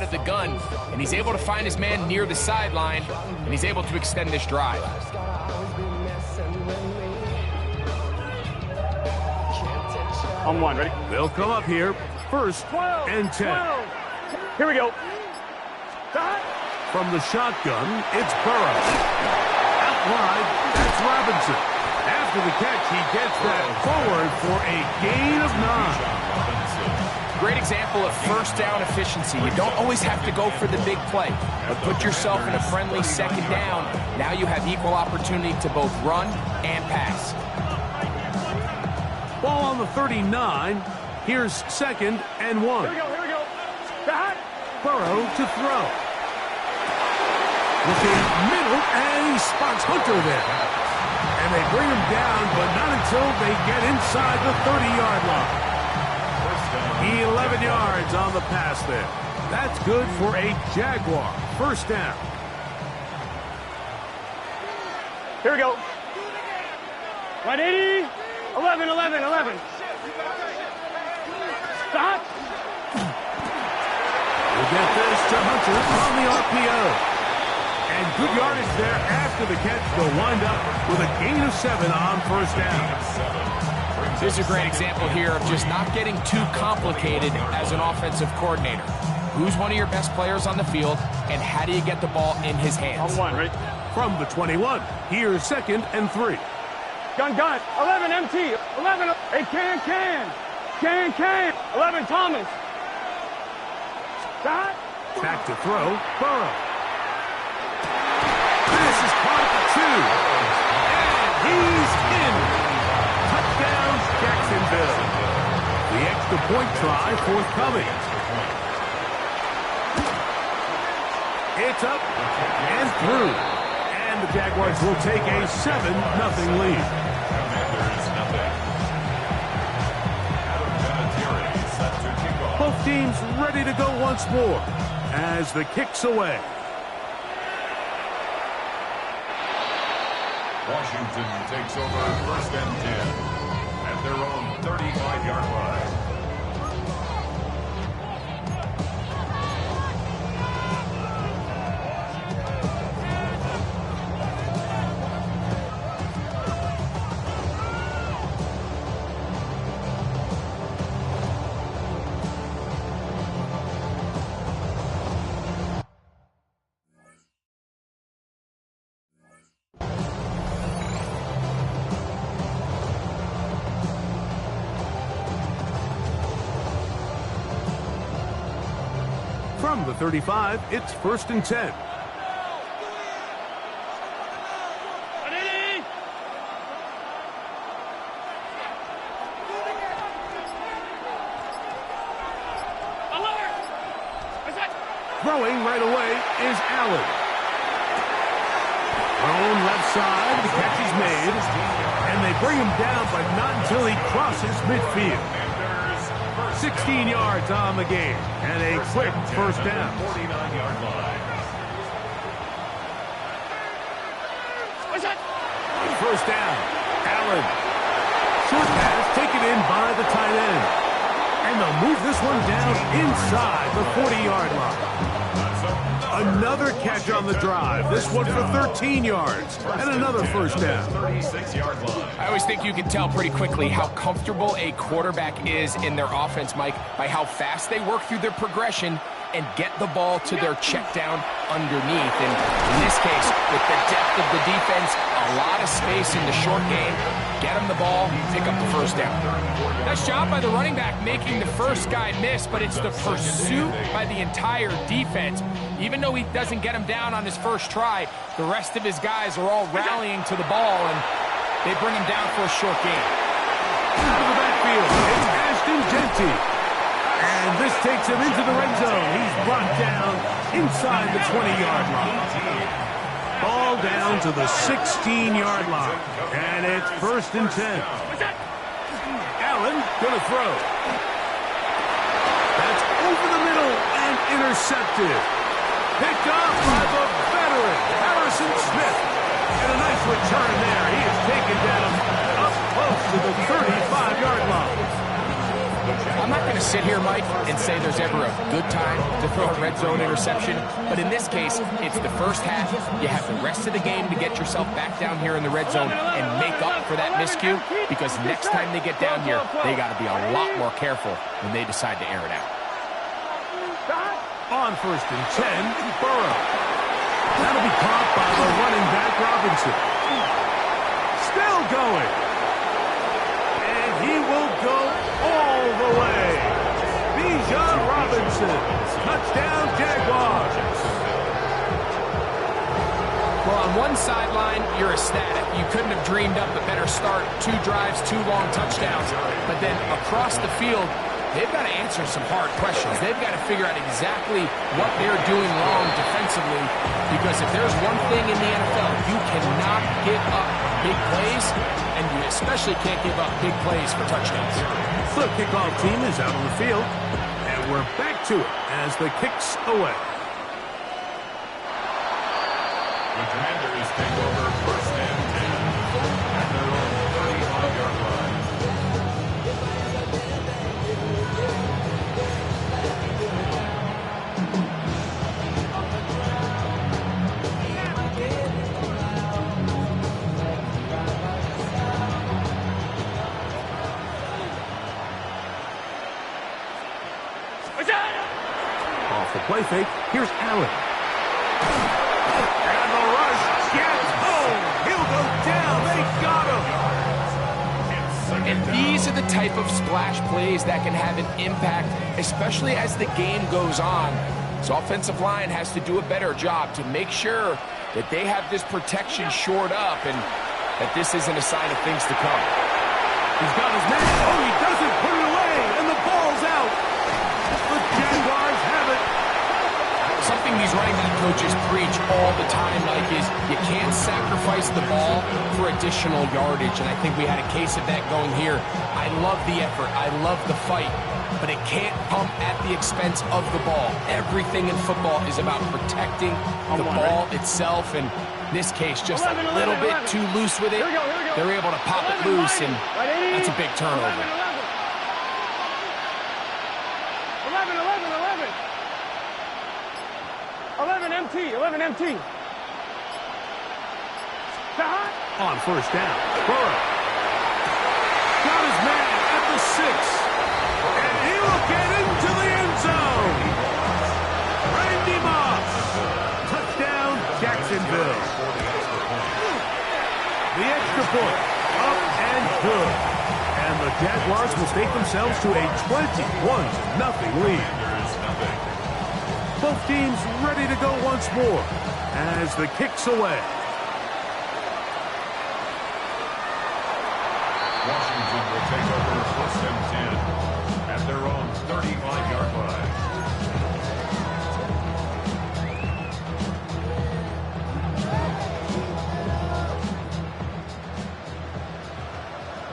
of the gun, and he's able to find his man near the sideline, and he's able to extend this drive. On one, ready? They'll come up here, first 12, and 10. 12. Here we go. From the shotgun, it's Burrow. Out wide, that's Robinson. After the catch, he gets that forward for a gain of 9. Great example of first down efficiency. You don't always have to go for the big play, but put yourself in a friendly second down. Now you have equal opportunity to both run and pass. Ball on the 39. Here's second and 1. Here we go. Back. Burrow to throw. Looking middle, and he spots Hunter there. And they bring him down, but not until they get inside the 30-yard line. 11 yards on the pass there. That's good for a Jaguar. First down. Here we go. 180. 11. Stop. We'll get this to Hunter on the RPO. And good yardage there after the catch. They'll wind up with a gain of 7 on first down. This is a great example here of just not getting too complicated as an offensive coordinator. Who's one of your best players on the field, and how do you get the ball in his hands? On one, right? From the 21, here's second and 3. Gun. 11 MT. 11. Hey, can. 11 Thomas. Stop. Back to throw. Burrow. This is caught at the 2. And he's in. Touchdown, Jacksonville. The extra point try forthcoming. It's up and through. And the Jaguars will take a 7-0 lead. Both teams ready to go once more as the kick's away. Washington takes over first and 10 at their own 35-yard line. From the 35, it's first and 10. Throwing right away is Allen. Thrown left side, the catch is made, and they bring him down, but not until he crosses midfield. 16 yards on the game, and a quick first down. 49-yard line. First down, Allen. Short pass taken in by the tight end. And they'll move this one down inside the 40-yard line. Another catch on the drive. This one for 13 yards. And another first down. 36-yard line. I always think you can tell pretty quickly how comfortable a quarterback is in their offense, Mike, by how fast they work through their progression and get the ball to their check down underneath. And in this case, with the depth of the defense, a lot of space in the short game, get them the ball, pick up the first down. Nice job by the running back making the first guy miss, but it's the pursuit by the entire defense. Even though he doesn't get him down on his first try, the rest of his guys are all rallying to the ball, and they bring him down for a short gain. Out of the backfield, it's Ashton Genty. And this takes him into the red zone. He's brought down inside the 20-yard line. Ball down to the 16-yard line. And it's first and 10. Allen gonna throw. That's over the middle and intercepted. Picked off by the veteran, Harrison Smith. And a nice return there. He is taken down up close to the 35-yard line. I'm not going to sit here, Mike, and say there's ever a good time to throw a red zone interception, but in this case, it's the first half. You have the rest of the game to get yourself back down here in the red zone and make up for that miscue, because next time they get down here, they got to be a lot more careful when they decide to air it out. On 1st and 10, Burrow. That'll be caught by the running back, Robinson. Still going. And he will go all the way. Bijan Robinson. Touchdown, Jaguars. Well, on one sideline, you're ecstatic. You couldn't have dreamed up a better start. 2 drives, 2 long touchdowns. But then across the field, they've got to answer some hard questions. They've got to figure out exactly what they're doing wrong defensively, because if there's one thing in the NFL, you cannot give up big plays, and you especially can't give up big plays for touchdowns. The kickoff team is out on the field, and we're back to it as the kick's away. The Commanders take over 1st and 10 at their own 35-yard line. Off the play fake, here's Allen. And the rush gets home. He'll go down. They got him. And these are the type of splash plays that can have an impact, especially as the game goes on. So offensive line has to do a better job to make sure that they have this protection shored up and that this isn't a sign of things to come. He's got his man. Oh, he doesn't put it away, and the ball's out. The Jaguars have it. Something these running back coaches preach all the time, Mike, is you can't sacrifice the ball for additional yardage, and I think we had a case of that going here. I love the effort. I love the fight, but it can't come at the expense of the ball. Everything in football is about protecting the ball itself, and in this case, just a little bit too loose with it. They're able to pop it loose, and that's a big turnover. 11 MT. On 1st down, Burrow. Got his man at the 6. And he will get into the end zone. Randy Moss. Touchdown, Jacksonville. The extra point, up and good. And the Jaguars will take themselves to a 21-0 lead. Both teams ready to go once more as the kick's away. Washington will take over 1st and 10 at their own 35-yard line.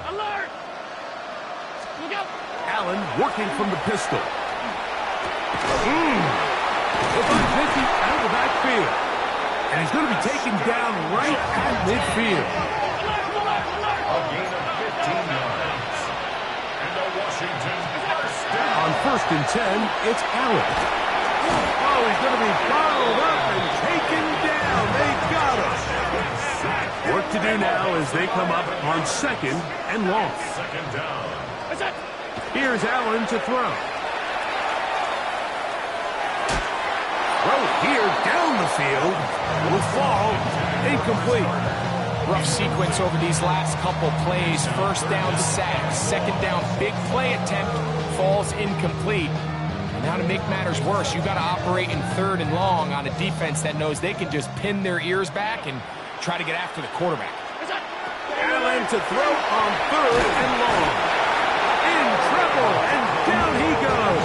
Alert! Look out! Allen working from the pistol. Look on 50 out of the backfield. And he's going to be taken down right at midfield. A gain of 15 yards. And a Washington 1st down. On 1st and 10, it's Allen. Oh, he's going to be bottled up and taken down. They got him. Work to do now as they come up on 2nd and long. 2nd down. Here's Allen to throw. Throw here down the field. Will fall. Incomplete. Rough sequence over these last couple plays. 1st down sack. 2nd down big play attempt. Falls incomplete. And now to make matters worse, you got to operate in 3rd and long on a defense that knows they can just pin their ears back and try to get after the quarterback. Allen to throw on 3rd and long. In trouble, and down he goes.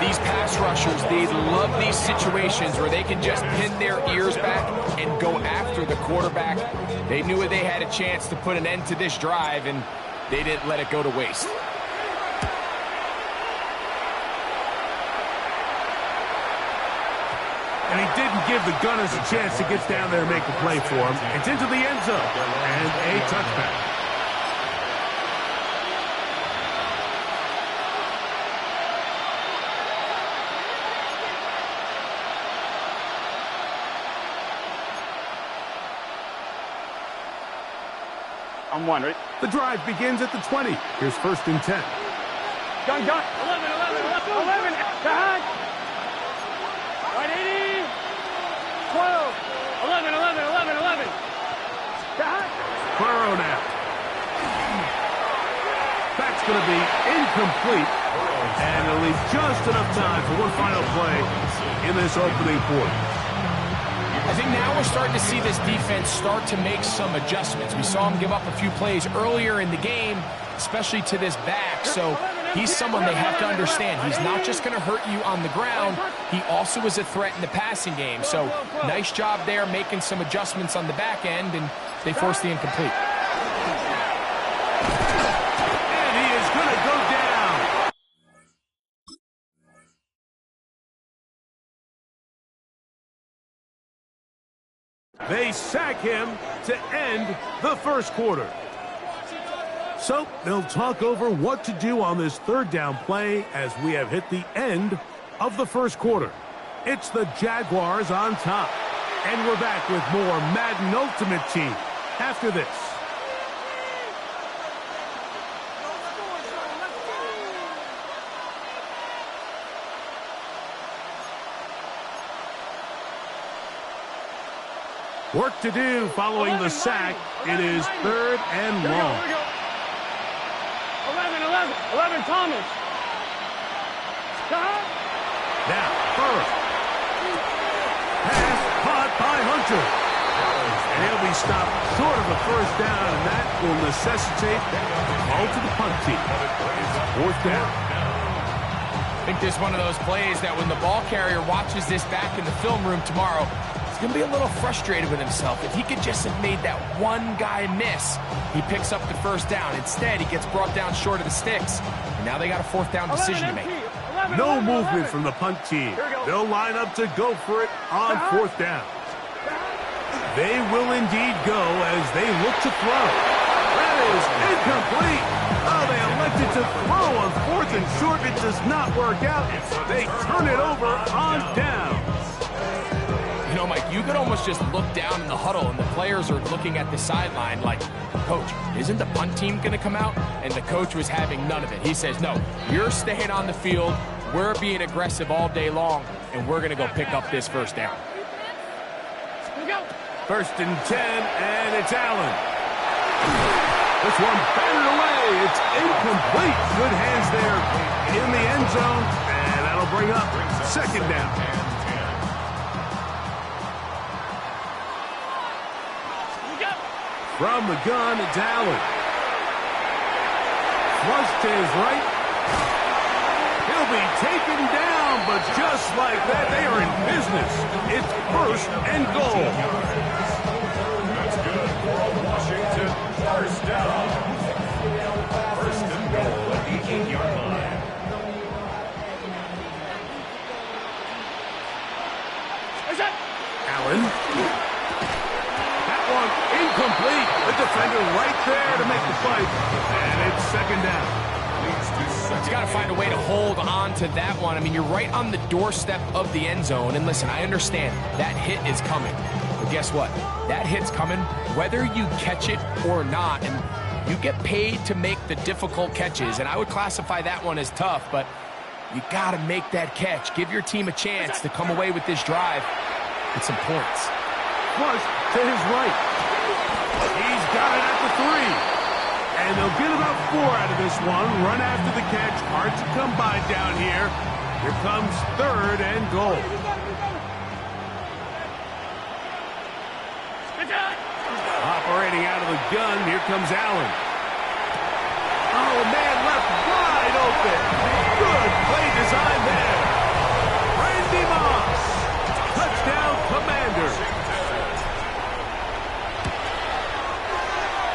These pass rushers, they love these situations where they can just pin their ears back and go after the quarterback. They knew they had a chance to put an end to this drive, and they didn't let it go to waste. And he didn't give the Gunners a chance to get down there and make a play for him. It's into the end zone, and a touchback. I'm one, right? The drive begins at the 20. Here's 1st and 10. Gun. 11. Behind. Right 80. 12. 11. Behind. Burrow now. That's going to be incomplete. And it'll leave just enough time for one final play in this opening quarter. I think now we're starting to see this defense start to make some adjustments. We saw him give up a few plays earlier in the game, especially to this back. So he's someone they have to understand. He's not just going to hurt you on the ground. He also is a threat in the passing game. So nice job there making some adjustments on the back end, and they forced the incomplete. And he is going to go down. They sack him to end the first quarter. So they'll talk over what to do on this 3rd down play as we have hit the end of the first quarter. It's the Jaguars on top. And we're back with more Madden Ultimate Team after this. Work to do following the sack. It is 3rd and long. 11, Thomas. Now, first. Pass caught by Hunter. And he'll be stopped short of a 1st down, and that will necessitate a call to the punt team. It's 4th down. I think this is one of those plays that when the ball carrier watches this back in the film room tomorrow, he's going to be a little frustrated with himself. If he could just have made that one guy miss, he picks up the 1st down. Instead, he gets brought down short of the sticks, and now they got a 4th down decision to make. No movement from the punt team. They'll line up to go for it on 4th down. They will indeed go as they look to throw. That is incomplete. Oh, they elected to throw on 4th and short. It does not work out. They turn it over on down. You know, Mike, you could almost just look down in the huddle, and the players are looking at the sideline like, Coach, isn't the punt team going to come out? And the coach was having none of it. He says, no, you're staying on the field. We're being aggressive all day long, and we're going to go pick up this 1st down. 1st and 10, and it's Allen. This one batted away. It's incomplete. Good hands there in the end zone, and that'll bring up 2nd down. From the gun, it's Allen. Flush to his right. He'll be taken down, but just like that, they are in business. It's 1st and goal. That's good for Washington. 1st down. 1st and goal at the 8-yard line. Allen. Incomplete. The defender right there to make the fight. And it's 2nd down. He's got to find a way to hold on to that one. I mean, you're right on the doorstep of the end zone. And listen, I understand that hit is coming. But guess what? That hit's coming whether you catch it or not. And you get paid to make the difficult catches. And I would classify that one as tough. But you got to make that catch. Give your team a chance to come away with this drive with some points. Flush to his right. He's got it at the 3. And they'll get about 4 out of this one. Run after the catch. Hard to come by down here. Here comes 3rd and goal. Operating out of the gun. Here comes Allen. Oh, man, left wide open. Good play design there. Randy Moss. Touchdown, Commanders.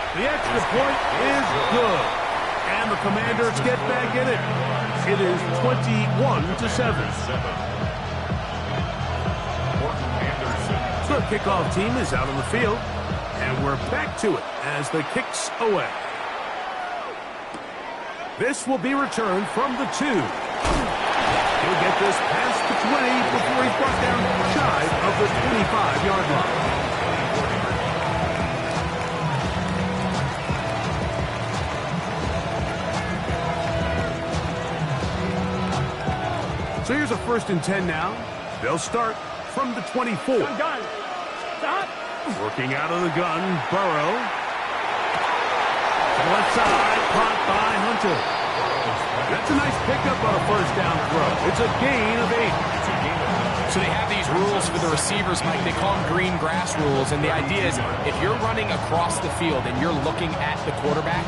The extra point is good. And the Commanders get back in it. It is 21-7. The kickoff team is out on the field. And we're back to it as the kick's away. This will be returned from the 2. He'll get this past the 20 before he's brought down shy of the 25-yard line. Here's a 1st and 10 now. They'll start from the 24. Gun. Stop. Working out of the gun, Burrow. To the left side, caught by Hunter. That's a nice pickup on a 1st down throw. It's a gain of 8. So they have these rules for the receivers, Mike. They call them green grass rules. And the idea is if you're running across the field and you're looking at the quarterback,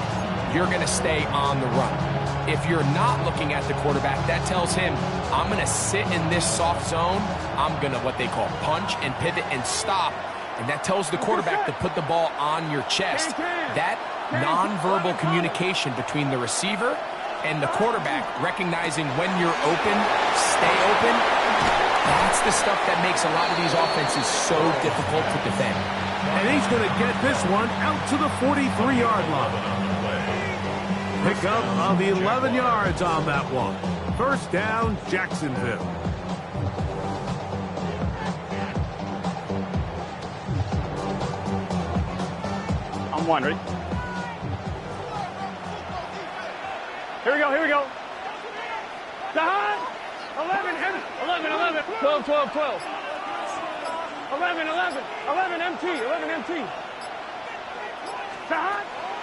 you're going to stay on the run. If you're not looking at the quarterback, that tells him, I'm going to sit in this soft zone. I'm going to what they call punch and pivot and stop. And that tells the quarterback to put the ball on your chest. That nonverbal communication between the receiver and the quarterback, recognizing when you're open, stay open, that's the stuff that makes a lot of these offenses so difficult to defend. And he's going to get this one out to the 43-yard line. Pickup of 11 yards on that one. 1st down, Jacksonville. I'm one, ready? Here we go, here we go. Down. 11, 11, 12, 12, 12. 11, 11, 11 MT, 11 MT. Down.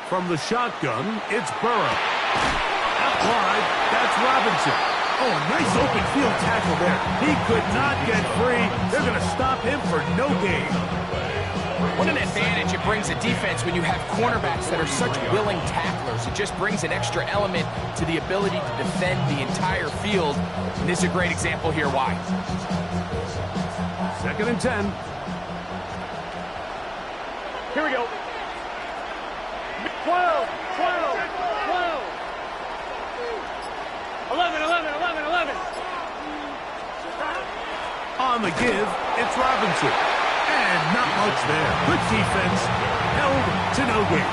From the shotgun, it's Burrow. Out wide, that's Robinson. Oh, a nice open field tackle there. He could not get free. They're going to stop him for no gain. What an advantage it brings a defense when you have cornerbacks that are such willing tacklers. It just brings an extra element to the ability to defend the entire field. And this is a great example here why. 2nd and 10. Here we go. 12, 12, 12. 11, 11, 11, 11. On the give, it's Robinson. And not much there. Good defense. Held to no gain.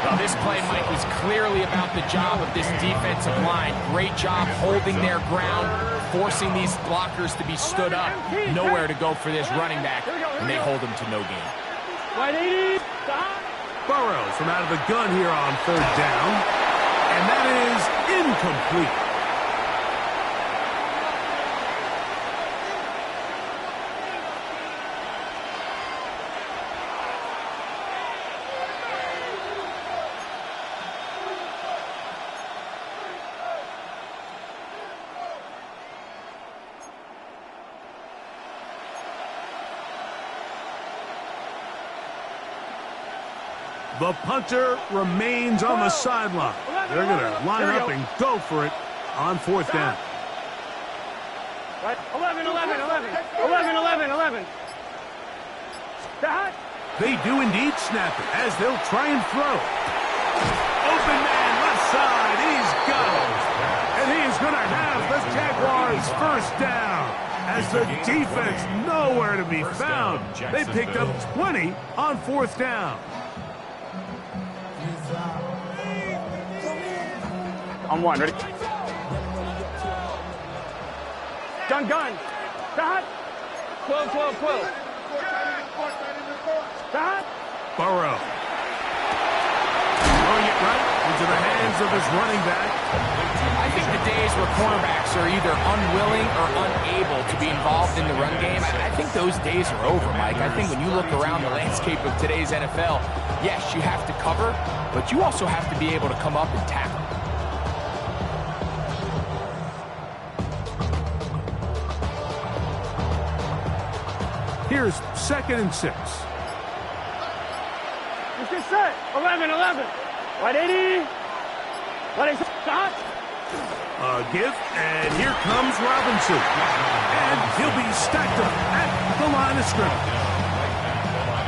Well, this play, Mike, was clearly about the job of this defensive line. Great job holding their ground, forcing these blockers to be stood up. Nowhere to go for this running back, and they hold him to no gain. 180. Stop. Burrows from out of the gun here on 3rd down. And that is incomplete. The punter remains on the sideline. They're going to line up and go for it on 4th down. Right. 11, 11, 11. 11, 11, 11. Stop. They do indeed snap it as they'll try and throw. Open man left side. He's got it. And he's going to have the Jaguars 1st down. As the defense nowhere to be found. They picked up 20 on 4th down. On one, ready? Gun. Stop. 12, 12, 12. Stop. Burrow. Throwing it right into the hands of his running back. I think the days where cornerbacks are either unwilling or unable to be involved in the run game, I think those days are over, Mike. I think when you look around the landscape of today's NFL, yes, you have to cover, but you also have to be able to come up and tackle. Here's 2nd and 6. Let's get set. 11, 11. 180. 180. Stop. Give, and here comes Robinson. And he'll be stacked up at the line of scrimmage.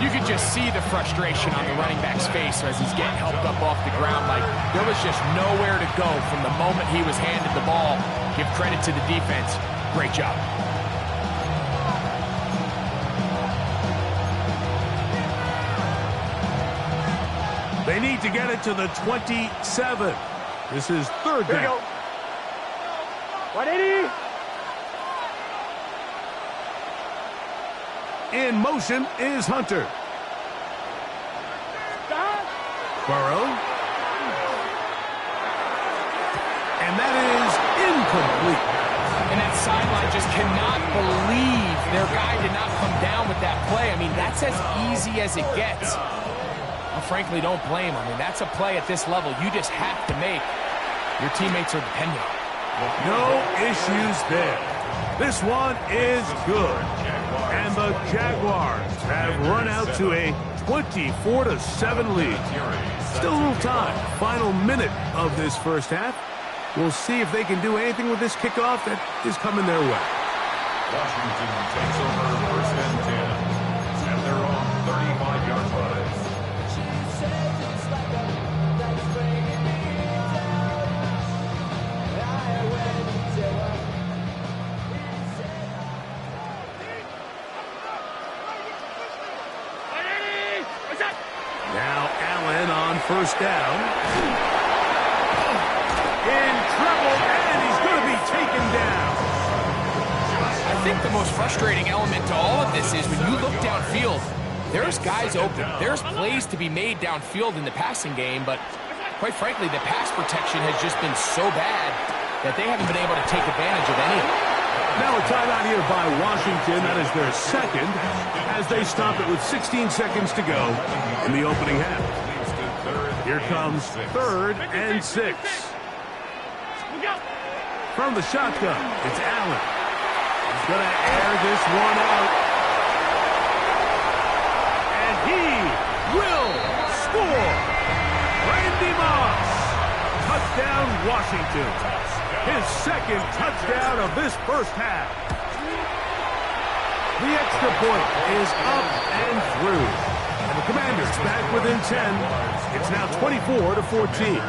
You can just see the frustration on the running back's face as he's getting helped up off the ground. Like, there was just nowhere to go from the moment he was handed the ball. Give credit to the defense. Great job. They need to get it to the 27. This is 3rd Here we down. go. 180. In motion is Hunter. Stop. Burrow. And that is incomplete. And just cannot believe their guy did not come down with that play. I mean, that's as easy as it gets. I frankly don't blame him. I mean, that's a play at this level you just have to make. Your teammates are dependent on it. No issues there. This one is good. And the Jaguars have run out to a 24-7 lead. Still a little time. Final minute of this first half. We'll see if they can do anything with this kickoff that is coming their way. Washington takes over first and 10 at their own 35-yard line. Now Allen on first down. In trouble, and he's going to be taken down. I think the most frustrating element to all of this is when you look downfield, there's guys open. There's plays to be made downfield in the passing game, but quite frankly, the pass protection has just been so bad that they haven't been able to take advantage of any of it. Now a timeout here by Washington. That is their second, as they stop it with 16 seconds to go in the opening half. Here comes 3rd and 6. From the shotgun, it's Allen. He's going to air this one out. And he will score. Randy Moss. Touchdown, Washington. His second touchdown of this first half. The extra point is up and through. And the Commanders back within 10. It's now 24-14.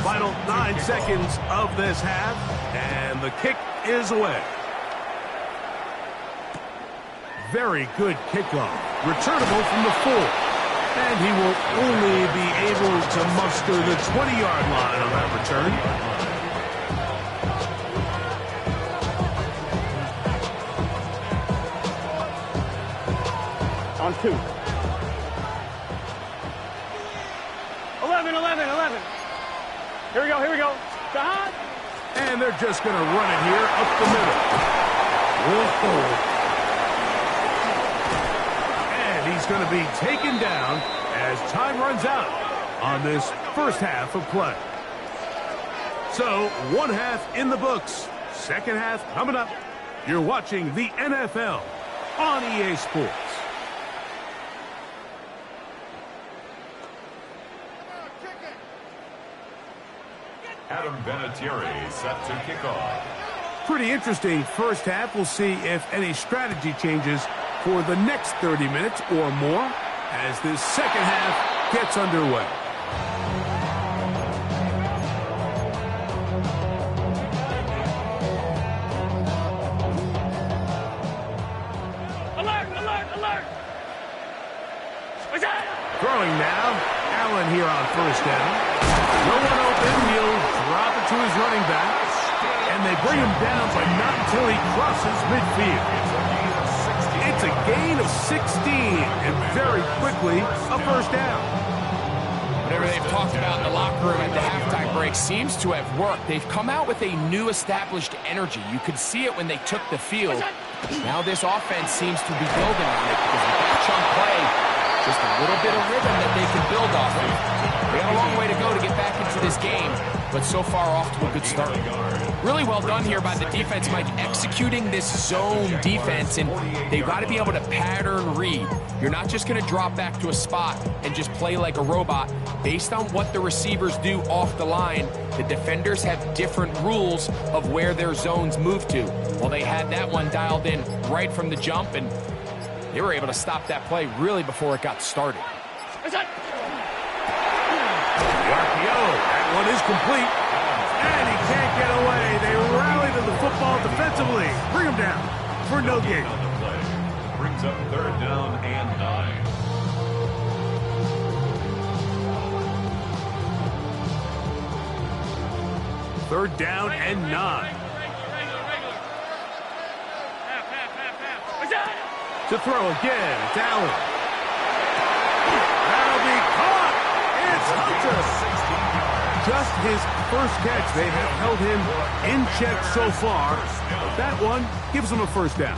Final 9 seconds of this half, and the kick is away. Very good kickoff. Returnable from the 4. And he will only be able to muster the 20-yard line on that return. On 2. 11, 11, 11. Here we go, here we go. Behind. And they're just going to run it here up the middle. Whoa. And he's going to be taken down as time runs out on this first half of play. So, one half in the books. Second half coming up. You're watching the NFL on EA Sports. Adam Vinatieri set to kick off. Pretty interesting first half. We'll see if any strategy changes for the next 30 minutes or more as this second half gets underway. Alert, alert, alert. Throwing now. Allen here on first down. No one open. He'll drop it to his running back. And they bring him down, but not until he crosses midfield. It's a gain of 16, and very quickly, a first down. Whatever they've talked about in the locker room at the halftime break seems to have worked. They've come out with a new established energy. You could see it when they took the field. Now this offense seems to be building on it because with that chunk play, just a little bit of rhythm that they can build off of. They got a long way to go to get back into this game, but so far off to a good start. Really well done here by the defense, Mike, executing this zone defense, and they've got to be able to pattern read. You're not just going to drop back to a spot and just play like a robot. Based on what the receivers do off the line, the defenders have different rules of where their zones move to. Well, they had that one dialed in right from the jump, and they were able to stop that play really before it got started. The RPO, that one is complete. And he can't get away. They rally to the football defensively. Bring him down for no gain. On the play. Brings up 3rd down and 9. Third down and 9. To throw again, it's Allen. That'll be caught. It's Hunter. 16 yards. just his first catch. They have held him in check so far. But that one gives him a first down.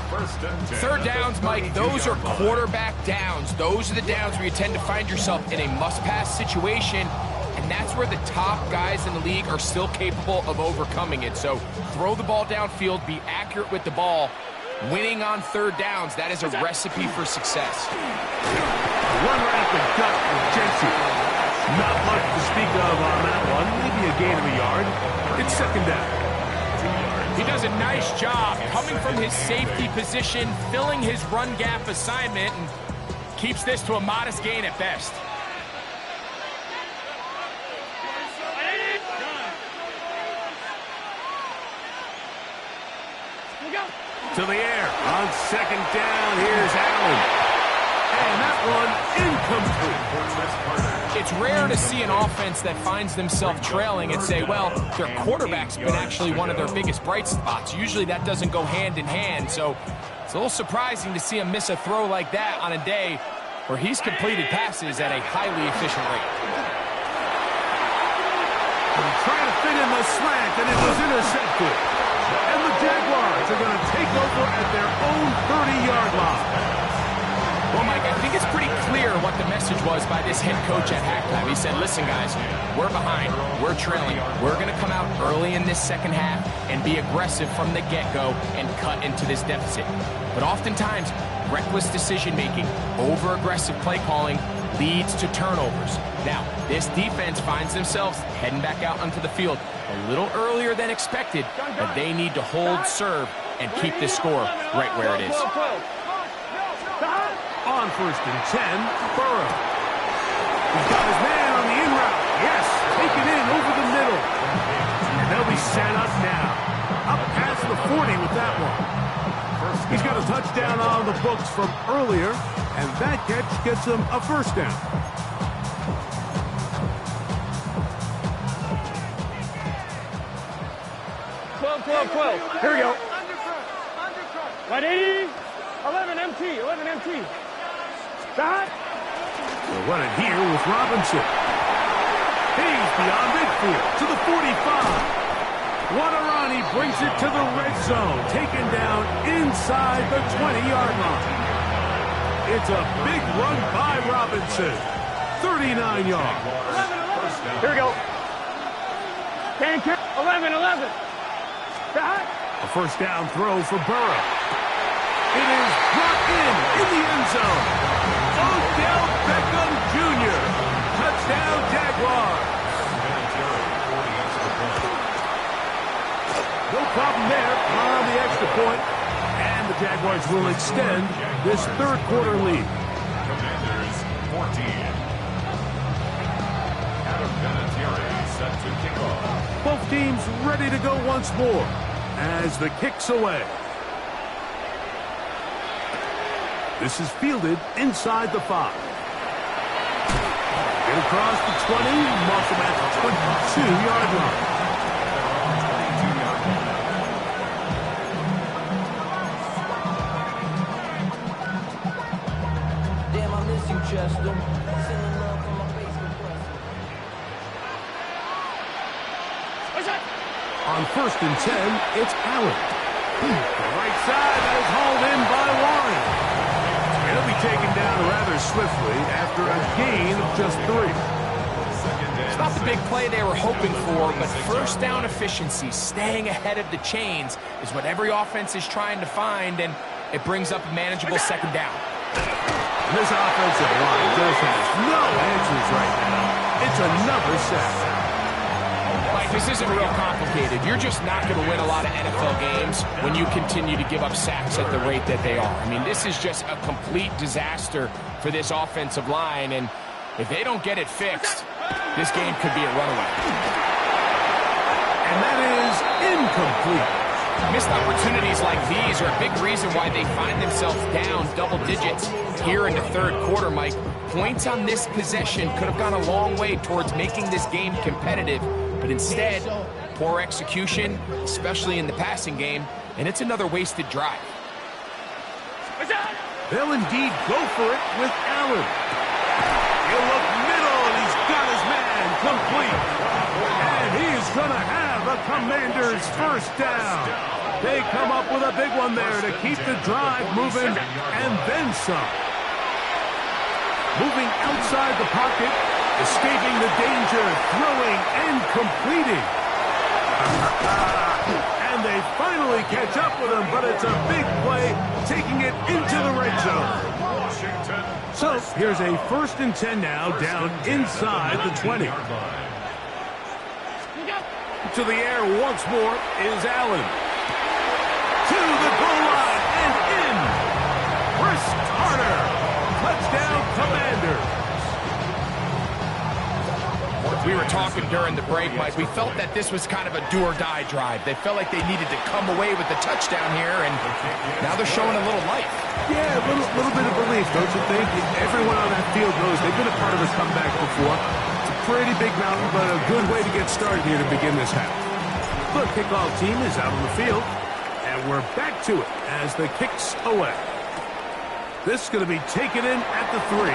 Third downs, Mike, those are quarterback downs. Those are the downs where you tend to find yourself in a must-pass situation, and that's where the top guys in the league are still capable of overcoming it. So throw the ball downfield, be accurate with the ball. Winning on third downs, that is a recipe for success. Run right at the gut with Jensen. Not much to speak of on that one. Maybe a gain of a yard. It's second down. He does a nice job coming from his safety position, filling his run gap assignment, and keeps this to a modest gain at best. To the air. On second down, here's Allen. And that one incomplete. It's rare to see an offense that finds themselves trailing and say, well, their quarterback's been actually one of their biggest bright spots. Usually that doesn't go hand in hand, so it's a little surprising to see him miss a throw like that on a day where he's completed passes at a highly efficient rate. Trying to fit in the slant, and it was intercepted. And the Jaguars are going to take over at their own 30-yard line. Well, Mike, I think it's pretty clear what the message was by this head coach at halftime. He said, listen, guys, we're behind. We're trailing. We're going to come out early in this second half and be aggressive from the get-go and cut into this deficit. But oftentimes, reckless decision-making, over-aggressive play calling leads to turnovers. Now, this defense finds themselves heading back out onto the field a little earlier than expected, but they need to hold serve and keep this score right where it is. On first and 10, Burrow. He's got his man on the in route. Yes, taken in over the middle. And they'll be set up now. Up past the 40 with that one. He's got a touchdown on the books from earlier, and that catch gets him a first down. Here we go. Right 80. 11 MT. 11 MT. Dot. They'll run it here with Robinson. He's beyond midfield to the 45. Waterani brings it to the red zone, taken down inside the 20-yard line. It's a big run by Robinson. 39 yards. 11. Here we go. 11. Dot. A first down throw for Burrow. It is brought in the end zone. Odell Beckham Jr. Touchdown, Jaguars. No problem there on the extra point. And the Jaguars will extend this third quarter lead. Commanders 14. Adam Vinatieri set to kick off. Both teams ready to go once more as the kick's away. This is fielded inside the 5. Get across the 20, mark him at the 22-yard line. Damn, I miss you, Chester. Sending love from my Facebook presser. On first and 10, it's Allen. The right side that is hauled in by Warren. He'll be taken down rather swiftly after a gain of just 3. It's not the big play they were hoping for, but first down efficiency, staying ahead of the chains, is what every offense is trying to find, and it brings up a manageable second down. This offensive line just has no answers right now. It's another sack. Mike, this isn't real complicated. You're just not going to win a lot of NFL games when you continue to give up sacks at the rate that they are. I mean, this is just a complete disaster for this offensive line, and if they don't get it fixed, this game could be a runaway. And that is incomplete. Missed opportunities like these are a big reason why they find themselves down double digits here in the third quarter, Mike. Points on this possession could have gone a long way towards making this game competitive, but instead, poor execution, especially in the passing game, and it's another wasted drive. They'll indeed go for it with Allen. He'll look middle, and he's got his man complete. gonna have a Commanders first down. They come up with a big one there to keep the drive moving, and then some. Moving outside the pocket, escaping the danger, throwing and completing. And they finally catch up with him, but it's a big play, taking it into the red zone. So here's a 1st and 10 now, down inside the 20. To the air once more is Allen. To the goal line and in. Chris Carter. Touchdown, Commanders. We were talking during the break, Mike. We felt that this was kind of a do-or-die drive. They felt like they needed to come away with the touchdown here, and now they're showing a little life. Yeah, a little bit of relief, don't you think? Everyone on that field knows they've been a part of a comeback before. It's a pretty big mountain, but a good way to get started here to begin this half. The kickoff team is out on the field, and we're back to it as the kick's away. This is going to be taken in at the 3.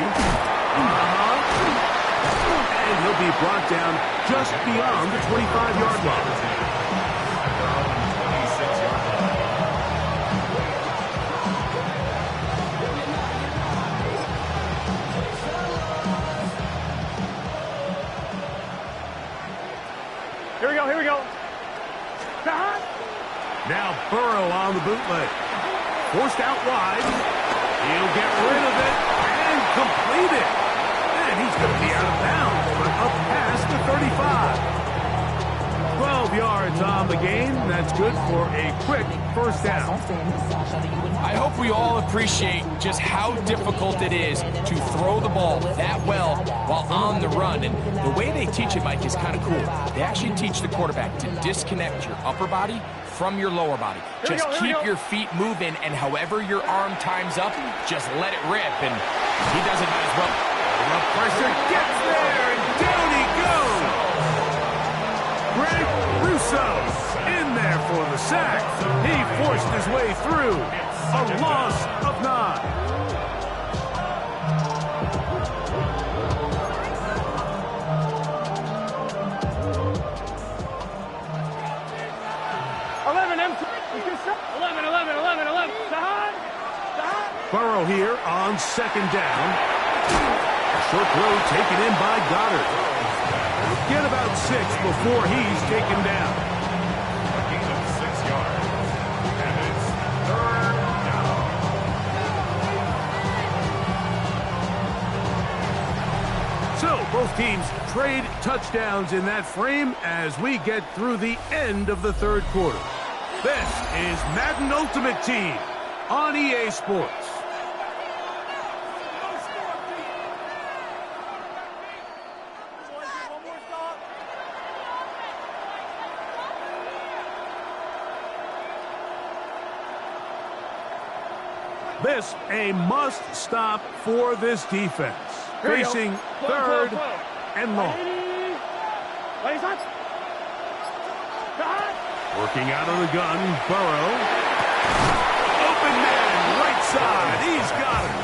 And he'll be brought down just beyond the 25-yard line. Here we go, here we go. Now Burrow on the bootleg. Forced out wide. He'll get rid of it and complete it. And he's going to be out of bounds, but up past the 35. 12 yards on the game. That's good for a quick first down. I hope we all appreciate just how difficult it is to throw the ball that well while on the run. And the way they teach it, Mike, is kind of cool. They actually teach the quarterback to disconnect your upper body from your lower body. Just keep your feet moving, and however your arm times up, just let it rip. And he does it as well. The pressure gets there, and down he goes. Greg Russo in there for the sack. He forced his way through. A loss of 9. Burrow here on 2nd down. A short throw taken in by Goddard. Get about 6 before he's taken down. A gain of 6 yards. And it's 3rd down. So both teams trade touchdowns in that frame as we get through the end of the 3rd quarter. This is Madden Ultimate Team on EA Sports. This a must-stop for this defense. Facing 3rd and long. Working out of the gun, Burrow. Open man, right side. He's got it.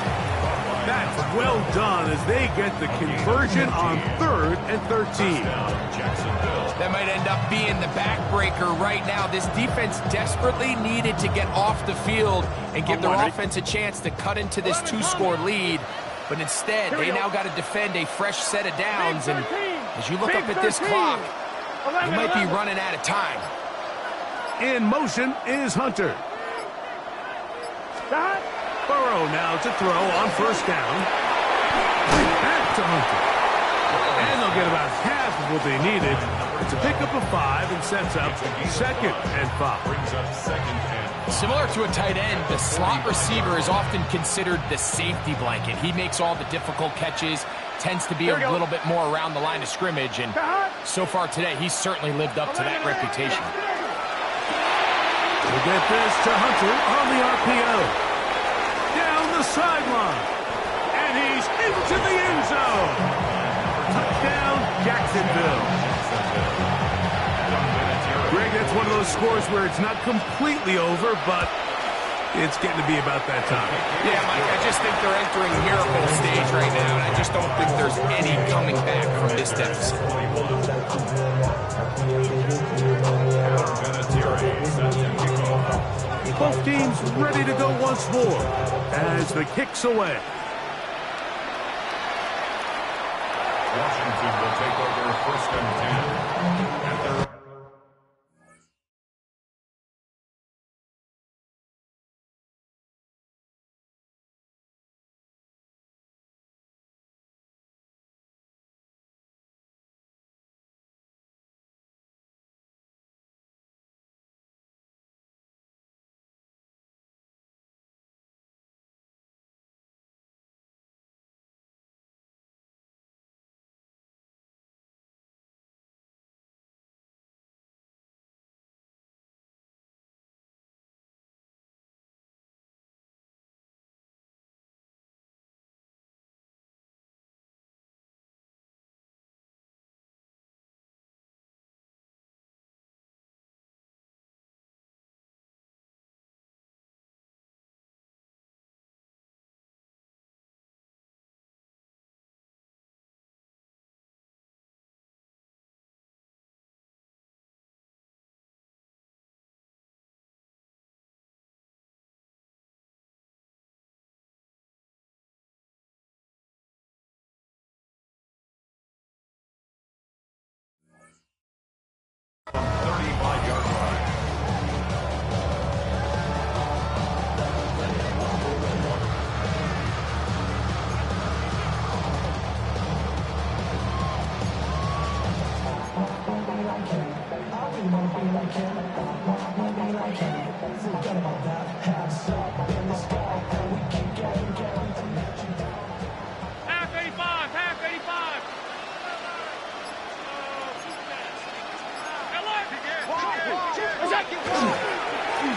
That's well done as they get the conversion on 3rd and 13. That might end up being the backbreaker right now. This defense desperately needed to get off the field and give their offense a chance to cut into this 2-score lead. But instead, they now got to defend a fresh set of downs. And as you look up at this clock, you might be running out of time. In motion is Hunter. Burrow now to throw on 1st down. Back to Hunter. And they'll get about half of what they needed. It's a pickup of 5 and sets up 2nd and 5. Brings up 2nd and 5. Similar to a tight end, the slot receiver is often considered the safety blanket. He makes all the difficult catches, tends to be a little bit more around the line of scrimmage, and so far today, he's certainly lived up to that reputation. We'll get this to Hunter on the RPO. Down the sideline. And he's into the end zone. Touchdown, Jacksonville. Greg, that's one of those scores where it's not completely over, but it's getting to be about that time. Yeah, Mike, I just think they're entering miracle stage right now, and I just don't think there's any coming back from this deficit. Both teams ready to go once more as the kick's away. Washington will take over 1st and 10 at their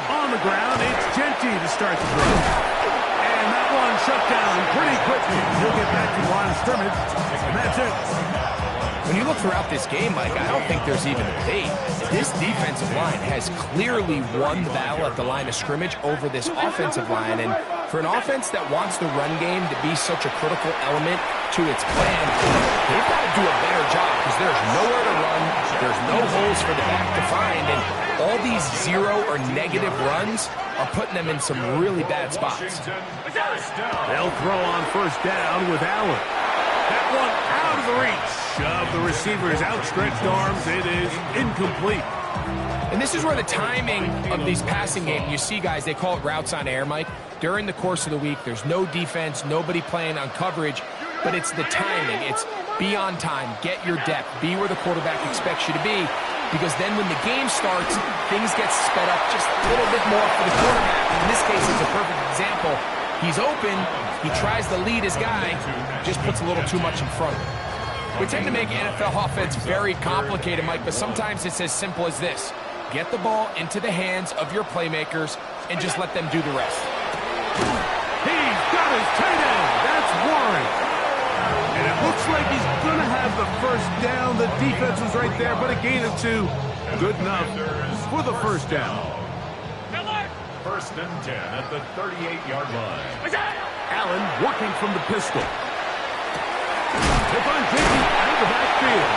On the ground, it's Genty to start the drive. And that one shut down pretty quickly. He'll get back to the line of scrimmage, and that's it. When you look throughout this game, Mike, I don't think there's even a debate. This defensive line has clearly won the battle at the line of scrimmage over this offensive line. And for an offense that wants the run game to be such a critical element to its plan, they've got to do a better job because there's nowhere to run. There's no holes for the back to find. And all these zero or negative runs are putting them in some really bad spots. They'll throw on 1st down with Allen. That one out of the reach of the receiver's outstretched arms. It is incomplete. And this is where the timing of these passing games, you see guys, they call it routes on air, Mike. During the course of the week, there's no defense, nobody playing on coverage, but it's the timing. It's be on time, get your depth, be where the quarterback expects you to be, because then when the game starts, things get sped up just a little bit more for the quarterback. In this case, it's a perfect example. He's open, he tries to lead his guy, just puts a little too much in front of him. We tend to make NFL offense very complicated, Mike, but sometimes it's as simple as this. Get the ball into the hands of your playmakers and just let them do the rest. He's got his tight end. That's Warren. And it looks like he's going to have the 1st down. The defense was right there, but a gain of 2. Good enough for the 1st down. 1st and 10 at the 38-yard line. Allen working from the pistol. Tip on Shiggy out of the backfield.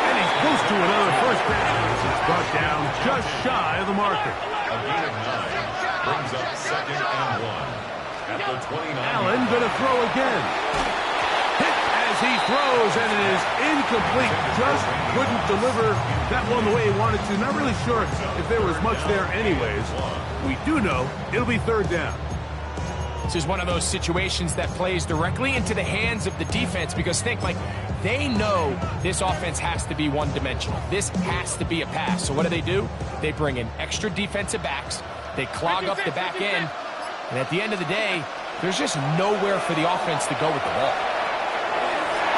And he's close to another 1st down. It's brought down just shy of the marker. A gain of 9 brings up 2nd and 1 at the 29. Allen going to throw again. Hit as he throws, and it is incomplete. Just couldn't deliver that one the way he wanted to. Not really sure if there was much there anyways. We do know it'll be 3rd down. This is one of those situations that plays directly into the hands of the defense because think, Mike, they know this offense has to be one-dimensional. This has to be a pass. So what do? They bring in extra defensive backs. They clog up the back end. And at the end of the day, there's just nowhere for the offense to go with the ball.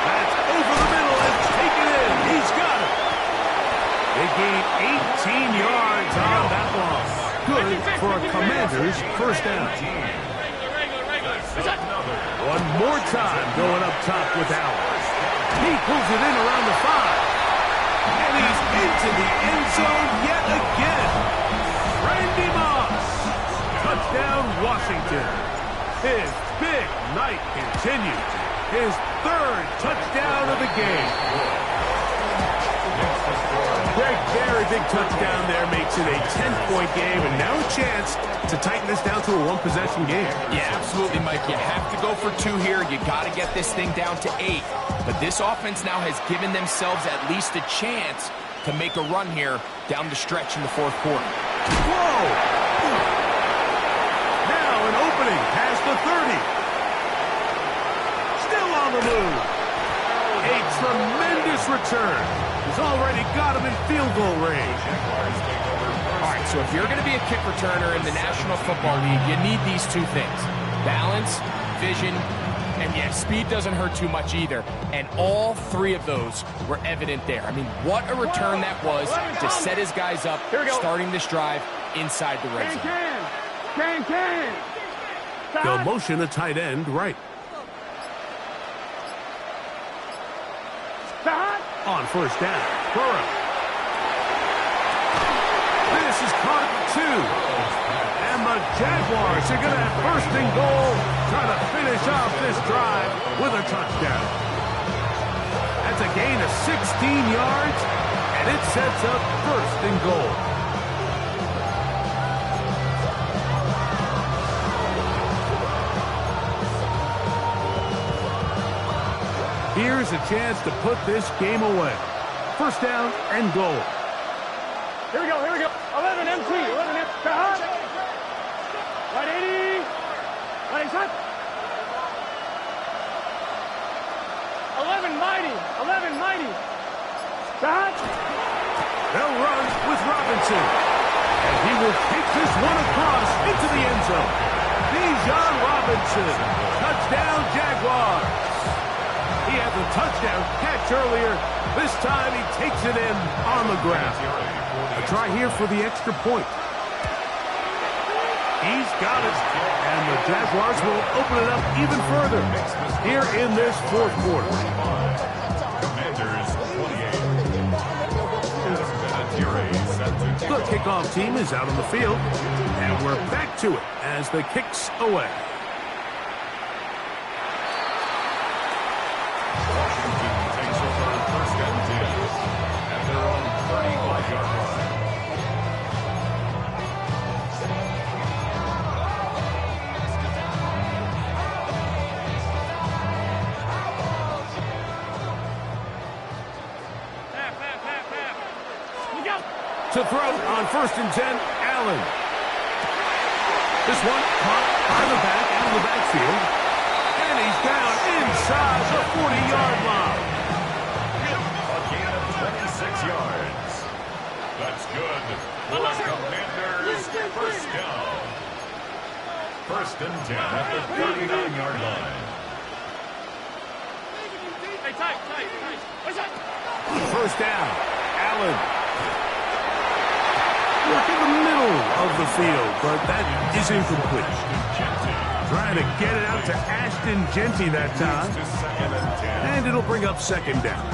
That's over the middle and taken in. He's got it. They gain 18 yards on that one. Good for a Commander's 1st down. One more time going up top with Allen. He pulls it in around the 5. And he's into the end zone yet again. Randy Moss. Touchdown, Washington. His big night continues. His 3rd touchdown of the game. very big touchdown there makes it a 10-point game, and now a chance to tighten this down to a one-possession game. Yeah, absolutely, Mike. You have to go for 2 here. You got to get this thing down to 8. But this offense now has given themselves at least a chance to make a run here down the stretch in the 4th quarter. Whoa! Now an opening past the 30. Still on the move. A tremendous return. He's already got him in field goal range. All right, so if you're going to be a kick returner in the National Football League, you need these 2 things. Balance, vision, and yeah, speed doesn't hurt too much either. And all 3 of those were evident there. I mean, what a return that was to set his guys up, starting this drive inside the red zone. They'll motion a tight end right. On first down, Burrow. This is caught at 2. And the Jaguars are going to have first and goal, trying to finish off this drive with a touchdown. That's a gain of 16 yards, and it sets up first and goal. Here's a chance to put this game away. First down and goal. Here we go, here we go. 11 MT, 11 MT. Right 80. Right shot. 11 mighty, 11 mighty. Shot. They'll run with Robinson. And he will take this one across into the end zone. Bijan Robinson. Touchdown, Jaguars. He had the touchdown catch earlier. This time he takes it in on the ground. A try here for the extra point. He's got it. And the Jaguars will open it up even further here in this 4th quarter. The kickoff team is out on the field. And we're back to it as the kick's away. To throw on first and 10, Allen. This one caught by the back out of the backfield. And he's down inside the 40-yard line. A gain of 26 yards. That's good. For the Commanders, first down. First and 10 at the 39-yard line. Hey, tight. What's that? First down, Allen. Look in the middle of the field, but that is incomplete. Trying to get it out to Ashton Genty that time. And it'll bring up second down.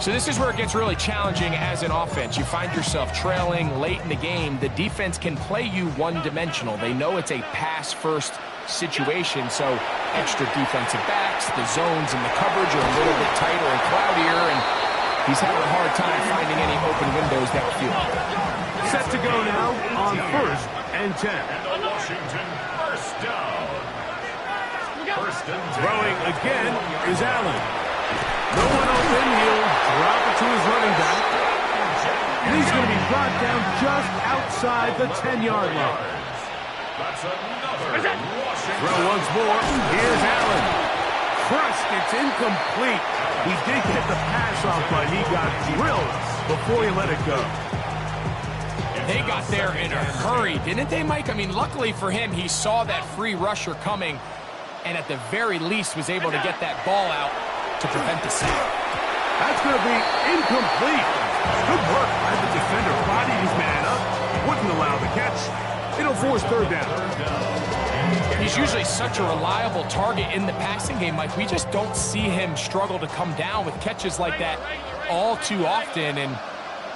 So this is where it gets really challenging as an offense. You find yourself trailing late in the game. The defense can play you one-dimensional. They know it's a pass-first situation, so extra defensive backs, the zones and the coverage are a little bit tighter and cloudier, and he's having a hard time finding any open windows downfield. Set to go now on first and 10. And the Washington first down. First and 10. Throwing again is Allen. No one open. He'll drop it to his running back. And he's going to be brought down just outside the 10-yard line. That's another Washington. Throw once more. Here's Allen. Crushed. It's incomplete. He did get the pass off, but he got drilled before he let it go. They got there in a hurry, didn't they, Mike? I mean, luckily for him, he saw that free rusher coming and at the very least was able to get that ball out to prevent the sack. That's going to be incomplete. Good work by the defender. Bodied his man up. Wouldn't allow the catch. It'll force third down. He's usually such a reliable target in the passing game, Mike. We just don't see him struggle to come down with catches like that all too often. And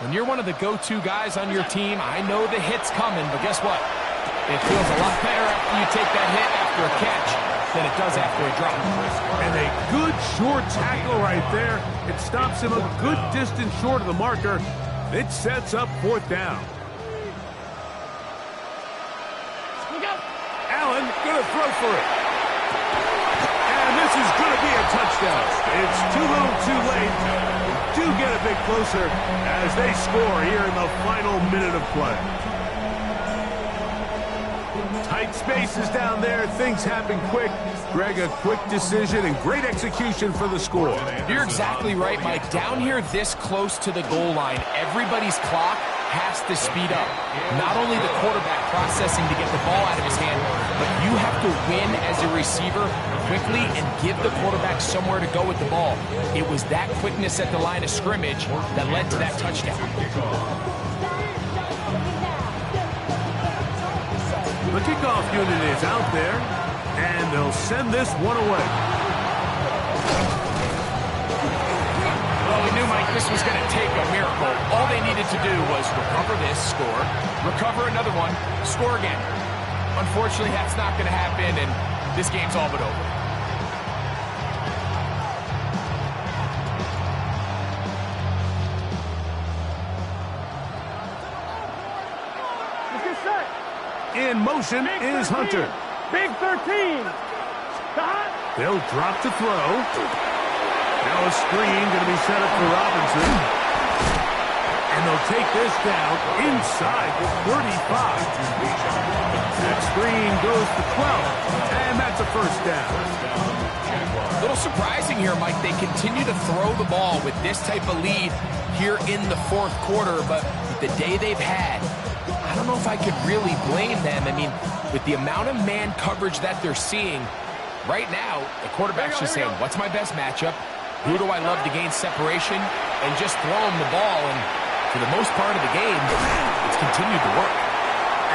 when you're one of the go-to guys on your team, I know the hit's coming, but guess what? It feels a lot better after you take that hit after a catch than it does after a drop. And a good short tackle right there. It stops him a good distance short of the marker. It sets up 4th down. Allen going to throw for it. And this is going to be a touchdown. It's too little too late. Do get a bit closer as they score here in the final minute of play. Tight spaces down there. Things happen quick. Greg, a quick decision and great execution for the score. You're exactly right, Mike. Down here this close to the goal line, everybody's clock has to speed up. Not only the quarterback processing to get the ball out of his hand, but you have to win as a receiver quickly and give the quarterback somewhere to go with the ball. It was that quickness at the line of scrimmage that led to that touchdown. The kickoff unit is out there, and they'll send this one away. Well, we knew, Mike, this was going to take a miracle. All they needed to do was recover this, score, recover another one, score again. Unfortunately, that's not going to happen, and this game's all but over. In motion is Hunter. Big 13. They'll drop to throw. Now a screen going to be set up for Robinson. And they'll take this down inside the 35. That screen goes to 12. And that's a 1st down. A little surprising here, Mike. They continue to throw the ball with this type of lead here in the 4th quarter, but with the day they've had, I don't know if I could really blame them. I mean, with the amount of man coverage that they're seeing, right now, the quarterback's just saying, what's my best matchup? Who do I love to gain separation? And just throw him the ball. And for the most part of the game, it's continued to work.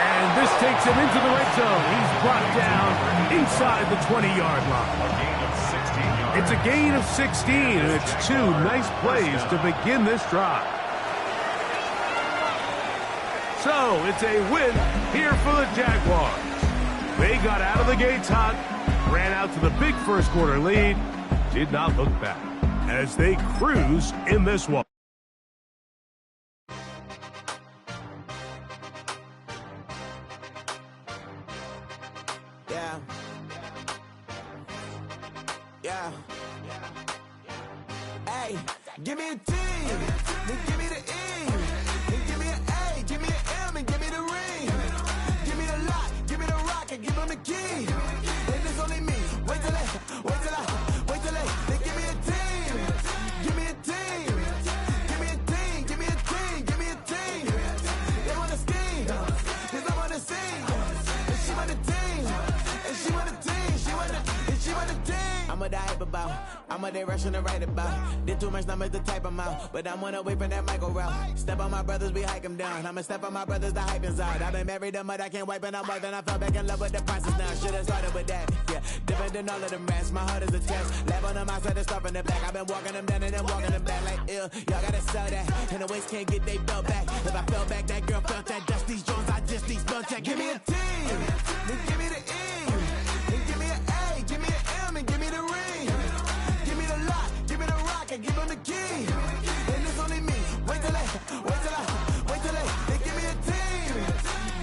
And this takes him into the red zone. He's brought down inside the 20-yard line. It's a gain of 16, and it's 2 nice plays to begin this drive. So, it's a win here for the Jaguars. They got out of the gates hot, ran out to the big 1st quarter lead, did not look back as they cruise in this one. Yeah. Yeah. Hey, give me a T, then give me the E, then give me an A, give me an M, and give me the ring. Give me the lock, give me the rock, and give them the key. And it's only me. Wait till they give me a team. Give me a team. Give me a team. Give me a team. Give me a team. They want to scheme, 'cause I want to sing. And she want a team. And she want a team. She want a team. I'm what I hype about. I'm what they rushing to write about. Did too much numbers to type them out. But I'm one away from that Michael route. Step on my brothers, we hike them down. I'ma step on my brothers, the hype inside. I've been married them, but I can't wipe it out more than I fell back in love with the process now. Should've started with that. Yeah, different than all of them rats. My heart is a test. Lab on them outside, start from the back. I've been walking them down and then walking them back like ill. Y'all gotta sell that. And the waist can't get they belt back. If I fell back, that girl felt that. Dust these Jones, I just these spell check. Give me a T, then give me the E, then give me an A, give me an M, and give me the ring. Give me the lock, give me the rock, and give them the key. And it's only me. Wait till they give me a team.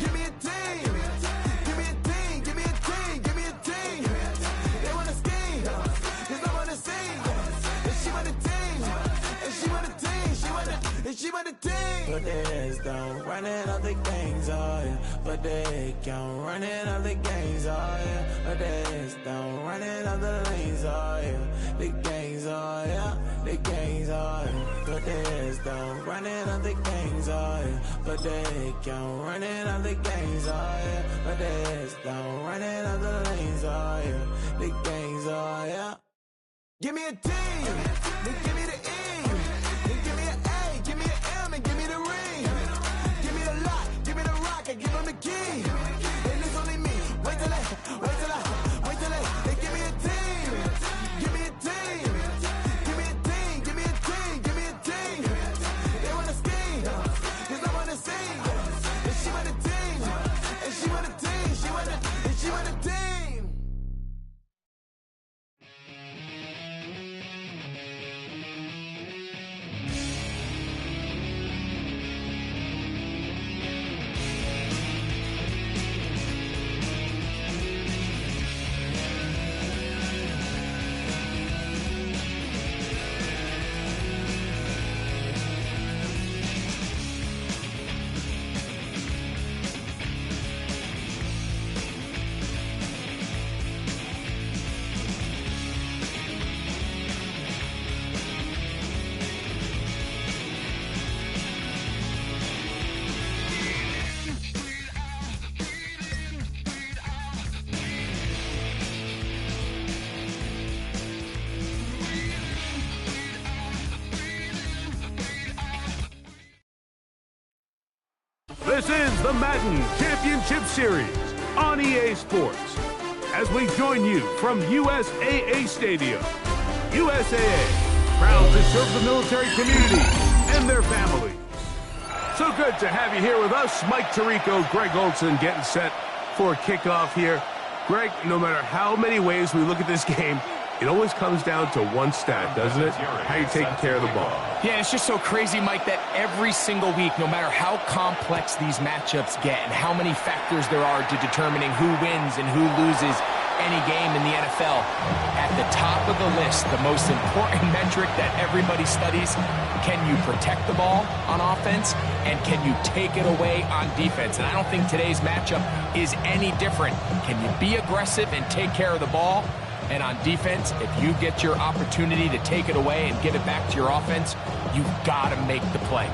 Give me a team. Give me a team. Give me a team. Give me a team. They want to scheme, 'cause I want to sing. And she want a team. And she want a team. She want a team. Put their heads down, running all the gangs, oh yeah. Put their head down, running all the gangs, oh yeah. Put their heads down, running all the lanes, oh yeah. The gangs, oh yeah. The gangs, oh yeah. Put their heads down, running all the gangs, oh yeah. Put their head down, running all the gangs, oh yeah. Put their heads down, running all the lanes, oh yeah. The gangs, oh yeah. Give me a T, then give me the E, then give me an A, give me an M, and give me the ring. Give me the lock, give me the rock, and give them the key. And it's only me. Wait till they give me a team. Give me a team. Give me a team. Give me a team. Give me a team. They want to scheme, 'cause I want to sing. And she want a team. And she want a team. She want a team. the Madden Championship Series on EA Sports. As we join you from USAA Stadium, USAA, proud to serve the military community and their families. So good to have you here with us. Mike Tirico, Greg Olson getting set for a kickoff here. Greg, no matter how many ways we look at this game, it always comes down to one stat, doesn't it? How you're taking care of the ball. Yeah, it's just so crazy, Mike, that every single week, no matter how complex these matchups get and how many factors there are to determining who wins and who loses any game in the NFL, at the top of the list, the most important metric that everybody studies, can you protect the ball on offense and can you take it away on defense? And I don't think today's matchup is any different. Can you be aggressive and take care of the ball? And on defense, if you get your opportunity to take it away and give it back to your offense, you've got to make the play.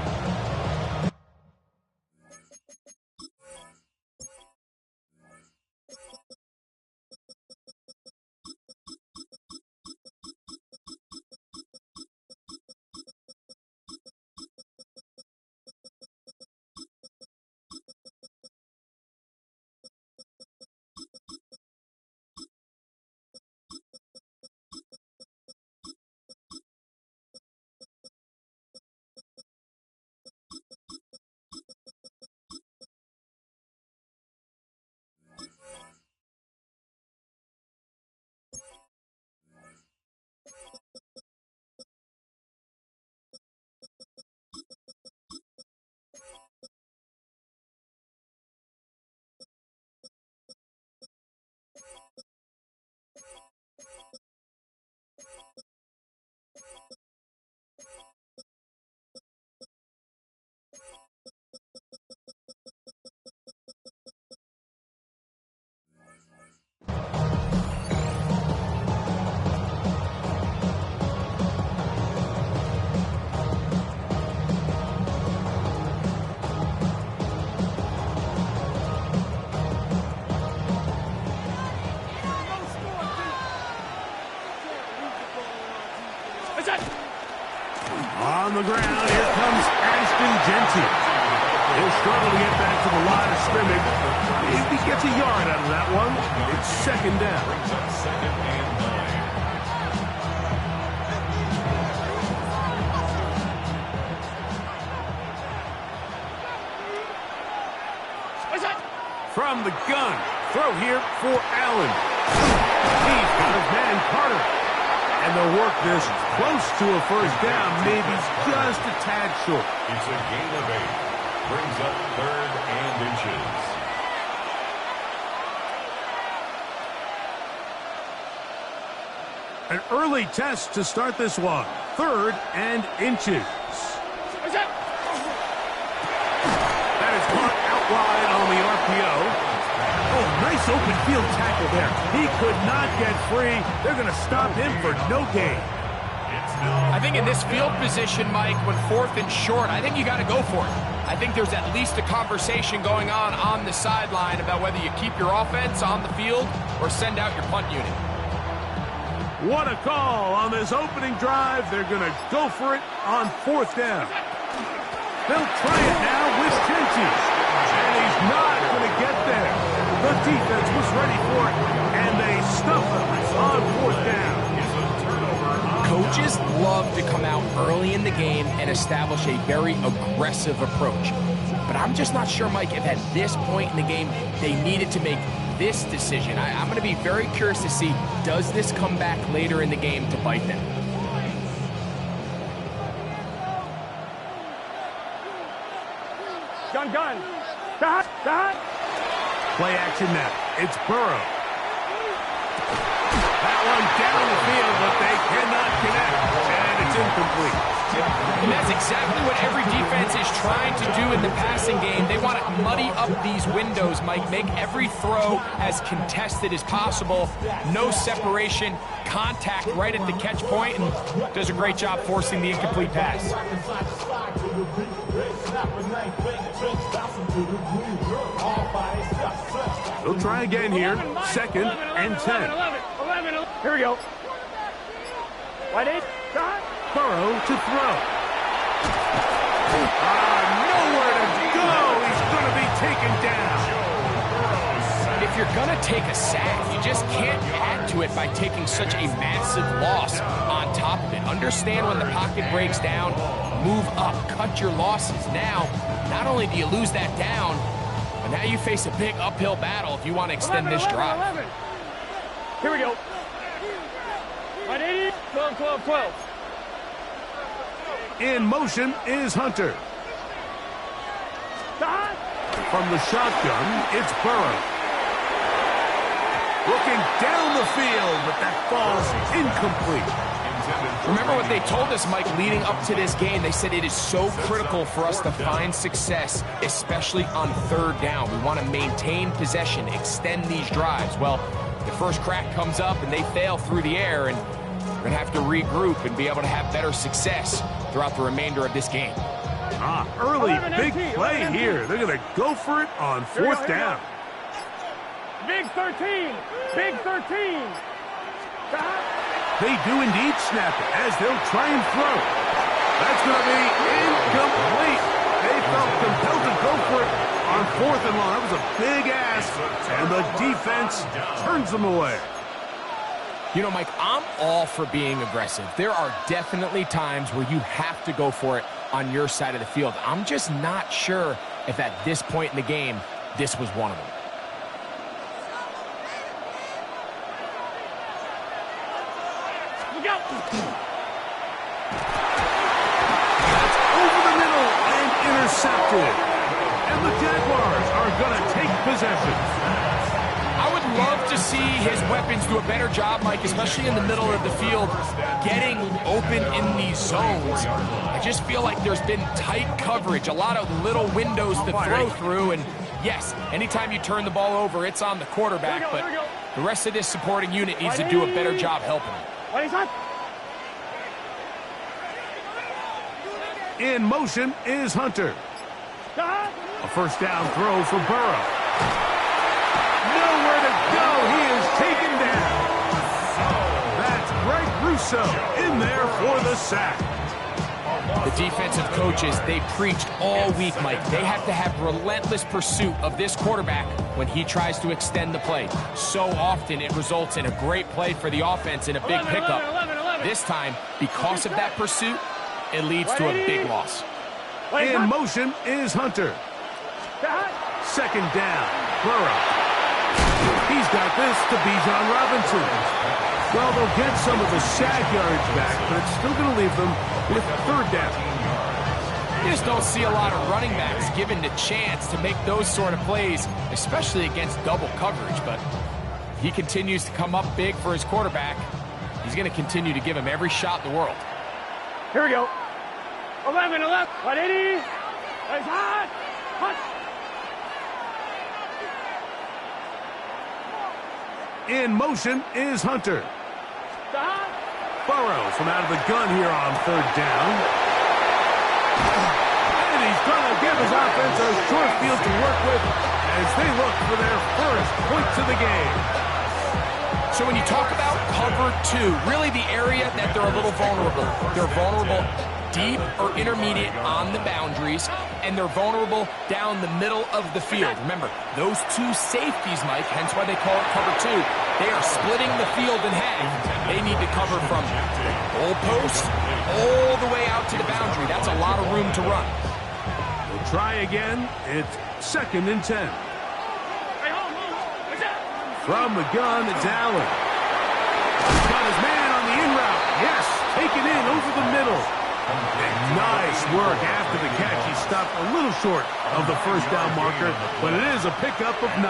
On the ground, here comes Ashton Genty. He'll struggle to get back to the line of scrimmage. If he gets a yard out of that one, it's second down. Brings up 2nd and 9. From the gun, throw here for Allen. He's got his man Carter. And they'll work this close to a first down, maybe just a tad short. It's a gain of 8. Brings up 3rd and inches. An early test to start this one. 3rd and inches. That is caught out wide on the RPO. Oh, nice open field tackle there. He could not get free. They're going to stop him for no gain. I think in this field position, Mike, when 4th and short, I think you got to go for it. I think there's at least a conversation going on the sideline about whether you keep your offense on the field or send out your punt unit. What a call on this opening drive. They're going to go for it on 4th down. They'll try it now with Genty. And he's not going to get there. The defense was ready for it, and they stuff him on 4th down. Coaches love to come out early in the game and establish a very aggressive approach. But I'm just not sure, Mike, if at this point in the game they needed to make this decision. I'm going to be very curious to see, does this come back later in the game to bite them? Gun. Play action now. It's Burrow. That one down the field, but they cannot connect, and it's incomplete. And that's exactly what every defense is trying to do in the passing game. They want to muddy up these windows, Mike, make every throw as contested as possible. No separation, contact right at the catch point, and does a great job forcing the incomplete pass. They'll try again here. 2nd and 10. 11. Here we go. Wide 8. Burrow to throw. Nowhere to go. He's going to be taken down. If you're going to take a sack, you just can't add to it by taking such a massive loss on top of it. Understand when the pocket breaks down, move up, cut your losses. Now, not only do you lose that down, but now you face a big uphill battle if you want to extend 11, this drive. 11. Here we go. 180, 12, 12, 12. In motion is Hunter. From the shotgun, it's Burrow. Looking down the field, but that falls incomplete. Remember what they told us, Mike, leading up to this game. They said it is so critical for us to find success, especially on third down. We want to maintain possession, extend these drives. Well, the first crack comes up and they fail through the air, and we're going to have to regroup and be able to have better success throughout the remainder of this game. Early big play here. They're going to go for it on fourth down. Big 13. Big 13. They do indeed snap it as they'll try and throw. That's going to be incomplete. They felt compelled to go for it on fourth and long. That was a big ask, and the defense turns them away. You know, Mike, I'm all for being aggressive. There are definitely times where you have to go for it on your side of the field. I'm just not sure if at this point in the game, this was one of them. That's over the middle and intercepted. And the Jaguars are going to take possession. I would love to see his weapons do a better job, Mike, especially in the middle of the field, getting open in these zones. I just feel like there's been tight coverage, a lot of little windows to throw through, and yes, anytime you turn the ball over, it's on the quarterback, but the rest of this supporting unit needs to do a better job helping him. In motion is Hunter. A first down throw for Burrow. Nowhere to go. He is taken down. That's Greg Russo in there for the sack. The defensive coaches, they preached all week, Mike. They have to have relentless pursuit of this quarterback when he tries to extend the play. So often it results in a great play for the offense and a big pickup. This time, because of that pursuit, it leads to a big loss. In motion is Hunter. Second down, Burrow. He's got this to Bijan Robinson. Well, they'll get some of the sack yards back, but it's still going to leave them with third down. You just don't see a lot of running backs given the chance to make those sort of plays, especially against double coverage. But he continues to come up big for his quarterback. He's going to continue to give him every shot in the world. Here we go. 11, 11, 180. It's hot. Hot. In motion is Hunter. Burrow from out of the gun here on third down. And he's going to give his offense a short field to work with as they look for their first points of the game. So when you talk about cover two, really the area that they're a little vulnerable. They're vulnerable deep or intermediate on the boundaries, and they're vulnerable down the middle of the field. Remember, those two safeties, Mike, hence why they call it cover two, they are splitting the field in half. They need to cover from the goalpost all the way out to the boundary. That's a lot of room to run. We'll try again. It's 2nd and 10. From the gun, it's Allen. He's got his man on the in route. Yes, taken in over the middle. And nice work after the catch. He stopped a little short of the first down marker, but it is a pickup of 9.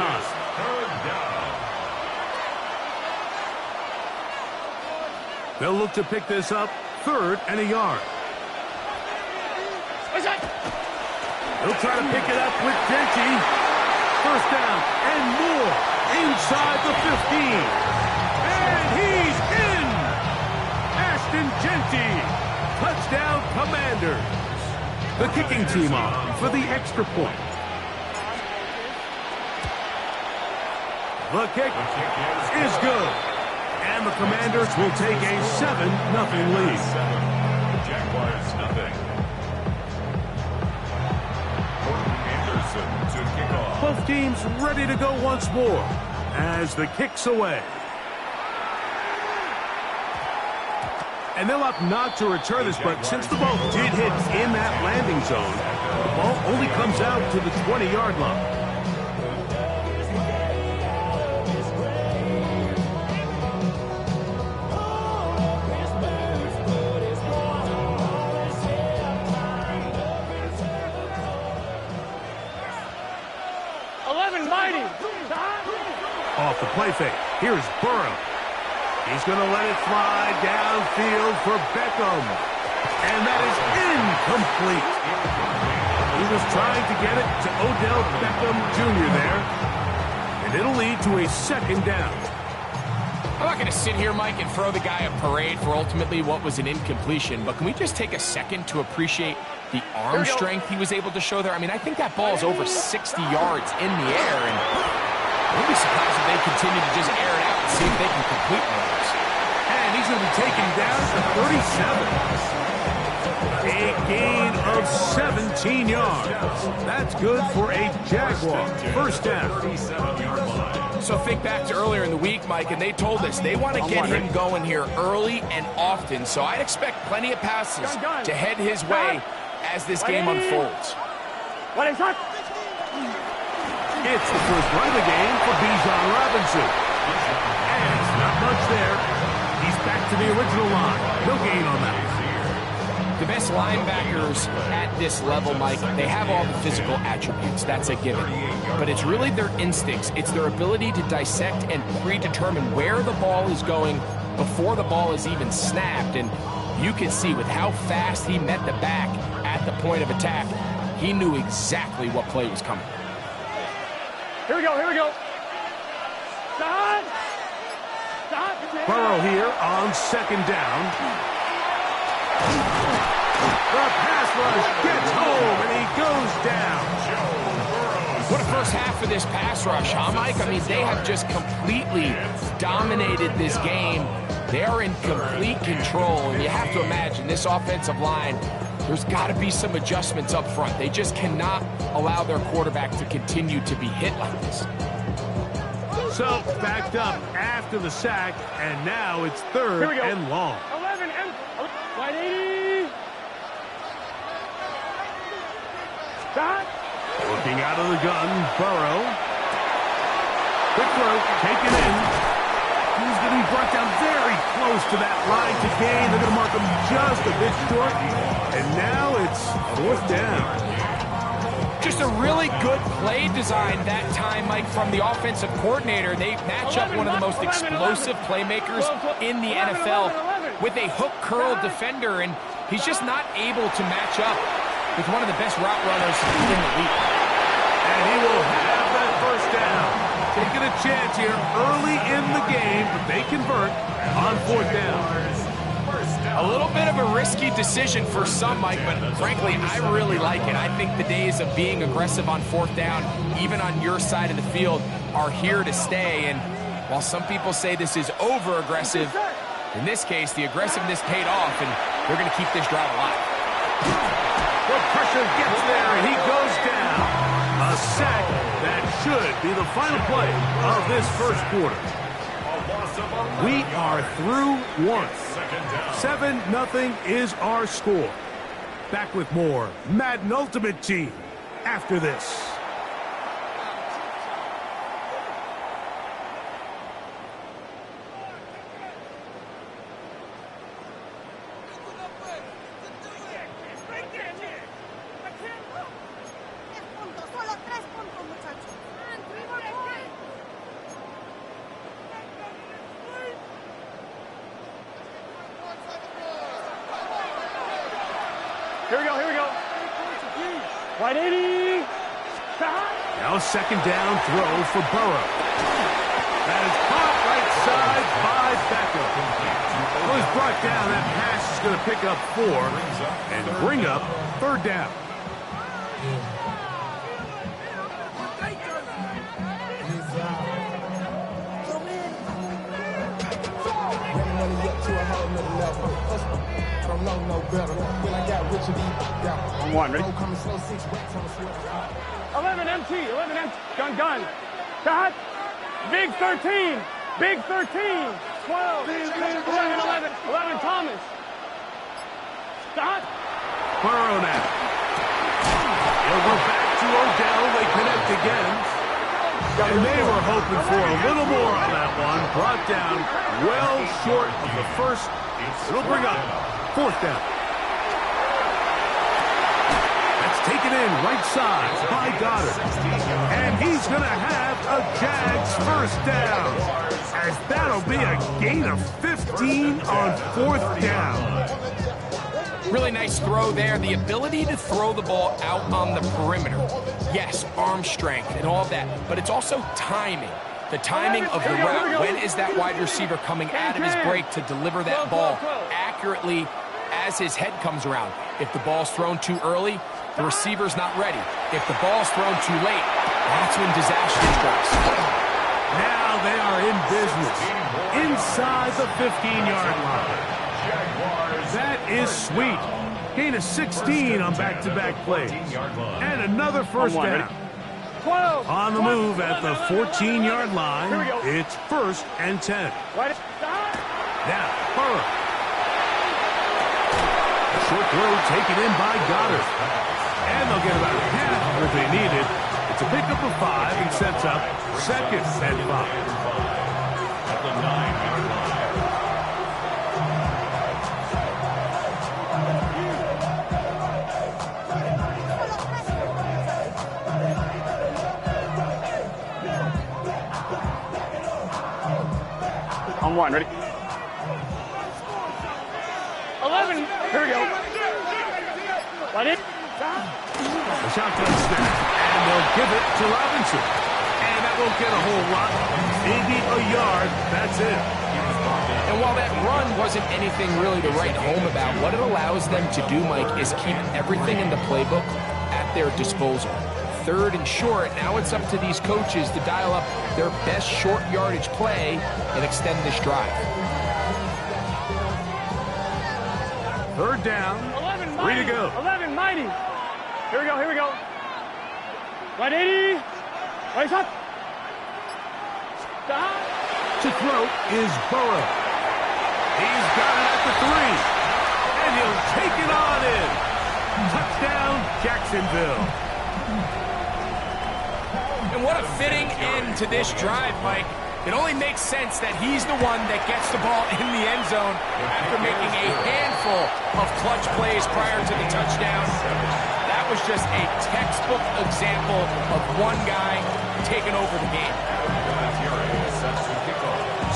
They'll look to pick this up 3rd and a yard. They'll try to pick it up with Genty. First down and more inside the 15. And he's in! Ashton Genty. Touchdown, Commanders. The kicking team on for the extra point. The kick is good. And the Commanders will take a 7-0 lead. Jaguars nothing. Anderson to kick off. Both teams ready to go once more as the kick's away. And they'll opt not to return this, but since the ball did hit in that landing zone, the ball only comes out to the 20-yard line. Off the play fake. Here's Burrow. He's going to let it fly downfield for Beckham. And that is incomplete. He was trying to get it to Odell Beckham Jr. there. And it'll lead to a second down. I'm not going to sit here, Mike, and throw the guy a parade for ultimately what was an incompletion, but can we just take a second to appreciate the arm strength he was able to show there? I mean, I think that ball is over 60 yards in the air, and I'll be surprised if they continue to just air it out and see if they can complete one of those. And he's going to be taken down to 37. A gain of 17 yards. That's good for a Jaguar. First down. So think back to earlier in the week, Mike, and they told us they want to get him going here early and often. So I'd expect plenty of passes to head his way as this game unfolds. It's the first run of the game for Bijan Robinson. And it's not much there. He's back to the original line. No gain on that. The best linebackers at this level, Mike, they have all the physical attributes. That's a given. But it's really their instincts. It's their ability to dissect and predetermine where the ball is going before the ball is even snapped. And you can see with how fast he met the back at the point of attack, he knew exactly what play was coming. Here we go, here we go. Burrow here on second down. The pass rush gets home, and he goes down. What a first half of this pass rush, huh, Mike? I mean, they have just completely dominated this game. They are in complete control, and you have to imagine this offensive line, there's got to be some adjustments up front. They just cannot allow their quarterback to continue to be hit like this. So, backed up after the sack, and now it's third and long. 11 and 180. Stop. Looking out of the gun, Burrow. Quick throw, taken in. He's going to be brought down very close to that line to gain. They're going to mark him just a bit short. And now it's fourth down. Just a really good play design that time, Mike, from the offensive coordinator. They match up one of the most explosive playmakers in the NFL with a hook curl defender, and he's just not able to match up with one of the best route runners in the league. And he will have that first down. Taking a chance here early in the game, but they convert on fourth down. A little bit of a risky decision for some, Mike, but frankly, I really like it. I think the days of being aggressive on fourth down, even on your side of the field, are here to stay. And while some people say this is over-aggressive, in this case, the aggressiveness paid off, and they're going to keep this drive alive. The pressure gets there, and he goes down. A sack that should be the final play of this first quarter. We are through one. 7-0 is our score. Back with more Madden Ultimate Team after this. Here we go, here we go. 180. Now a second down throw for Burrow. That is caught right side by Beckham. Well, he's brought down. That pass is going to pick up 4 and bring up third down. better than ever. I don't know no better. Feel like I got Richard E. Yeah. On one, ready? Coming slow, 6 racks on the sweater. 11 MT, 11 MT. Gun. Cut. Big 13. Big 13. 12. 11 Thomas. Cut. Burrow now. He'll go back to Odell. They connect again. And they were hoping for a little more on that one. Brought down well short of the first. It'll bring up 4th down. That's taken in right side by Goddard. And he's going to have a Jags first down. As that'll be a gain of 15 on 4th down. Really nice throw there. The ability to throw the ball out on the perimeter. Yes, arm strength and all of that, but it's also timing. The timing of the route. When is that wide receiver coming out of his break to deliver that ball accurately as his head comes around? If the ball's thrown too early, the receiver's not ready. If the ball's thrown too late, that's when disaster strikes. Now they are in business inside the 15-yard line. That is sweet. Gain of 16 on back-to-back plays. And another first down. 12. On the move at the 14-yard line. It's 1st and 10. Now, Burrow. Short throw taken in by Goddard. And they'll get about half of what they needed. It's a pickup of 5 and sets up 2nd and 5. At the 9-yard line. On one, ready? 11. Here we go. Let it. The shotgun snap, and they'll give it to Robinson. And that won't get a whole lot. Maybe a yard. That's it. And while that run wasn't anything really to write home about, what it allows them to do, Mike, is keep everything in the playbook at their disposal. 3rd and short, now it's up to these coaches to dial up their best short yardage play and extend this drive. 3rd down, 11 3 to go. 11 mighty. Here we go. Right 80. Right shot. To throw is Burrow. He's got it at the 3. And he'll take it on in. Touchdown, Jacksonville. And what a fitting end to this drive, Mike. It only makes sense that he's the one that gets the ball in the end zone after making a handful of clutch plays prior to the touchdown. That was just a textbook example of one guy taking over the game.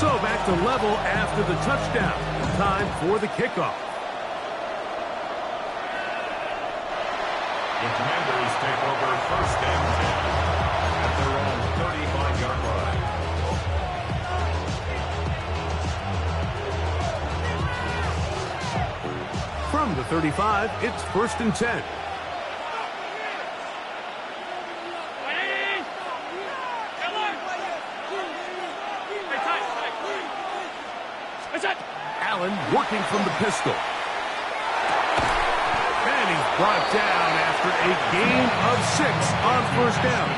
So back to level after the touchdown. Time for the kickoff. The Commanders take over 1st and 10 at their own 35-yard line. From the 35, it's 1st and 10. Allen working from the pistol. And he's brought down after a gain of 6 on 1st down.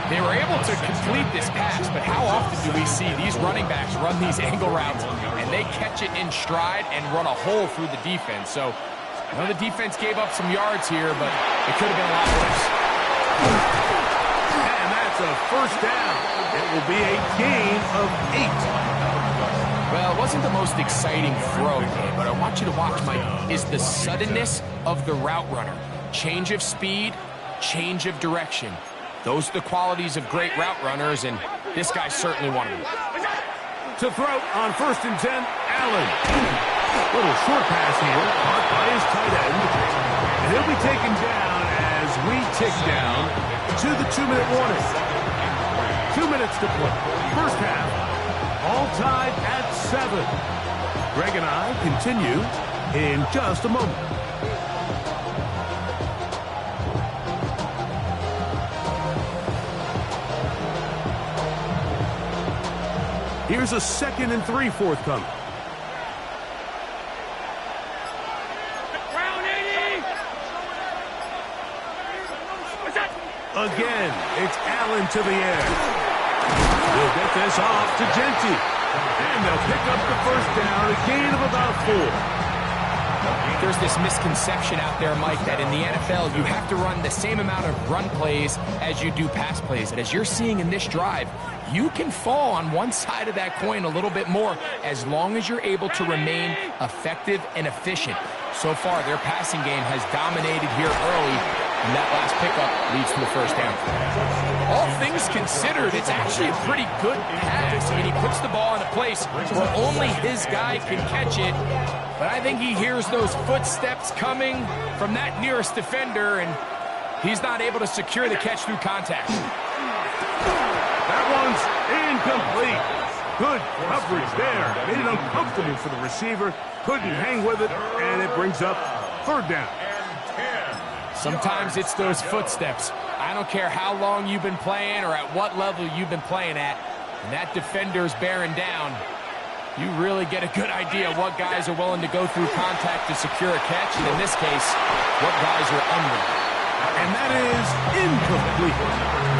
They were able to complete this pass, but how often do we see these running backs run these angle routes and they catch it in stride and run a hole through the defense? So, I know the defense gave up some yards here, but it could have been a lot worse. And that's a 1st down. It will be a gain of 8. Well, it wasn't the most exciting throw here, but I want you to watch, Mike, is the suddenness of the route runner. Change of speed, change of direction. Those are the qualities of great route runners, and this guy's certainly one of them. To throw on 1st and 10, Allen. Little short pass here, caught by his tight end. And he'll be taken down as we tick down to the 2-minute warning. 2 minutes to play. First half, all tied at 7. Greg and I continue in just a moment. Here's a 2nd and 3 forthcoming. again. It's Allen to the air. He'll get this off to Genty. And they'll pick up the first down, a gain of about 4. There's this misconception out there, Mike, that in the NFL you have to run the same amount of run plays as you do pass plays. And as you're seeing in this drive, you can fall on one side of that coin a little bit more as long as you're able to remain effective and efficient. So far, their passing game has dominated here early, and that last pickup leads to a first down. All things considered, it's actually a pretty good pass. I mean, he puts the ball in a place where only his guy can catch it. But I think he hears those footsteps coming from that nearest defender, and he's not able to secure the catch through contact. That one's incomplete. Good coverage there. Made it uncomfortable for the receiver. Couldn't hang with it, and it brings up third down. Sometimes it's those footsteps. I don't care how long you've been playing or at what level you've been playing at, and that defender's bearing down. You really get a good idea what guys are willing to go through contact to secure a catch, and in this case, what guys are under. And that is incomplete.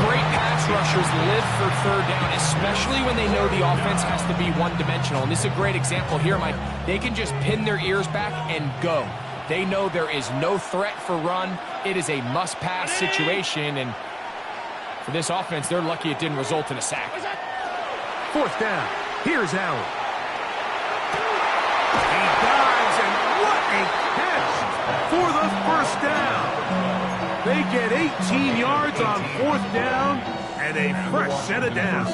Great pass rushers live for third down, especially when they know the offense has to be one-dimensional. And this is a great example here, Mike. They can just pin their ears back and go. They know there is no threat for run. It is a must-pass situation, and for this offense, they're lucky it didn't result in a sack. Fourth down. Here's Allen. He dives, and what a catch for the first down. They get 18 yards on fourth down and a fresh set of downs.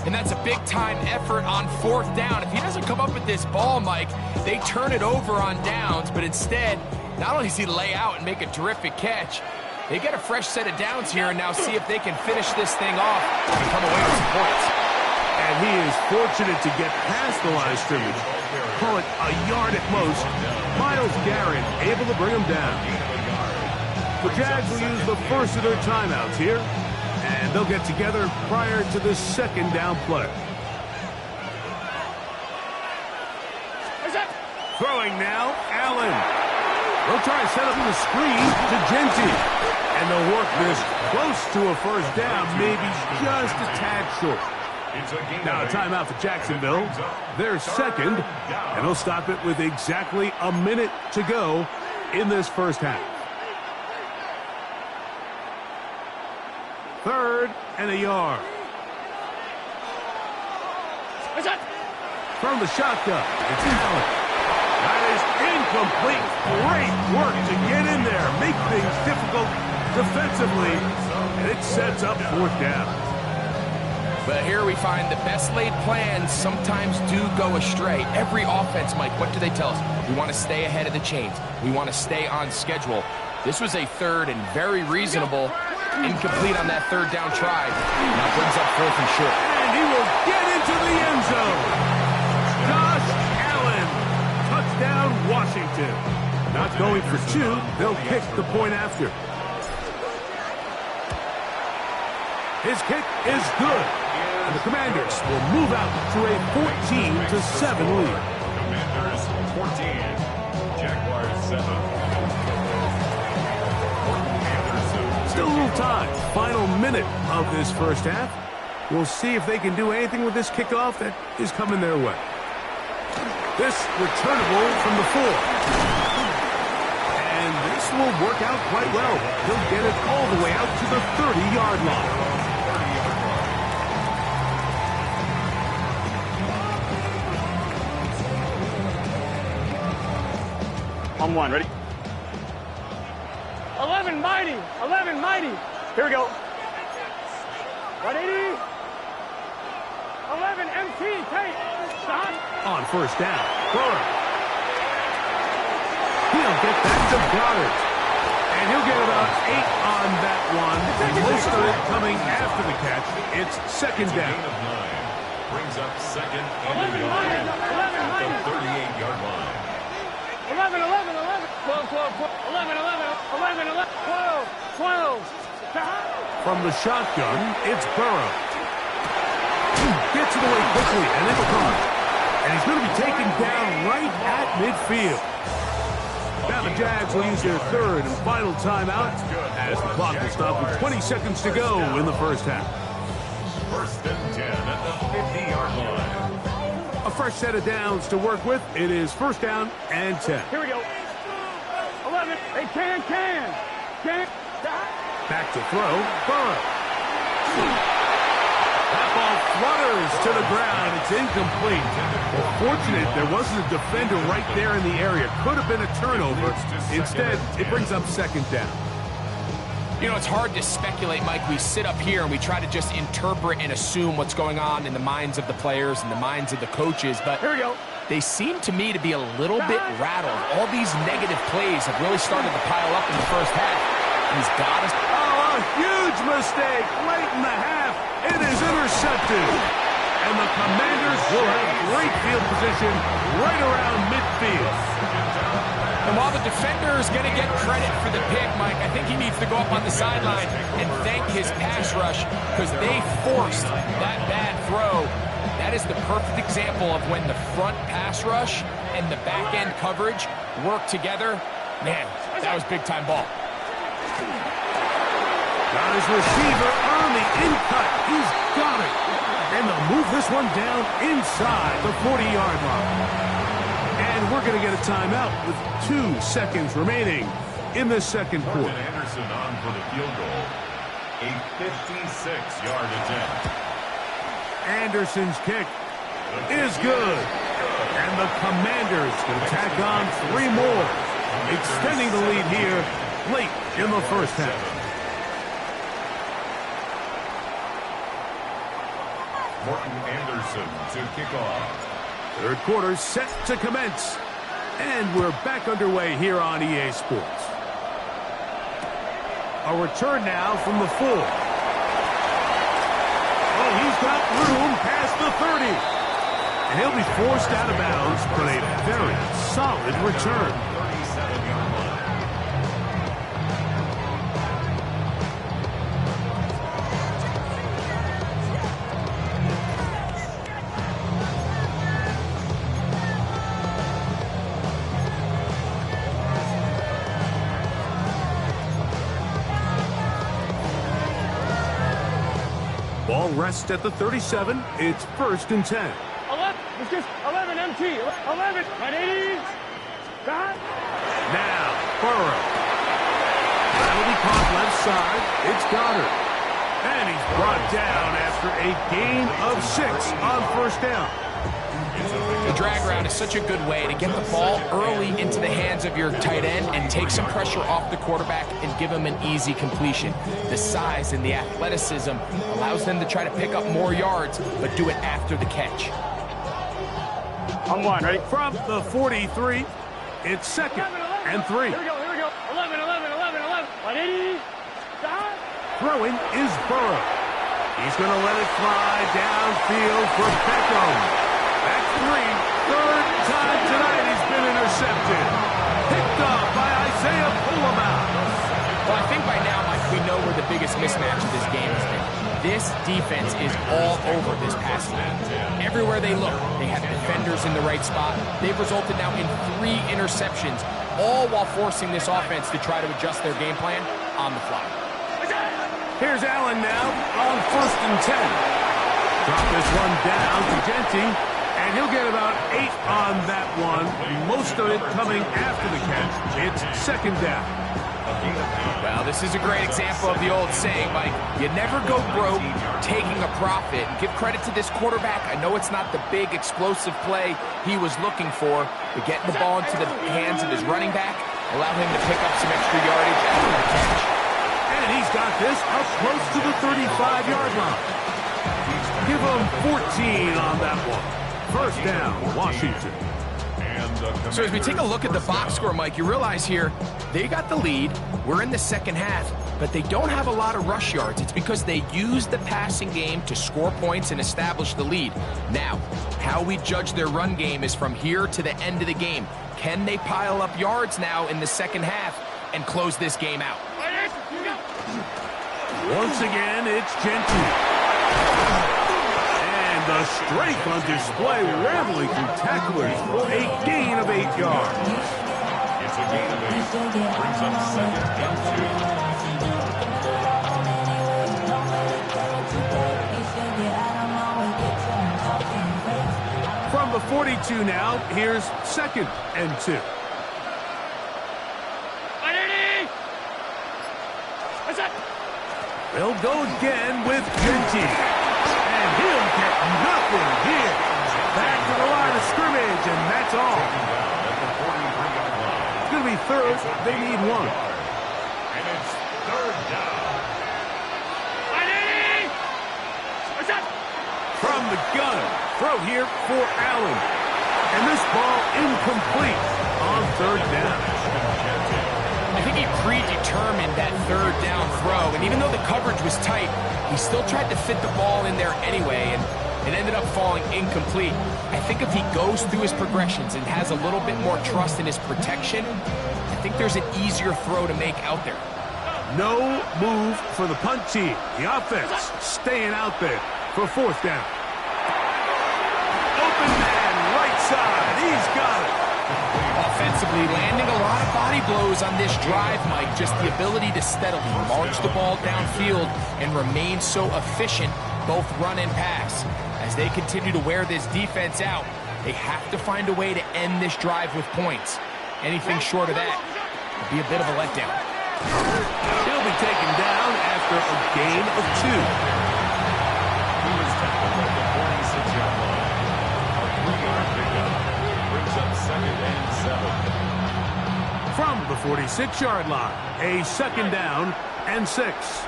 And that's a big-time effort on fourth down. If he doesn't come up with this ball, Mike, they turn it over on downs, but instead, not only does he lay out and make a terrific catch, they get a fresh set of downs here and now see if they can finish this thing off and come away with some points. And he is fortunate to get past the line of scrimmage. Call it a yard at most. Myles Garrett able to bring him down. The Jags will use the first of their timeouts here, and they'll get together prior to the second down play. Throwing now, Allen. They'll try to set up the screen to Genty. And they'll work this close to a first down, maybe just a tad short. Now a timeout for Jacksonville. They're second, and they'll stop it with exactly a minute to go in this first half. Third and a yard. From the shotgun, it's Allen. That is incomplete. Great work to get in there, make things difficult defensively, and it sets up fourth down. But here we find the best laid plans sometimes do go astray. Every offense, Mike, what do they tell us? We want to stay ahead of the chains. We want to stay on schedule. This was a third and very reasonable. Incomplete on that third down try. Now brings up fourth and short. And he will get into the end zone. Josh Allen. Touchdown, Washington. Not going for two. They'll kick the point after. His kick is good. And the Commanders will move out to a 14-7 lead. Commanders 14, Jaguars 7. Still a little time. Final minute of this first half. We'll see if they can do anything with this kickoff that is coming their way. This returnable from the 4. And this will work out quite well. He'll get it all the way out to the 30-yard line. On one, ready? 11 mighty, 11 mighty. Here we go. 180. 11 MT, Tate. Stop. On first down, Burrow. He'll get back to Goddard. And he'll get about 8 on that one. Most of it coming after the catch. It's second down. Brings up second and a yard at the 38-yard line. 11, 11, 11. 12, 12, 12. 11, 11, 11, 11, 12, 12. From the shotgun, it's Burrow. Gets it away quickly, and it'll come. And he's going to be taken down right at midfield. Now the Jags will use their third and final timeout as the clock will stop with 20 seconds to go in the first half. First and 10 at the 50-yard line. A fresh set of downs to work with. It is first down and 10. Here we go. 11. Hey, can. Back to throw. Burrow. That ball flutters to the ground. It's incomplete. Well, fortunate there wasn't a defender right there in the area. Could have been a turnover. Instead, it brings up second down. You know, it's hard to speculate, Mike. We sit up here and we try to just interpret and assume what's going on in the minds of the players and the minds of the coaches. But Here we go. they seem to me to be a little bit rattled. All these negative plays have really started to pile up in the first half. He's got us. Oh, a huge mistake late in the half. It is intercepted. And the Commanders will have great field position right around midfield. And while the defender is going to get credit for the pick, Mike, I think he needs to go up on the sideline and thank his pass rush because they forced that bad throw. That is the perfect example of when the front pass rush and the back end coverage work together. Man, that was big-time ball. Got his receiver on the in-cut. He's got it. And they'll move this one down inside the 40-yard line. And we're going to get a timeout with 2 seconds remaining in the second quarter. Anderson on for the field goal. A 56-yard attempt. Anderson's kick is good. And the Commanders can tack on 3 more, extending the lead here late in the first half. Morton Anderson to kick off. Third quarter set to commence. And we're back underway here on EA Sports. A return now from the 4. Oh, he's got room past the 30. And he'll be forced out of bounds, but a very solid return. 37-yard line. Ball rests at the 37. It's first and 10. 11. It's just 11 MT. 11. 180. God. Now, Burrow. That'll be caught left side. It's Goddard. And he's brought down after a gain of 6 on first down. The drag route is such a good way to get the ball early into the hands of your tight end and take some pressure off the quarterback and give him an easy completion. The size and the athleticism allows them to try to pick up more yards, but do it after the catch. I'm one. Ready? From the 43, it's second and 3. Here we go. 11. 180. God. Throwing is Burrow. He's going to let it fly downfield for Beckham. Back 3, third time tonight he's been intercepted. Picked up by Isaiah Pullman. Well, I think by now, Mike, we know where the biggest mismatch of this game has been. This defense is all over this passing game. Everywhere they look, they have defenders in the right spot. They've resulted now in 3 interceptions, all while forcing this offense to try to adjust their game plan on the fly. Here's Allen now on first and 10. Drop this one down to Genty, and he'll get about 8 on that one, most of it coming after the catch. It's second down. Well, this is a great example of the old saying, Mike, you never go broke taking a profit. And give credit to this quarterback. I know it's not the big explosive play he was looking for, but getting the ball into the hands of his running back, allow him to pick up some extra yardage after the catch. And he's got this up close to the 35-yard line. Give him 14 on that one. First down, Washington. So as we take a look at the box score, Mike, you realize here they got the lead. We're in the second half, but they don't have a lot of rush yards. It's because they used the passing game to score points and establish the lead. Now, how we judge their run game is from here to the end of the game. Can they pile up yards now in the second half and close this game out? Once again, it's Genty. The strength on display, rambling through tacklers for a gain of 8 yards. gain of 8. Brings up 2nd and 2. From the 42 now, here's 2nd and 2. They'll go again with Genty. And he'll get nothing here. Back to the line of scrimmage, and that's all. It's going to be 3rd. They need 1. And it's 3rd down. From the gun, throw here for Allen. And this ball incomplete on 3rd down. I think he predetermined that 3rd down throw, and even though the coverage was tight, he still tried to fit the ball in there anyway, and it ended up falling incomplete. I think if he goes through his progressions and has a little bit more trust in his protection, I think there's an easier throw to make out there. No move for the punt team. The offense staying out there for 4th down. Open man, right side. He's got it. Offensively, landing a lot of body blows on this drive, Mike. Just the ability to steadily march the ball downfield and remain so efficient, both run and pass. As they continue to wear this defense out, they have to find a way to end this drive with points. Anything short of that would be a bit of a letdown. He'll be taken down after a gain of 2. He was tackled at the 46-yard line. A 3-yard pickup. Brings up 2nd and 7. From the 46-yard line, a 2nd down and 6.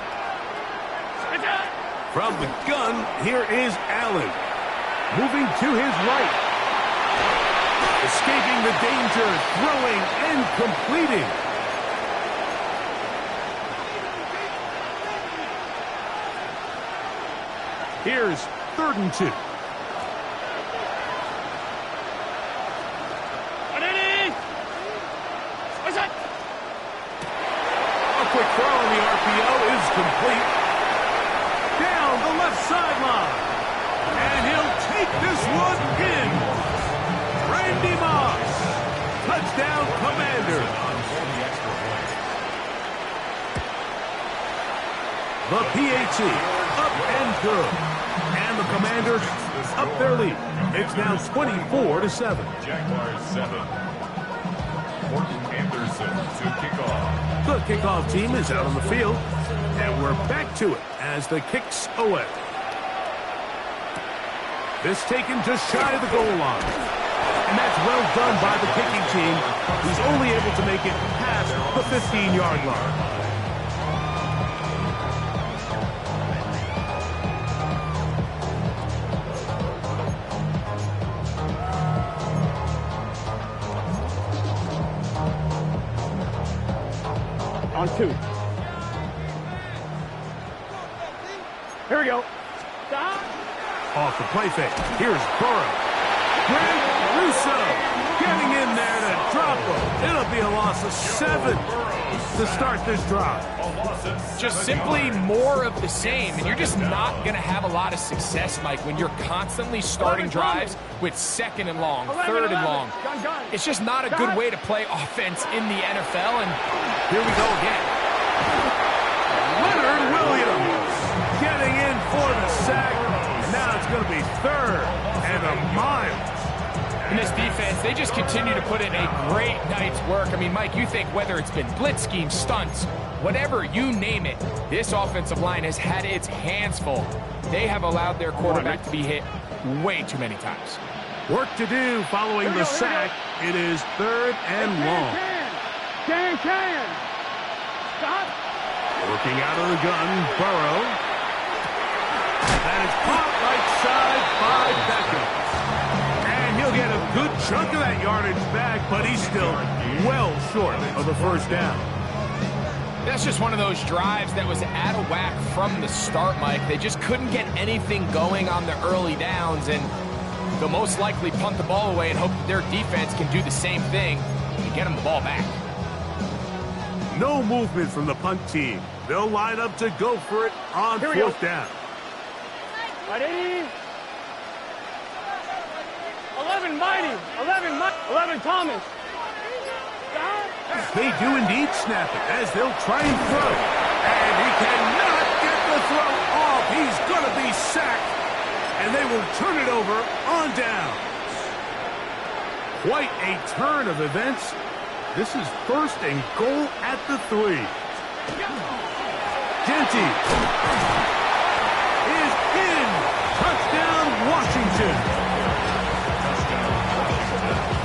From the gun, here is Allen. Moving to his right. Escaping the danger, throwing and completing. Here's 3rd and 2. A quick throw on the RPO is complete. Down the left sideline. And he'll take this one in. Randy Moss. Touchdown, Commanders. The PAT up and good. And the Commanders up their lead. It's now 24-7. Jaguars 7. Morton Anderson to kick off. The kickoff team is out on the field. And we're back to it as the kick's away. This taken just shy of the goal line. And that's well done by the kicking team, who's only able to make it past the 15-yard line. On 2. Here we go. Stop. Off the play fake. Here's Burrow. Greg Russo getting in there to drop him. It'll be a loss of 7 to start this drive. Just simply more of the same, and you're just not going to have a lot of success, Mike, when you're constantly starting drives with 2nd and long, 3rd and long. It's just not a good way to play offense in the NFL, and here we go again. Leonard Williams getting in for the sack. Now it's going to be 3rd and a mile. In this defense, they just continue to put in a great night's work. I mean, Mike, you think whether it's been blitz schemes, stunts, whatever you name it, this offensive line has had its hands full. They have allowed their quarterback to be hit way too many times. Work to do following the sack. It is 3rd and long. Can. Stop. Working out of the gun, Burrow. And it's caught right side by Beckham. And he'll get a good chunk of that yardage back, but he's still well short of the 1st down. That's just one of those drives that was out of whack from the start, Mike. They just couldn't get anything going on the early downs, and they'll most likely punt the ball away and hope that their defense can do the same thing and get them the ball back. No movement from the punt team. They'll line up to go for it on 4th down. Ready? 11 Mighty. 11 Thomas. Stop. They do indeed snap it as they'll try and throw. And he cannot get the throw off. He's going to be sacked. And they will turn it over on down. Quite a turn of events. This is first and goal at the 3. Genty is in. Touchdown, Washington.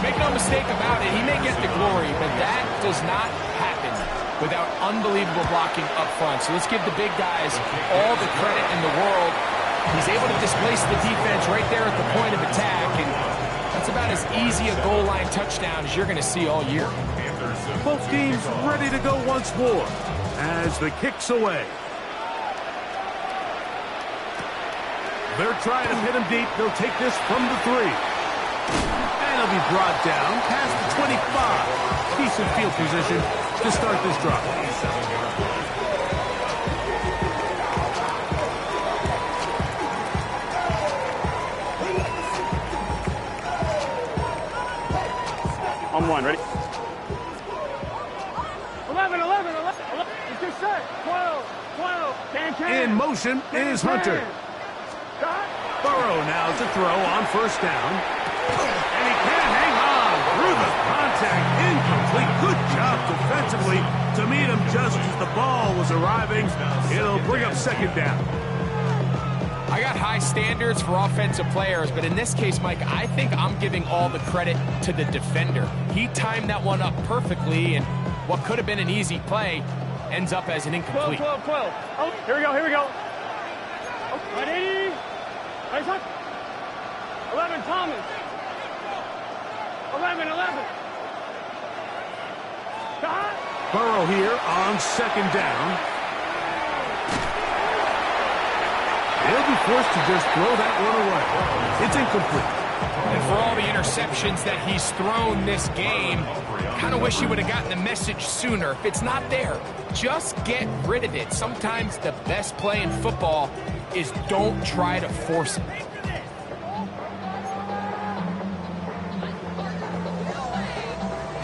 Make no mistake about it, he may get the glory, but that does not happen without unbelievable blocking up front. So let's give the big guys all the credit in the world. He's able to displace the defense right there at the point of attack, and that's about as easy a goal line touchdown as you're going to see all year. Both teams ready to go once more as the kick's away. They're trying to hit him deep. They'll take this from the 3. And he'll be brought down past the 25. Decent field position to start this drive. On 1, ready? 11, 11, 11. It's just set. 12, 12. Can. In motion is Hunter. Burrow now to throw on first down. And he can't hang on through the contact. Incomplete. Good job defensively to meet him just as the ball was arriving. It'll bring up second down. I got high standards for offensive players, but in this case, Mike, I think I'm giving all the credit to the defender. He timed that one up perfectly, and what could have been an easy play ends up as an incomplete. 12, 12, 12. Oh, here we go, here we go. Oh, 180. Nice up. 11, Thomas. 11, 11. Shot. Burrow here on second down. He'll be forced to just throw that one away. It's incomplete. And for all the interceptions that he's thrown this game, kind of wish he would have gotten the message sooner. If it's not there, just get rid of it. Sometimes the best play in football is don't try to force it.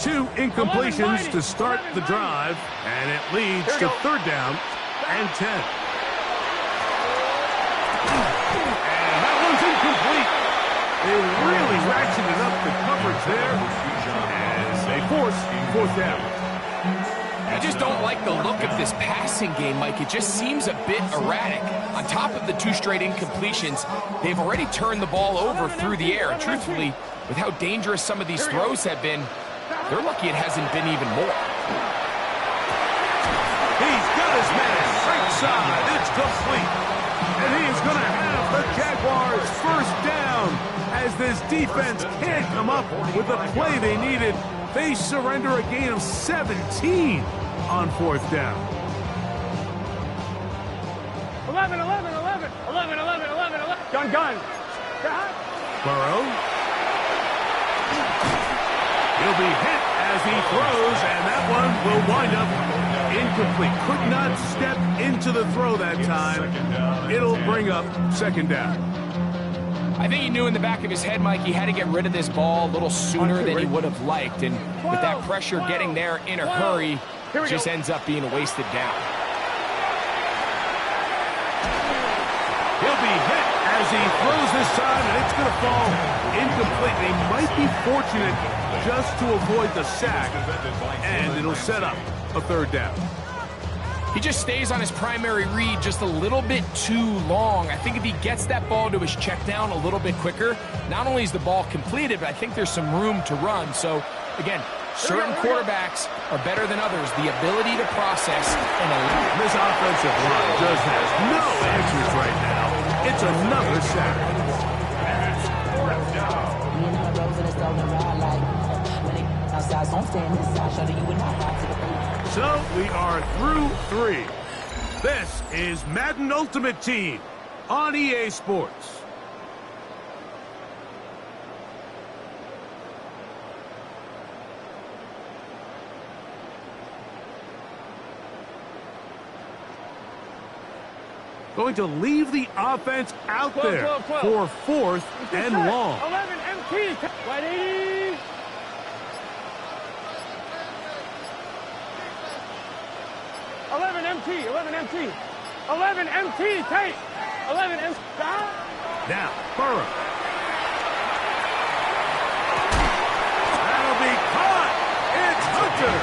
Two incompletions to start the drive, and it leads to third down and 10. And that one's incomplete. They really ratcheted up the coverage there as they force fourth down. I just don't like the look of this passing game, Mike. It just seems a bit erratic. On top of the 2 straight incompletions, they've already turned the ball over through the air. And truthfully, with how dangerous some of these throws have been, they're lucky it hasn't been even more. He's got his man right side. It's complete. And he is going to have the Jaguars first down as this defense can't come up with the play they needed. They surrender a gain of 17 on fourth down. 11, 11, 11. 11, 11, 11, 11. Gun. Burrow. He'll be hit as he throws, and that one will wind up incomplete. Could not step into the throw that time. It'll bring up second down. I think he knew in the back of his head, Mike, he had to get rid of this ball a little sooner than he would have liked. And with that pressure getting there in a hurry, it just ends up being a wasted down. He'll be hit as he throws this time, and it's going to fall incomplete. They might be fortunate just to avoid the sack, and it'll set up a third down. He just stays on his primary read just a little bit too long. I think if he gets that ball to his check down a little bit quicker, not only is the ball completed, but I think there's some room to run. So, again, certain quarterbacks are better than others. The ability to process and this offensive line just has no answers right now. It's another sack. So we are through 3. This is Madden Ultimate Team on EA Sports. Going to leave the offense out there for fourth and long. 11 MT. 180. 11 MT, 11 MT. 11 MT, Tate. 11 MT. Now, Burrow. That'll be caught. It's Hunter.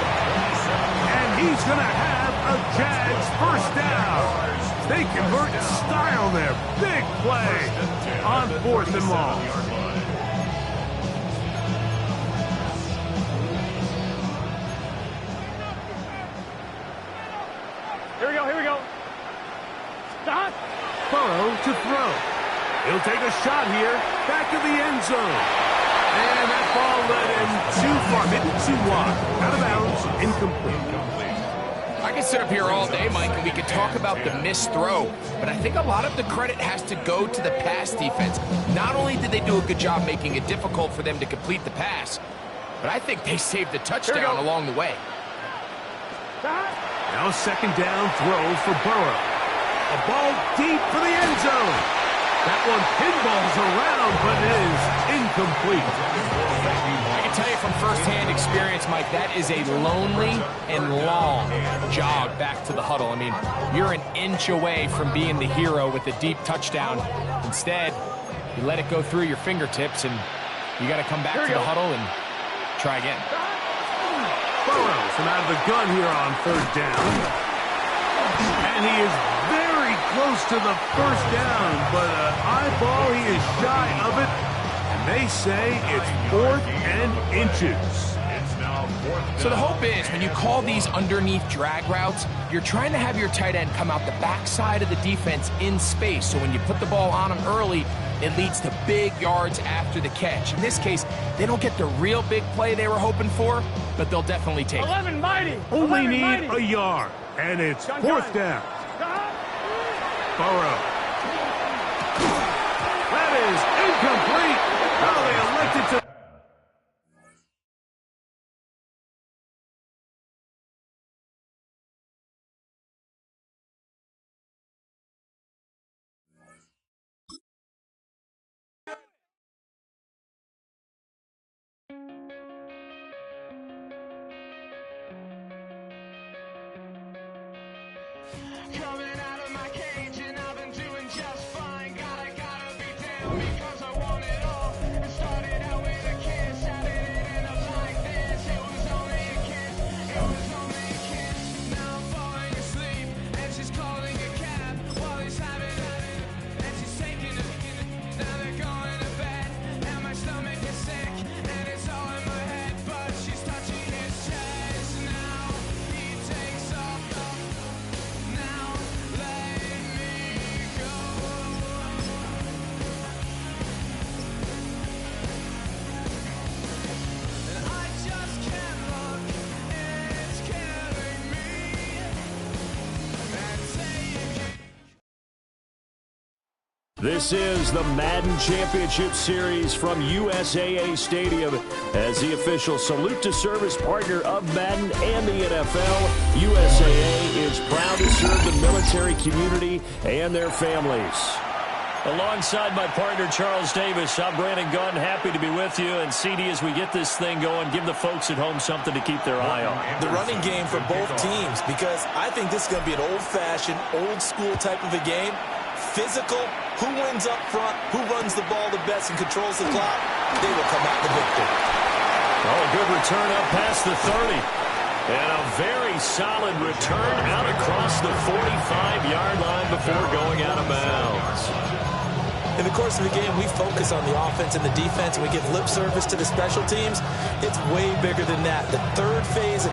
And he's going to have a Jags first down. They convert in style there. Big play on 4th and long. Here we go, here we go. Stop. Burrow to throw. He'll take a shot here. Back of the end zone. And that ball led him too far. Maybe too wide. Out of bounds. Incomplete. I could sit up here all day, Mike, and we could talk about the missed throw, but I think a lot of the credit has to go to the pass defense. Not only did they do a good job making it difficult for them to complete the pass, but I think they saved the touchdown along the way. Now 2nd down throw for Burrow. A ball deep for the end zone. That one pinballs around, but it is incomplete. I can tell you from firsthand experience, Mike, that is a lonely and long jog back to the huddle. I mean, you're an inch away from being the hero with a deep touchdown. Instead, you let it go through your fingertips, and you got to come back to the huddle and try again. Burrow from out of the gun here on 3rd down. And he is very close to the first down, but an eyeball, he is shy of it. And they say it's 4th and inches. So the hope is when you call these underneath drag routes, you're trying to have your tight end come out the backside of the defense in space. So when you put the ball on him early, it leads to big yards after the catch. In this case, they don't get the real big play they were hoping for, but they'll definitely take it. 11 mighty. Only 11 need mighty. a yard, and it's 4th down. Burrow. That is incomplete. Now they elected to... Coming out of my cage and I've been doing just fine. Gotta be down because I want it all. It started out with a kiss, how did it end up like this? It was only a kiss, it was only a kiss. Now I'm falling asleep and she's calling a cab while he's having and she's taking a now they're going to bed and my stomach is sick and it's all in my head, but she's touching his chest. Now he takes off. Now let me go. And I just can't look, it's killing me. And say This is the Madden Championship Series from USAA Stadium. As the official salute to service partner of Madden and the NFL, USAA is proud to serve the military community and their families. Alongside my partner, Charles Davis, I'm Brandon Gunn, happy to be with you. And CD, as we get this thing going, give the folks at home something to keep their eye on. The running game for both teams, because I think this is going to be an old-fashioned, old-school type of a game. Physical, who wins up front, who runs the ball the best and controls the clock, they will come out the victor. Oh, good return up past the 30. And a very solid return out across the 45-yard line before going out of bounds. In the course of the game, we focus on the offense and the defense, and we give lip service to the special teams. It's way bigger than that. The third phase of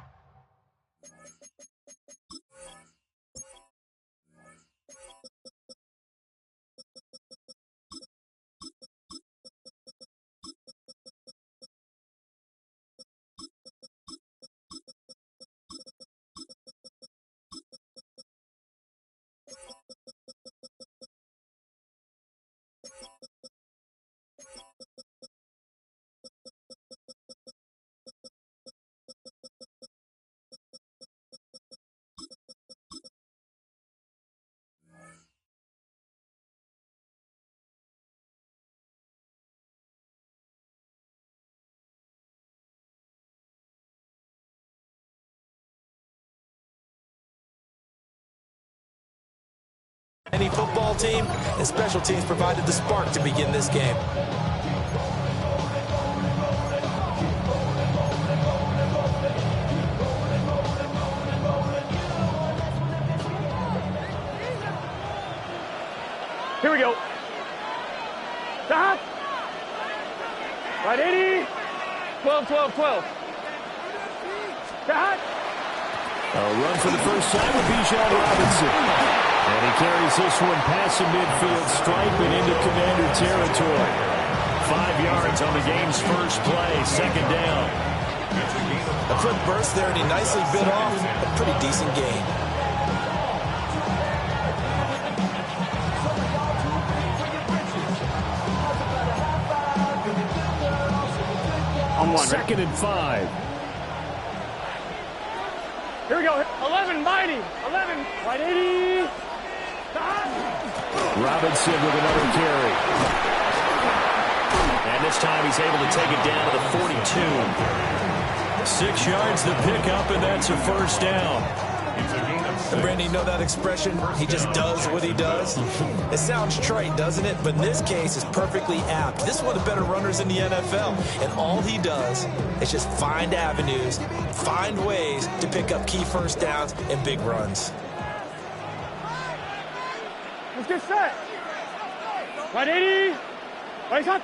Any football team, and special teams provided the spark to begin this game. Here we go. Stop. Right 80. 12, 12, 12. Stop. A run for the first time with Bijan Robinson. And he carries this one past the midfield stripe and into Commander territory. 5 yards on the game's first play, second down. A quick burst there, and he nicely bit off a pretty decent gain. On one. Second and 5. Here we go. 11, mighty. 11. Right 80. Stop. Robinson with another carry. And this time he's able to take it down to the 42. 6 yards to pick up, and that's a first down. And Brandon, you know that expression? He just does what he does. It sounds trite, doesn't it? But in this case, it's perfectly apt. This is one of the better runners in the NFL. And all he does is just find avenues, find ways to pick up key first downs and big runs. Let's get set. Right 80. Right shot.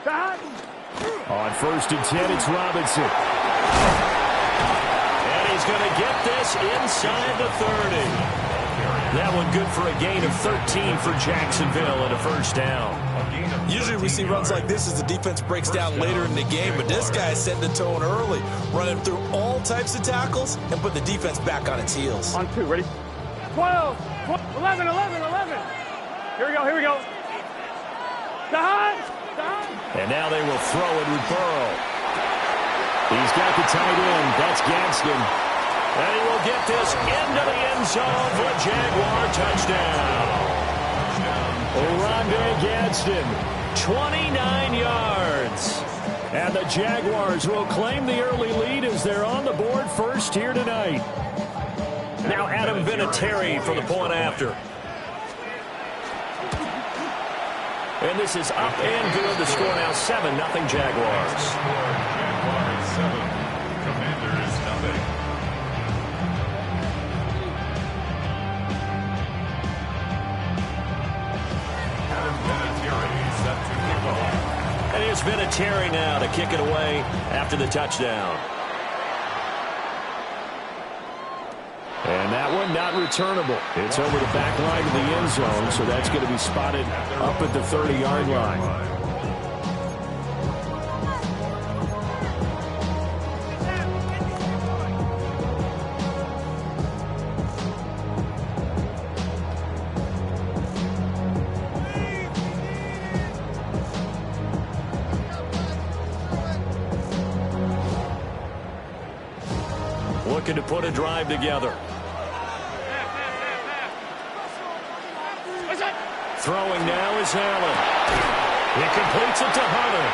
Stop. On first and 10, it's Robinson. And he's going to get this inside the 30. That one good for a gain of 13 for Jacksonville and a first down. Usually we see runs like this as the defense breaks down later in the game, but this guy is setting the tone early, running through all types of tackles and put the defense back on its heels. On 2, ready? 12, 11, 11, 11. Here we go, here we go. Stop. And now they will throw it with Burrow. He's got the tight end. That's Gadsden. And he will get this into the end zone for a Jaguar touchdown. Oronde Gadsden, 29 yards. And the Jaguars will claim the early lead as they're on the board first here tonight. Now Adam Vinatieri for the point after. And this is up and good. The score now 7-0 Jaguars. Jaguars 7, Commanders 0. Adam Vinatieri set to kick off. And here's Vinatieri now to kick it away after the touchdown. And that one not returnable. It's over the back line of the end zone, so that's going to be spotted up at the 30-yard line. Looking to put a drive together. Throwing now is Allen. He completes it to Hunter.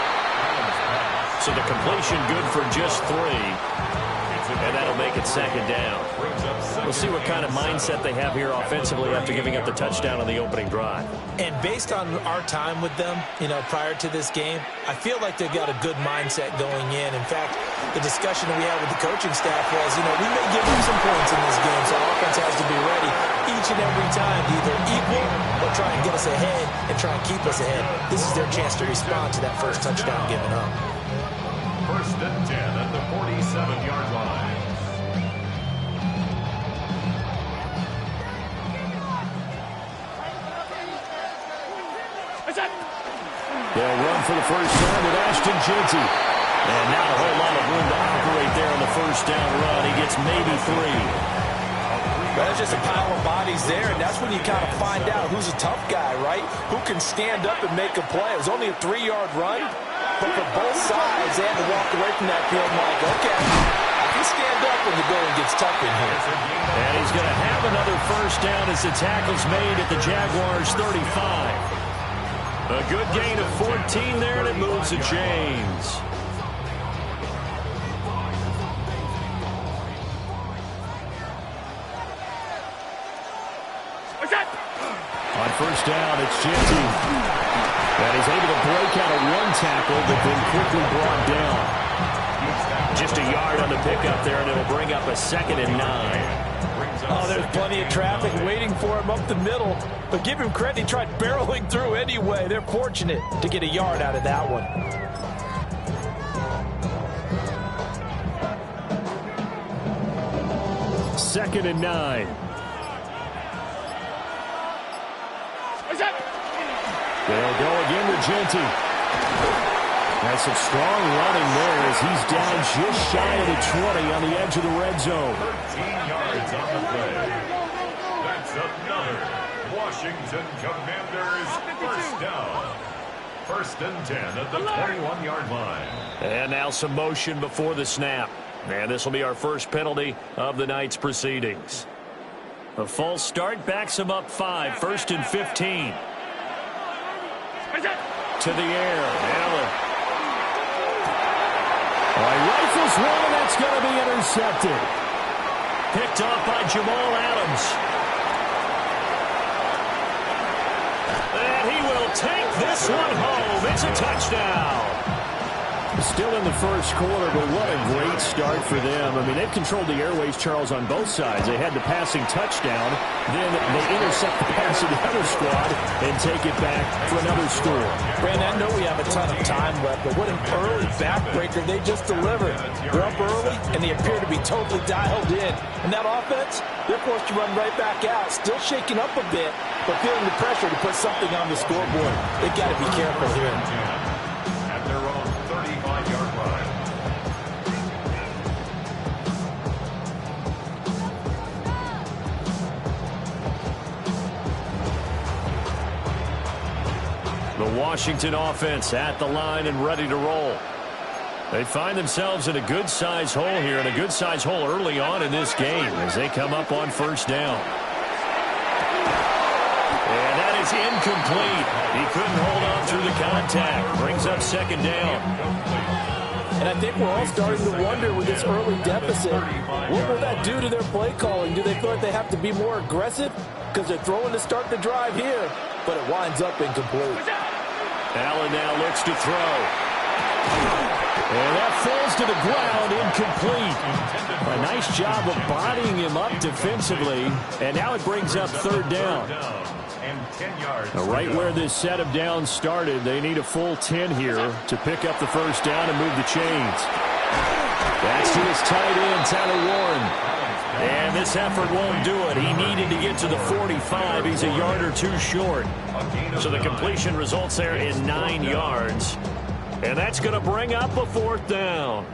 So the completion good for just 3. And that'll make it second down. We'll see what kind of mindset they have here offensively after giving up the touchdown on the opening drive. And based on our time with them, prior to this game, I feel like they've got a good mindset going in. In fact, the discussion that we had with the coaching staff was, we may give them some points in this game, so our offense has to be ready each and every time to either equal or try and get us ahead and try and keep us ahead. This is their chance to respond to that first touchdown given up. First and 10 at the 47-yard line. They'll run for the first down with Ashton Jeanty. And not a whole lot of room to operate there on the first down run. He gets maybe 3. There's just a pile of bodies there, and that's when you kind of find out who's a tough guy, right? Who can stand up and make a play. It was only a 3-yard run, but for both sides, they had to walk away from that field like, okay, I can stand up when the going gets tough in here. And he's going to have another first down as the tackle's made at the Jaguars' 35. A good gain of 14 there, and it moves the chains. On first down, it's Genty. And he's able to break out of one tackle, but then quickly brought down. Just a yard on the pickup there, and it'll bring up a 2nd and 9. Oh, there's plenty of traffic waiting for him up the middle. But give him credit, he tried barreling through anyway. They're fortunate to get a yard out of that one. 2nd and 9. They'll go again with Genty. That's some strong running there as he's down just shy of the 20 on the edge of the red zone. 13 yards on the play. That's another Washington Commanders first down. 1st and 10 at the 21-yard line. And now some motion before the snap. And this will be our first penalty of the night's proceedings. A false start backs him up 5. 1st and 15. To the air. Allen. Rifles one, and that's going to be intercepted. Picked off by Jamal Adams. And he will take this one home. It's a touchdown. Still in the first quarter, but what a great start for them. I mean, they've controlled the airways, Charles, on both sides. They had the passing touchdown, then they intercept the pass of the other squad and take it back for another score. Brandon, I know we have a ton of time left, but what an early backbreaker they just delivered. They're up early, and they appear to be totally dialed in. And that offense, they're forced to run right back out, still shaking up a bit, but feeling the pressure to put something on the scoreboard. They've got to be careful here. At their own 35-yard line. The Washington offense at the line and ready to roll. They find themselves in a good-sized hole here, and a good-sized hole early on in this game as they come up on first down. And that is incomplete. He couldn't hold on through the contact. Brings up 2nd down. And I think we're all starting to wonder with this early deficit, what will that do to their play calling? Do they feel like they have to be more aggressive? Because they're throwing to start the drive here, but it winds up incomplete. Allen now looks to throw. And that falls to the ground, incomplete. A nice job of bodying him up defensively, and now it brings up 3rd down. Right where this set of downs started, they need a full 10 here to pick up the first down and move the chains. That's to his tight end, Tyler Warren. And this effort won't do it. He needed to get to the 45. He's a yard or two short. So the completion results there in 9 yards. And that's going to bring up a 4th down.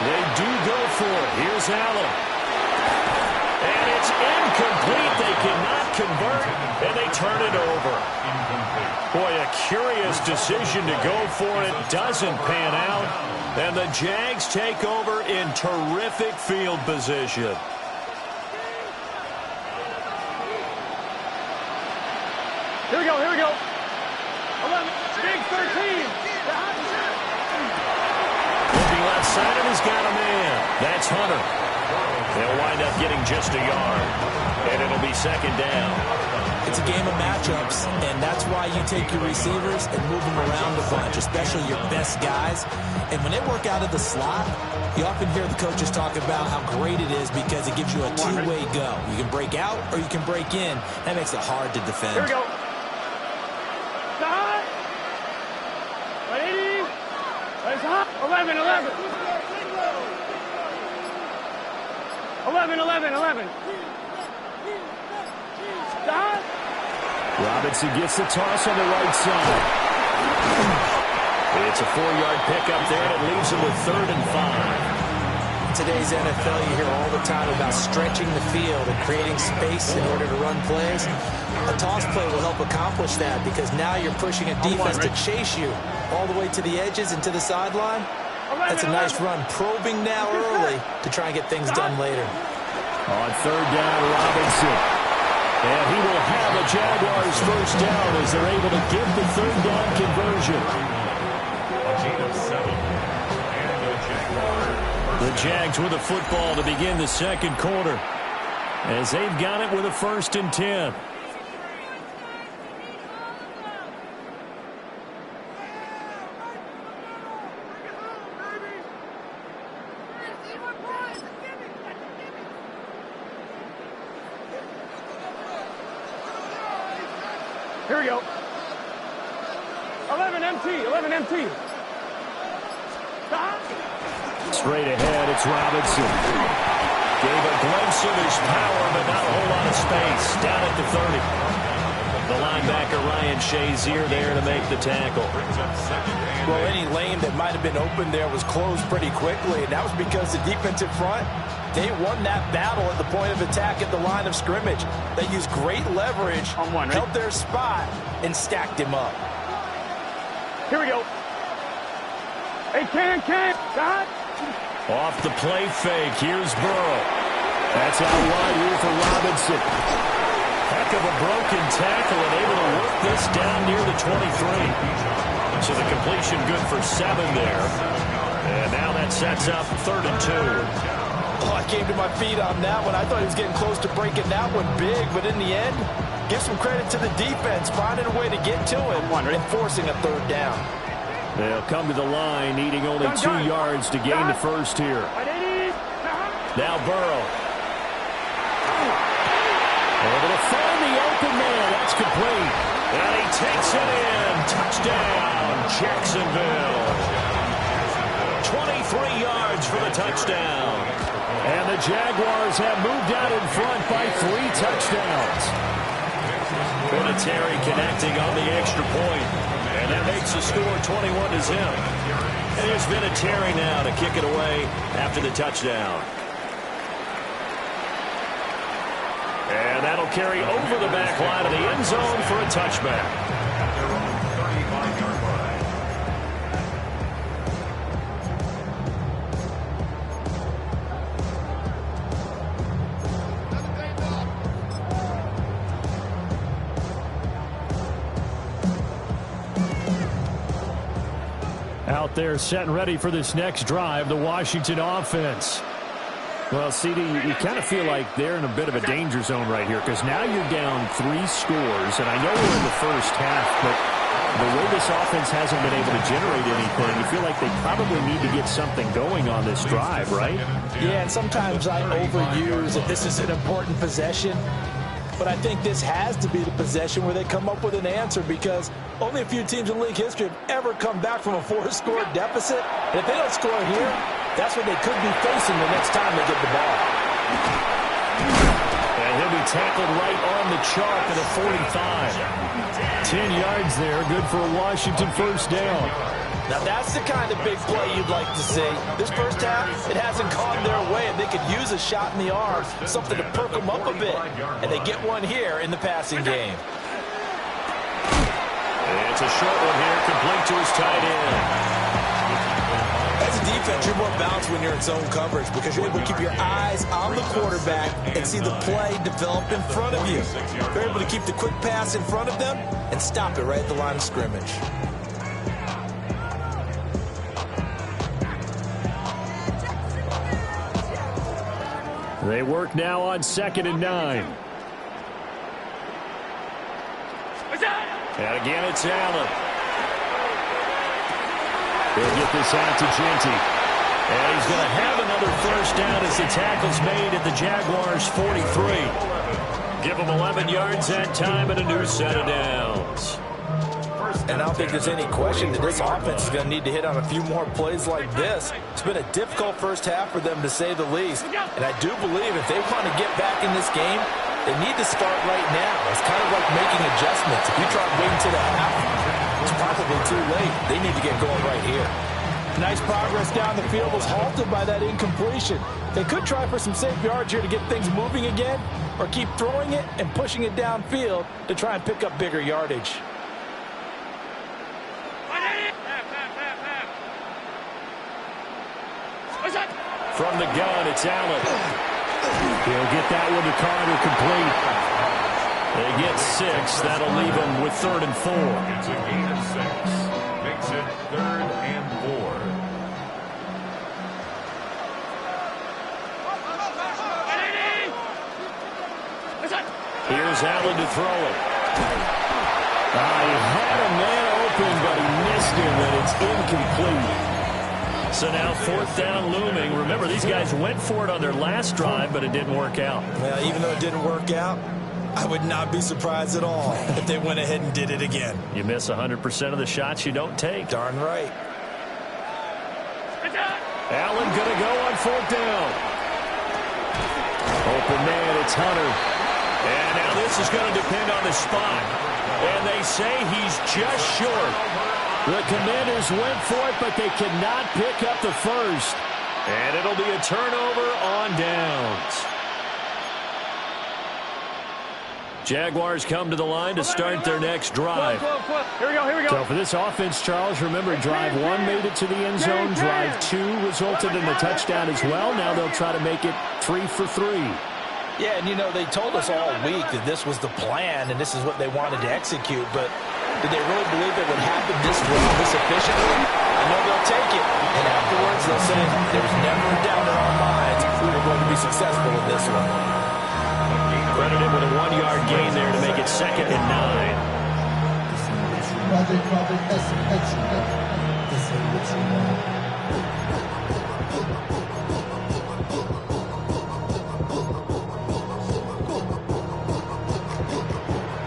They do go for it. Here's Allen. And it's incomplete. They cannot convert, and they turn it over. Boy, a curious decision to go for it. Doesn't pan out. And the Jags take over in terrific field position. Here we go, here we go. 11, big 13. Looking left side, and he's got a man. That's Hunter. They'll wind up getting just a yard, and it'll be 2nd down. It's a game of matchups, and that's why you take your receivers and move them around a bunch, especially your best guys. And when they work out of the slot, you often hear the coaches talk about how great it is because it gives you a two-way go. You can break out or you can break in. That makes it hard to defend. Here we go. Stop. 80. Let's hop. 11, 11. 11. Stop. Robinson gets the toss on the right side. It's a 4-yard pickup there, and it leaves him with 3rd and 5. In today's NFL, you hear all the time about stretching the field and creating space in order to run plays. A toss play will help accomplish that because now you're pushing a defense to chase you all the way to the edges and to the sideline. That's a nice run, probing now early to try and get things done later. On 3rd down, Robinson. And he will have a Jaguars first down as they're able to get the 3rd down conversion. A gain of 7. And the Jaguars. The Jags with the football to begin the second quarter, as they've got it with a 1st and 10. Here we go. 11 MT, 11 MT. Straight ahead, it's Robinson. Gave a glimpse of his power, but not a whole lot of space. Down at the 30. The linebacker, Ryan Shazier, there to make the tackle. Well, any lane that might have been open there was closed pretty quickly, and that was because the defensive front, they won that battle at the point of attack at the line of scrimmage. They used great leverage, held their spot, and stacked him up. Here we go. Hey, can. God. Off the play fake, here's Burrow. That's out wide here for Robinson. Heck of a broken tackle and able to work this down near the 23. So the completion good for 7 there. And now that sets up 3rd and 2. Oh, I came to my feet on that one. I thought he was getting close to breaking that one big, but in the end, give some credit to the defense, finding a way to get to him and forcing a 3rd down. They'll come to the line, needing only 2 yards to gain the first here. Now Burrow. Able to find the open man. That's complete. And he takes it in. Touchdown, Jacksonville. 23 yards for the touchdown. And the Jaguars have moved out in front by 3 touchdowns. Vinatieri connecting on the extra point. And that makes the score 21-0. And here's Vinatieri now to kick it away after the touchdown. And that'll carry over the back line of the end zone for a touchback. They're on the 35-yard line. Out there set and ready for this next drive, the Washington offense. Well, CD, you kind of feel like they're in a bit of a danger zone right here because now you're down 3 scores, and I know we're in the first half, but the way this offense hasn't been able to generate anything, you feel like they probably need to get something going on this drive, right? Yeah, and sometimes I overuse that this is an important possession, but I think this has to be the possession where they come up with an answer because only a few teams in league history have ever come back from a 4-score deficit. And if they don't score here, that's what they could be facing the next time they get the ball. And he'll be tackled right on the chalk at a 45. 10 yards there, good for a Washington first down. Now that's the kind of big play you'd like to see. This first half, it hasn't gone their way, and they could use a shot in the arm, something to perk them up a bit. And they get one here in the passing game. It's a short one here, complete to his tight end. As a defense, you're more balanced when you're in zone coverage because you're able to keep your eyes on the quarterback and see the play develop in front of you. You're able to keep the quick pass in front of them and stop it right at the line of scrimmage. They work now on 2nd and 9. And again, it's Allen. They'll get this out to Genty. And he's going to have another first down as the tackle's made at the Jaguars' 43. Give them 11 yards that time and a new set of downs. And I don't think there's any question that this offense is going to need to hit on a few more plays like this. It's been a difficult first half for them, to say the least. And I do believe if they want to get back in this game, they need to start right now. It's kind of like making adjustments. If you try waiting to the half, it's probably too late. They need to get going right here. Nice progress down the field was halted by that incompletion. They could try for some safe yards here to get things moving again, or keep throwing it and pushing it downfield to try and pick up bigger yardage. From the gun, it's Allen. He'll get that one to Carter complete. They get 6. That'll leave them with 3rd and 4. It's a gain of 6. Makes it 3rd and 4. Here's Allen to throw it. He had a man open, but he missed him, and it's incomplete. So now 4th down looming. Remember, these guys went for it on their last drive, but it didn't work out. Well, even though it didn't work out, I would not be surprised at all if they went ahead and did it again. You miss 100% of the shots you don't take. Darn right. Allen going to go on 4th down. Open man, it's Hunter. And now this is going to depend on the spot. And they say he's just short. The Commanders went for it, but they cannot pick up the first. And it'll be a turnover on downs. Jaguars come to the line to start their next drive. Here we go, here we go. So for this offense, Charles, remember, drive 1 made it to the end zone. Drive 2 resulted in a touchdown as well. Now they'll try to make it 3 for 3. Yeah, and you know, they told us all week that this was the plan and this is what they wanted to execute, but did they really believe it would happen this well, this efficiently? I know they'll take it, and afterwards they'll say, there's never a doubt in our minds we were going to be successful in this one. Credited with a 1-yard gain there to make it 2nd and 9.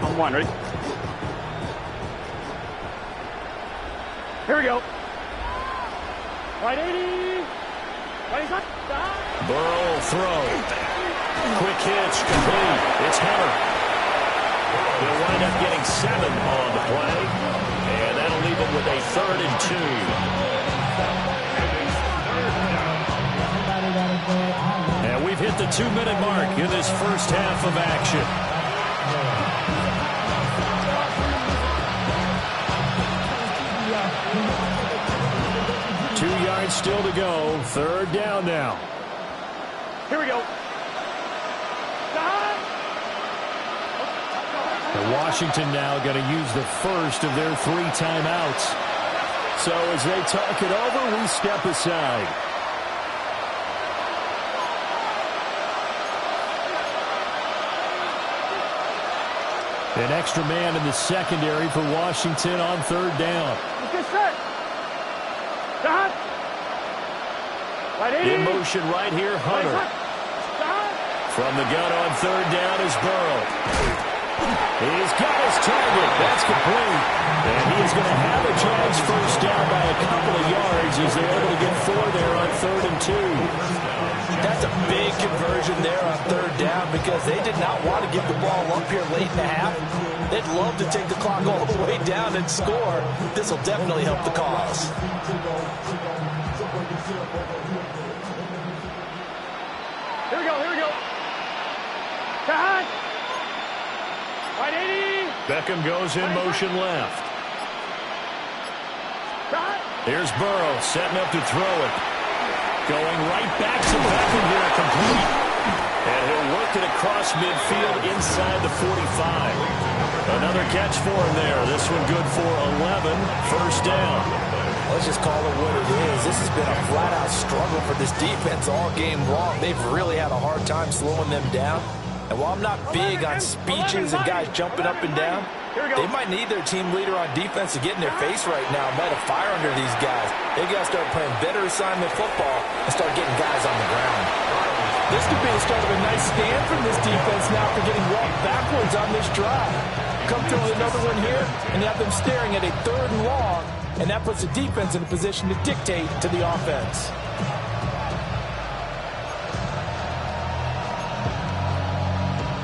On 1, ready? Here we go. Right 80. Right side. Burrow will throw. Quick hitch, complete. It's Hunter. He'll wind up getting 7 on the play. And that'll leave him with a 3rd and 2. And we've hit the 2-minute mark in this first half of action. Still to go. 3rd down now. Here we go. And Washington now going to use the first of their 3 timeouts. So as they talk it over, we step aside. An extra man in the secondary for Washington on 3rd down. Let's get set. In motion right here, Hunter. From the gun on 3rd down is Burrow. He's got his target. That's complete. And he is going to have a chance first down by a couple of yards as they're able to get 4 there on 3rd and 2. That's a big conversion there on 3rd down because they did not want to give the ball up here late in the half. They'd love to take the clock all the way down and score. This will definitely help the cause. Here we go, here we go. Cut. Right 80. Beckham goes in motion left. Cut. Here's Burrow setting up to throw it. Going right back to Beckham here, complete. And he'll work it across midfield inside the 45. Another catch for him there. This one good for 11. First down. Let's just call it what it is. This has been a flat-out struggle for this defense all game long. They've really had a hard time slowing them down. And while I'm not big on speeches and guys jumping up and down, they might need their team leader on defense to get in their face right now and light a fire under these guys. They got to start playing better assignment football and start getting guys on the ground. This could be the start of a nice stand from this defense now for getting walked backwards on this drive. Come through with another one here, and you have them staring at a 3rd and long, and that puts the defense in a position to dictate to the offense.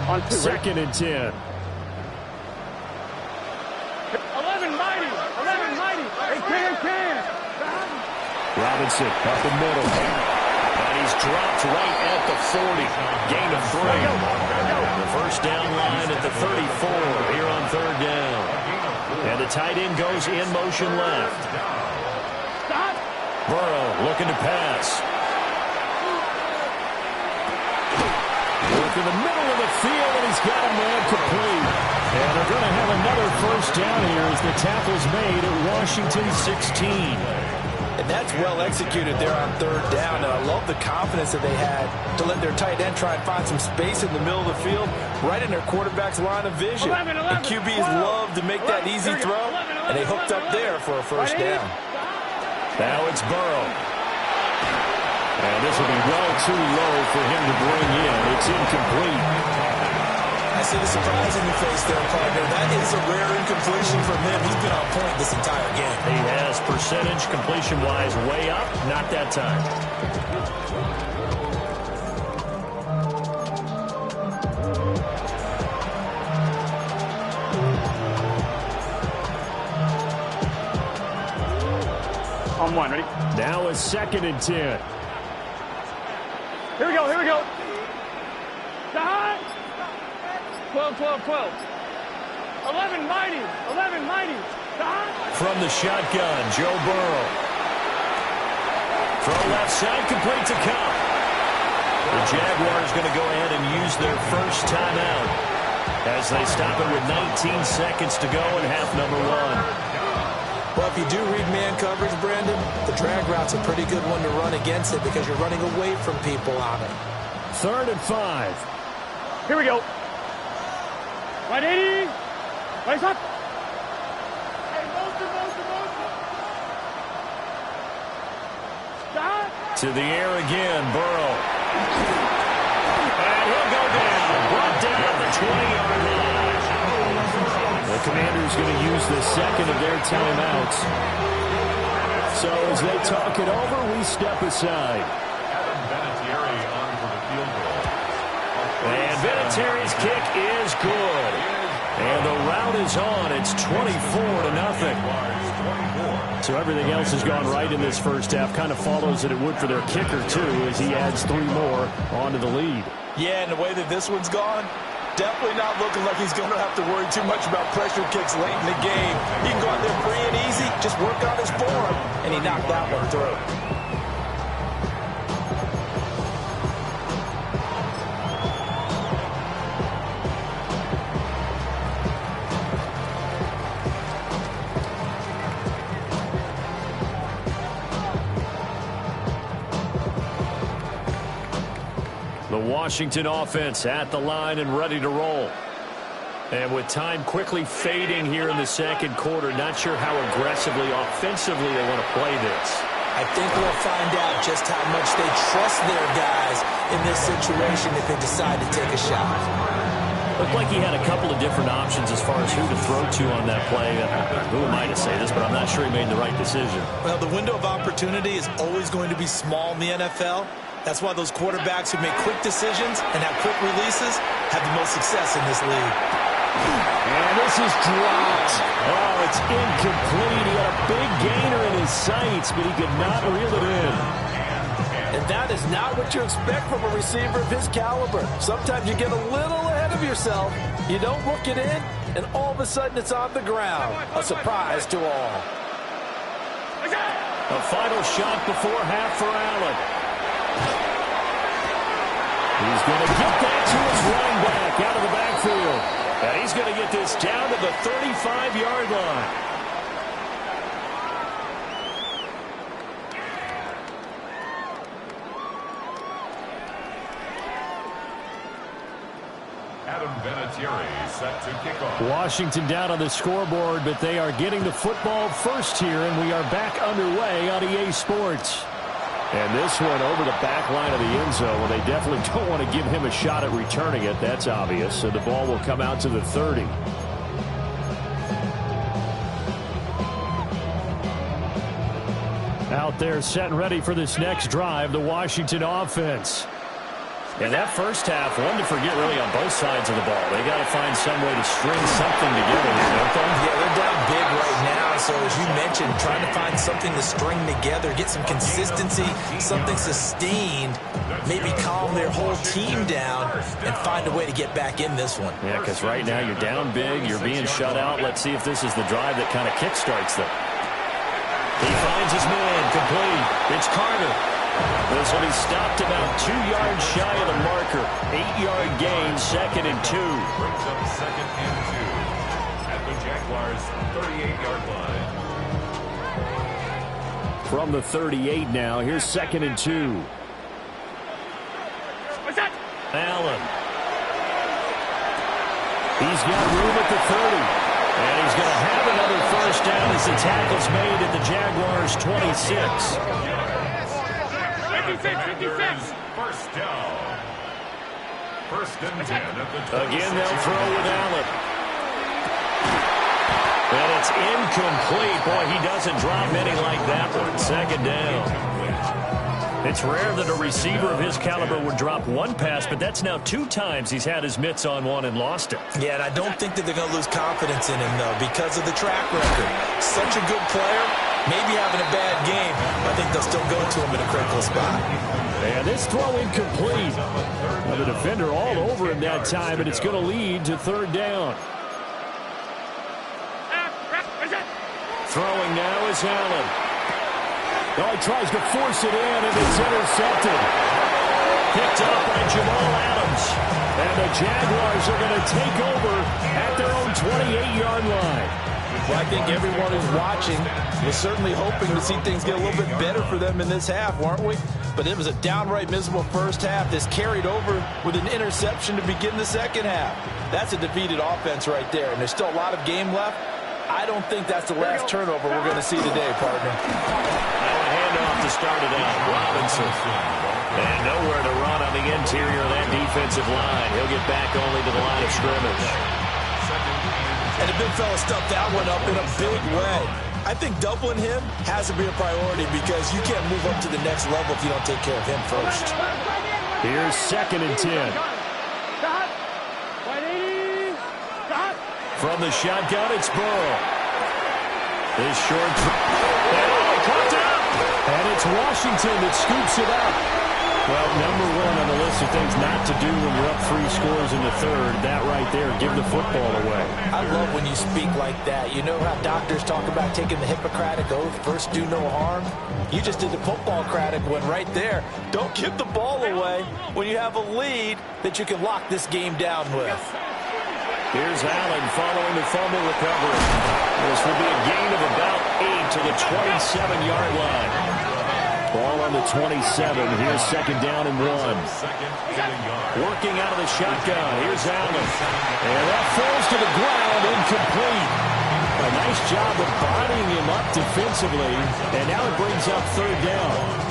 On 2, 2nd and 10. 11 mighty. 11 mighty. They can. Robinson up the middle. And he's dropped right at the 40. Gain of 3. The first down line at the 34 here on 3rd down. And the tight end goes in motion left. Burrow looking to pass. to the middle of the field, and he's got a man complete. And they're going to have another first down here as the tackle's made at Washington 16. And that's well executed there on third down. And I love the confidence that they had to let their tight end try and find some space in the middle of the field, right in their quarterback's line of vision. 11, and QBs love to make that easy throw, and they hooked up there for a first down. Now it's Burrow. And this will be well too low for him to bring in. It's incomplete. I see the surprise in your face there, partner. That is a rare incompletion from him. He's been on point this entire game. He has percentage completion-wise way up. Not that time. On one, ready? Now a 2nd and 10. Here we go, here we go. Side. 12, 12, 12. 11 mighty, 11 mighty. Side. From the shotgun, Joe Burrow. Throw left side, complete to Cup. The Jaguars going to go ahead and use their first timeout as they stop it with 19 seconds to go in half number 1. Well, if you do read man coverage, Brandon, the drag route's a pretty good one to run against it because you're running away from people on it. 3rd and 5. Here we go. Right 80. Right up. Hey, motion. Stop. To the air again, Burrow. And he'll go down. Brought down at the 20-yard line. The Commanders going to use the second of their timeouts. So as they talk it over, we step aside. And Vinatieri's kick is good. And the route is on. It's 24-0. So everything else has gone right in this first half. Kind of follows that it would for their kicker, too, as he adds 3 more onto the lead. Yeah, and the way that this one's gone, definitely not looking like he's going to have to worry too much about pressure kicks late in the game. He can go out there free and easy, just work on his form, and he knocked that one through. The Washington offense at the line and ready to roll. And with time quickly fading here in the second quarter, not sure how aggressively, offensively they want to play this. I think we'll find out just how much they trust their guys in this situation if they decide to take a shot. Looked like he had a couple of different options as far as who to throw to on that play. Who am I to say this, but I'm not sure he made the right decision. Well, the window of opportunity is always going to be small in the NFL. That's why those quarterbacks who make quick decisions and have quick releases have the most success in this league. And this is dropped. Oh, it's incomplete. He had a big gainer in his sights, but he could not reel it in. And that is not what you expect from a receiver of his caliber. Sometimes you get a little ahead of yourself. You don't look it in, and all of a sudden it's on the ground. A surprise to all. A final shot before half for Allen. He's going to get that to his running back out of the backfield. And he's going to get this down to the 35-yard line. Adam Vinatieri set to kick off. Washington down on the scoreboard, but they are getting the football first here, and we are back underway on EA Sports. And this one over the back line of the end zone. Well, they definitely don't want to give him a shot at returning it. That's obvious. So the ball will come out to the 30. Out there set and ready for this next drive, the Washington offense. And that first half, one to forget really on both sides of the ball. They got to find some way to string something together here, don't they? Yeah, they're down big right now. So as you mentioned, trying to find something to string together, get some consistency, something sustained, maybe calm their whole team down and find a way to get back in this one. Yeah, because right now you're down big, you're being shut out. Let's see if this is the drive that kind of kickstarts them. He finds his man, complete. It's Carter. This will be stopped about 2 yards shy of the marker. 8-yard gain, 2nd and 2. Brings up 2nd and 2 at the Jaguars' 38-yard line. From the 38 now, here's 2nd and 2. What's that? Allen. He's got room at the 30. And he's going to have another first down as the tackle's made at the Jaguars' 26. 56. First down. 1st and 10 at the 26. Again, they'll throw with Allen. And it's incomplete. Boy, he doesn't drop many like that one. 2nd down. It's rare that a receiver of his caliber would drop one pass, but that's now 2 times he's had his mitts on one and lost it. Yeah, and I don't think that they're going to lose confidence in him, though, because of the track record. Such a good player, maybe having a bad game. I think they'll still go to him in a critical spot. And this throw incomplete. Well, the defender all over him that time, and it's going to lead to 3rd down. Throwing now is Allen. Oh, he tries to force it in, and it's intercepted. Picked up by Jamal Adams. And the Jaguars are going to take over at their own 28-yard line. Well, I think everyone who's watching was certainly hoping to see things get a little bit better for them in this half, weren't we? But it was a downright miserable first half. This carried over with an interception to begin the second half. That's a defeated offense right there, and there's still a lot of game left. I don't think that's the last turnover we're going to see today, partner. Now a handoff to start it out. Robinson. And nowhere to run on the interior of that defensive line. He'll get back only to the line of scrimmage. And the big fella stuffed that one up in a big way. I think doubling him has to be a priority because you can't move up to the next level if you don't take care of him first. Here's 2nd and 10. From the shotgun, it's Burrow. This short throw. Caught up. And it's Washington that scoops it up. Well, number 1 on the list of things not to do when you're up 3 scores in the 3rd. That right there, give the football away. I love when you speak like that. You know how doctors talk about taking the Hippocratic Oath, first do no harm? You just did the football-cratic one right there. Don't give the ball away when you have a lead that you can lock this game down with. Here's Allen following the fumble recovery. This will be a gain of about 8 to the 27-yard line. Ball on the 27. Here's 2nd down and 1. Working out of the shotgun. Here's Allen. And that falls to the ground, incomplete. A nice job of bodying him up defensively. And now it brings up 3rd down.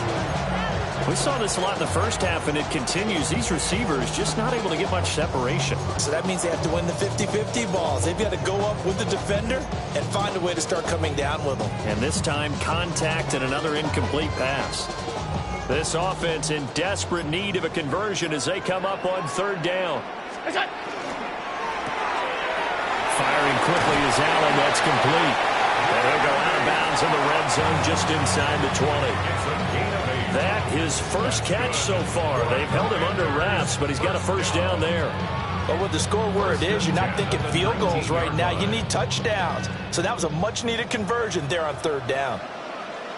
We saw this a lot in the first half, and it continues. These receivers just not able to get much separation. So that means they have to win the 50-50 balls. They've got to go up with the defender and find a way to start coming down with them. And this time, contact and another incomplete pass. This offense in desperate need of a conversion as they come up on 3rd down. Firing quickly is Allen. That's complete. And he'll go out of bounds in the red zone just inside the 20. That his first catch so far. They've held him under wraps, but he's got a first down there. But with the score where it is, you're not thinking field goals right now. You need touchdowns. So that was a much-needed conversion there on 3rd down.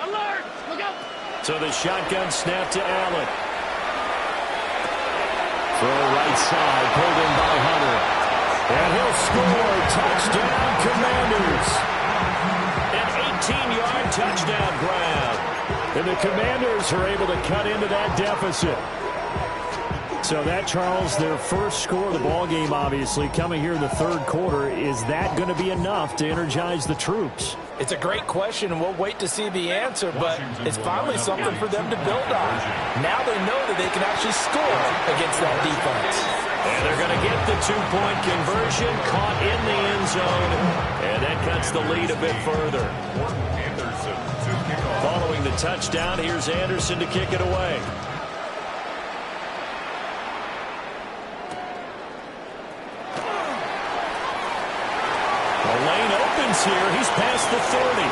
Alert! Look out! So the shotgun snap to Allen. Throw right side, pulled in by Hunter. And he'll score. Touchdown, Commanders. An 18-yard touchdown grab. And the Commanders are able to cut into that deficit. So that, Charles, their first score of the ballgame, obviously, coming here in the 3rd quarter. Is that going to be enough to energize the troops? It's a great question, and we'll wait to see the answer, but it's finally something for them to build on. Now they know that they can actually score against that defense. And they're going to get the 2-point conversion, caught in the end zone, and that cuts the lead a bit further. Following the touchdown, here's Anderson to kick it away. The lane opens here. He's past the 30.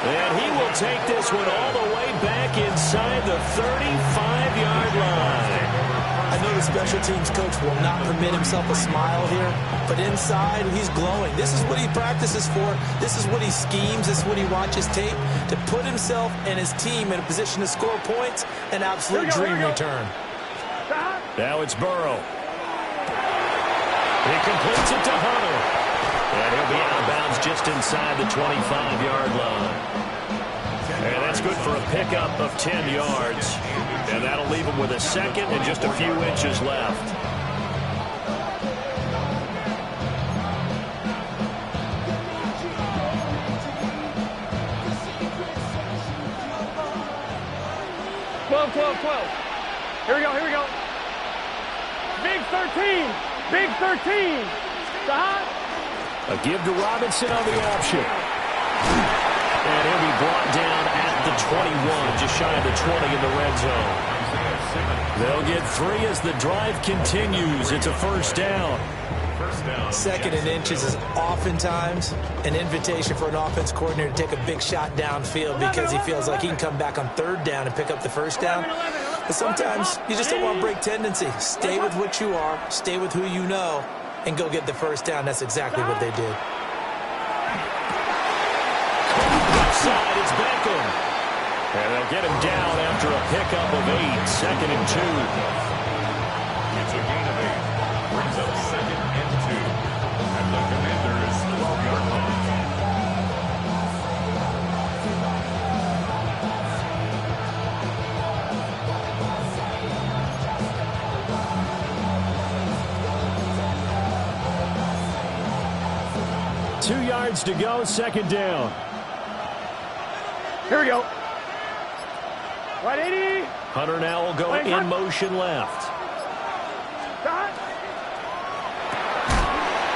And he will take this one all the way back inside the 35-yard line. I know the special teams coach will not permit himself a smile here, but inside, he's glowing. This is what he practices for. This is what he schemes. This is what he watches tape to put himself and his team in a position to score points. An absolute dream return. Now it's Burrow. He completes it to Hunter. And he'll be out of bounds just inside the 25-yard line. And that's good for a pickup of 10 yards. And that'll leave him with a second and just a few inches left. Here we go. Big 13. Big 13. A give to Robinson on the option. And he'll be brought down at the 21, just shy of the 20 in the red zone. They'll get 3 as the drive continues. It's a first down. Second and inches is oftentimes an invitation for an offense coordinator to take a big shot downfield because he feels like he can come back on third down and pick up the first down. But sometimes you just don't want to break tendency. Stay with what you are, stay with who you know, and go get the first down. That's exactly what they did. Side is Beckham. And they'll get him down after a pickup of 8. Second and 2. It's a gain of 8. Brings up second and 2. And the Commanders' 12-yard line. Two yards to go, second down. Here we go. Right 80. Hunter now will go in motion left.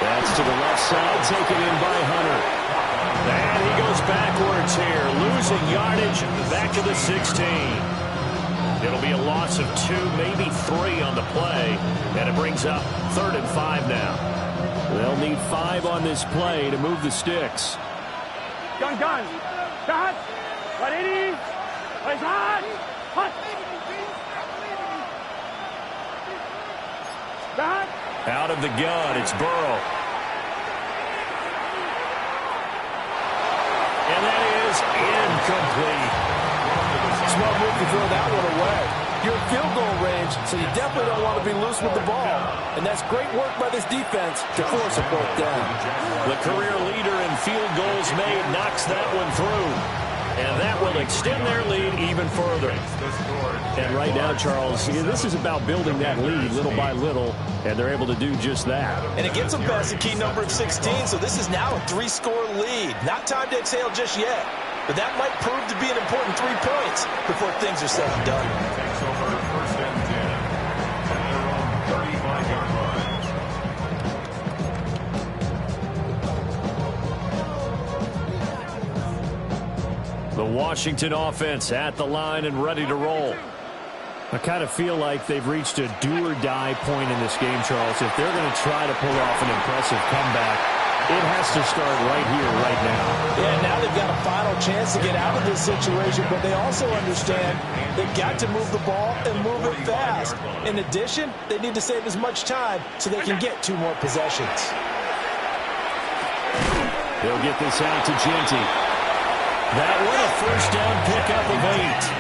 That's to the left side, taken in by Hunter. And he goes backwards here, losing yardage back to the 16. It'll be a loss of 2, maybe 3 on the play, and it brings up 3rd and 5 now. They'll need 5 on this play to move the sticks. Gun. Got. Right 80. Right hot. Got. Out of the gun, it's Burrow. And that is incomplete. Smart move to throw that one away. You're in field goal range, so you definitely don't want to be loose with the ball. And that's great work by this defense to force a fourth down. The career leader in field goals made knocks that one through. And that will extend their lead even further. And right now, Charles, this is about building that lead little by little, and they're able to do just that. And it gets them past the key number of 16, so this is now a 3-score lead. Not time to exhale just yet, but that might prove to be an important 3 points before things are said and done. Takes over first and 10 at their own 35-yard line. The Washington offense at the line and ready to roll. I kind of feel like they've reached a do-or-die point in this game, Charles. If they're going to try to pull off an impressive comeback, it has to start right here, right now. Yeah, now they've got a final chance to get out of this situation, but they also understand they've got to move the ball and move it fast. In addition, they need to save as much time so they can get 2 more possessions. They'll get this out to Genty. That one a first down pickup of 8.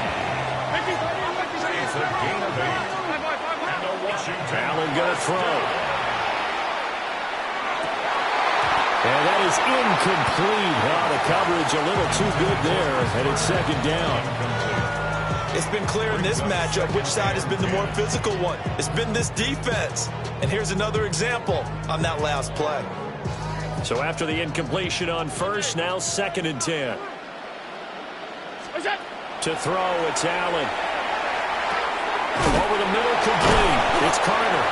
It's a gain of 8. And a Washington. Allen going to throw. And that is incomplete. Oh, the coverage a little too good there, and it's second down. It's been clear in this matchup which side has been the more physical one. It's been this defense. And here's another example on that last play. So after the incompletion on first, now 2nd and 10. To throw, it's Allen. Over the middle, complete. It's Carter.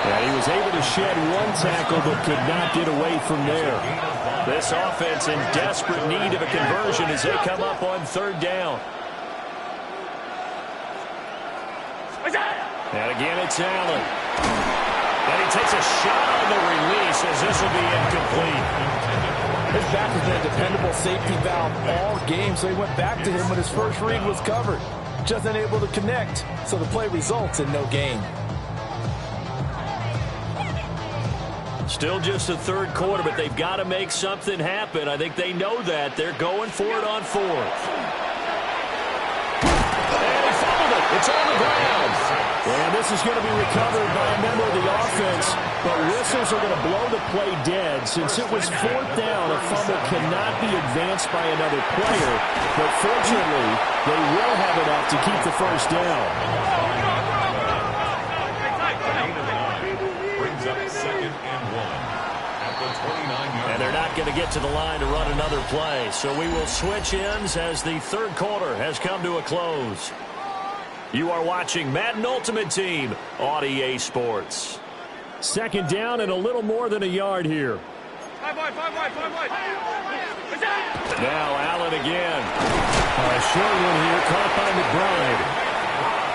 Yeah, he was able to shed 1 tackle, but could not get away from there. This offense in desperate need of a conversion as they come up on 3rd down. And again, it's Allen. And he takes a shot on the release as this will be incomplete. His back has been a dependable safety valve all game, so he went back to him when his first read was covered. Just unable to connect, so the play results in no gain. Still just the third quarter, but they've got to make something happen. I think they know that. They're going for it on fourth. And he fumbled it. It's on the ground. And this is going to be recovered by a member of the offense, but whistles are going to blow the play dead. Since it was fourth down, a fumble cannot be advanced by another player, but fortunately, they will have enough to keep the first down. Brings up 2nd and 1 at the 29-yard. And they're not going to get to the line to run another play, so we will switch ends as the third quarter has come to a close. You are watching Madden Ultimate Team on EA Sports. Second down and a little more than a yard here. 5 wide. Now Allen again. A short one here, caught by McBride.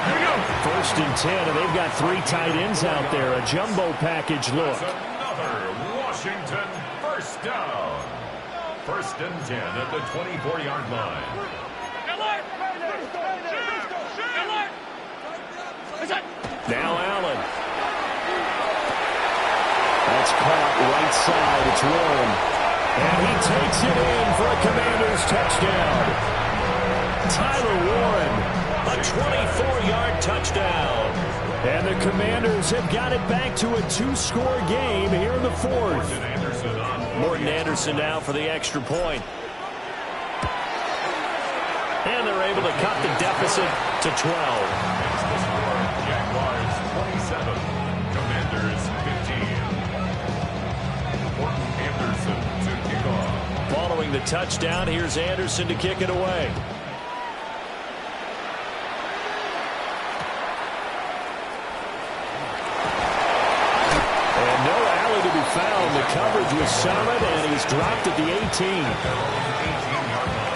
Here we go. 1st and 10, and they've got 3 tight ends out there. A jumbo package look. Another Washington first down. 1st and 10 at the 24-yard line. Now Allen. That's caught right side. It's Warren. And he takes it in for a Commanders touchdown. Tyler Warren, a 24-yard touchdown. And the Commanders have got it back to a 2-score game here in the fourth. Morton Anderson now for the extra point. And they're able to cut the deficit to 12. Jaguars 27, Commanders 15. Morton Anderson to kick off. Following the touchdown, here's Anderson to kick it away. And no alley to be found. The coverage was solid, and he's dropped at the 18. 18-yard line.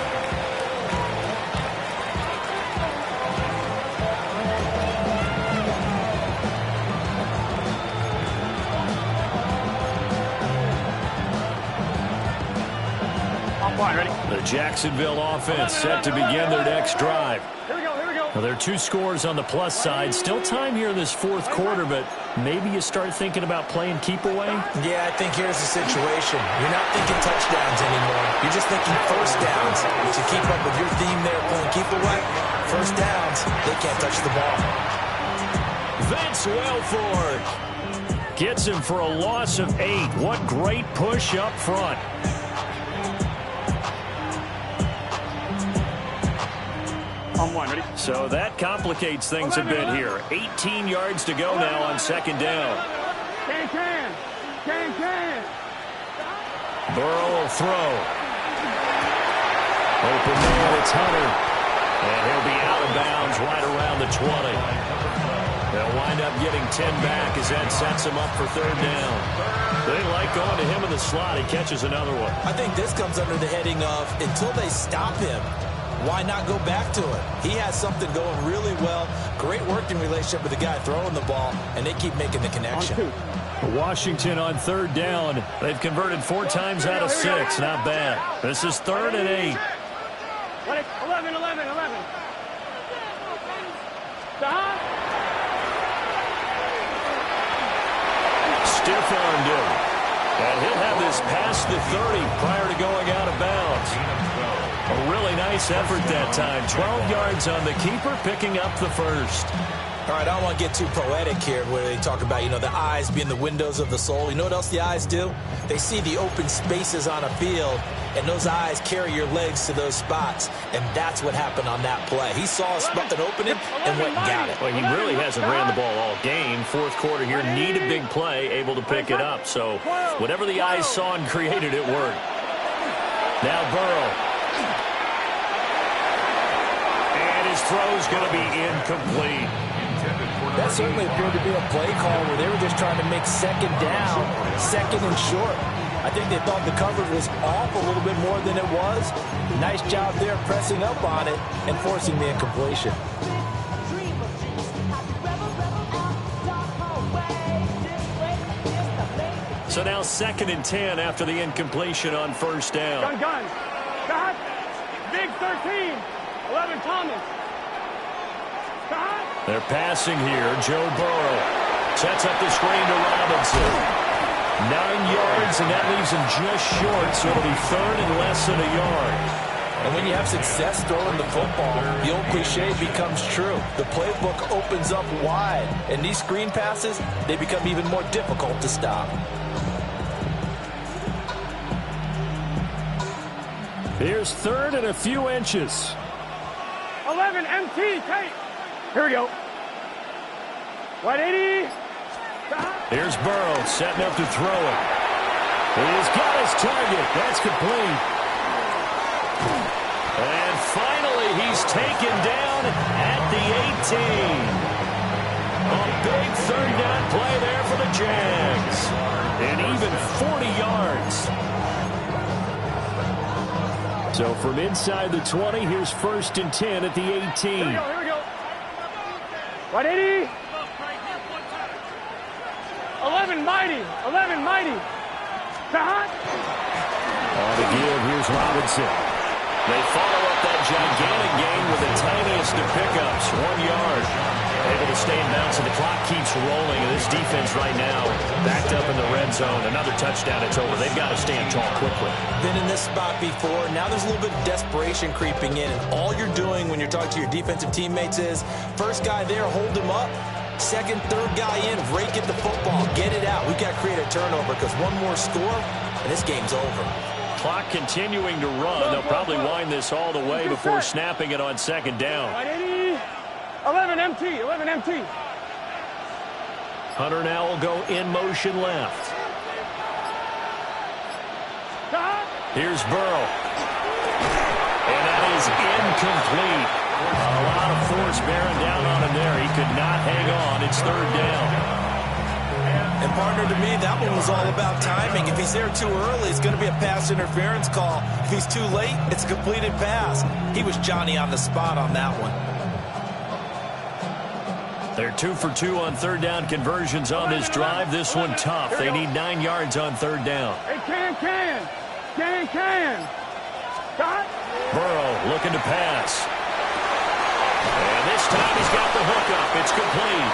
Ready? The Jacksonville offense set to begin their next drive. Here we go. Well, there are 2 scores on the plus side. Still time here in this fourth quarter, but maybe you start thinking about playing keep away? Yeah, I think here's the situation. You're not thinking touchdowns anymore. You're just thinking first downs. To keep up with your theme there, playing keep away, first downs, they can't touch the ball. Vince Wilfork gets him for a loss of 8. What great push up front. On 1, ready? So that complicates things a bit here. 18 yards to go now on 2nd down. Can. Burrow will throw. Open man, it's Hunter. And he'll be out of bounds right around the 20. They'll wind up getting 10 back as that sets him up for 3rd down. They like going to him in the slot. He catches another one. I think this comes under the heading of until they stop him, why not go back to it? He has something going really well. Great working relationship with the guy throwing the ball, and they keep making the connection. Washington on 3rd down. They've converted 4 times out of 6. Not bad. This is 3rd and 8. 11. Stiff-armed him. And he'll have this past the 30 prior to going out of bounds. A really nice effort that time. 12 yards on the keeper, picking up the first. All right, I don't want to get too poetic here where they talk about, the eyes being the windows of the soul. You know what else the eyes do? They see the open spaces on a field, and those eyes carry your legs to those spots, and that's what happened on that play. He saw an opening and went and got it. Well, he really hasn't ran the ball all game. Fourth quarter here, need a big play, able to pick it up. So whatever the eyes saw and created, it worked. Now Burrow. And his throw's going to be incomplete. That certainly appeared to be a play call where they were just trying to make 2nd down, 2nd and short. I think they thought the coverage was off a little bit more than it was. Nice job there pressing up on it and forcing the incompletion. So now 2nd and 10 after the incompletion on 1st down. Gun. Got. Big 13. 11 Thomas. They're passing here. Joe Burrow sets up the screen to Robinson. 9 yards, and that leaves him just short, so it'll be third and less than a yard. And when you have success throwing the football, the old cliche becomes true. The playbook opens up wide, and these screen passes, they become even more difficult to stop. Here's third and a few inches. 11, MT, tight. Here we go. Wide 80. Here's Burrow setting up to throw it. He's got his target. That's complete. And finally, he's taken down at the 18. A big third down play there for the Jags. And even 40 yards. So from inside the 20, here's first and 10 at the 18. Here we go. Right 80. 11 mighty. 11 mighty. On the give, here's Robinson. They follow up that gigantic gain with the tiniest of pickups, 1 yard. Able to stay in bounds, and the clock keeps rolling. And this defense right now backed up in the red zone. Another touchdown, it's over. They've got to stand tall quickly. Been in this spot before. Now there's a little bit of desperation creeping in. And all you're doing when you're talking to your defensive teammates is, first guy there, hold him up. Second, third guy in, rake at the football. Get it out. We've got to create a turnover because one more score, and this game's over. Clock continuing to run. They'll probably wind this all the way before snapping it on second down. 11 MT, 11 MT. Hunter now will go in motion left. Here's Burrow. And that is incomplete. A lot of force bearing down on him there. He could not hang on. It's third down. And partner, to me, that one was all about timing. If he's there too early, it's going to be a pass interference call. If he's too late, it's a completed pass. He was Johnny on the spot on that one. They're 2 for 2 on third down conversions on this drive. This one tough. They need 9 yards on third down. Hey, can. Burrow looking to pass. And this time he's got the hook up. It's complete.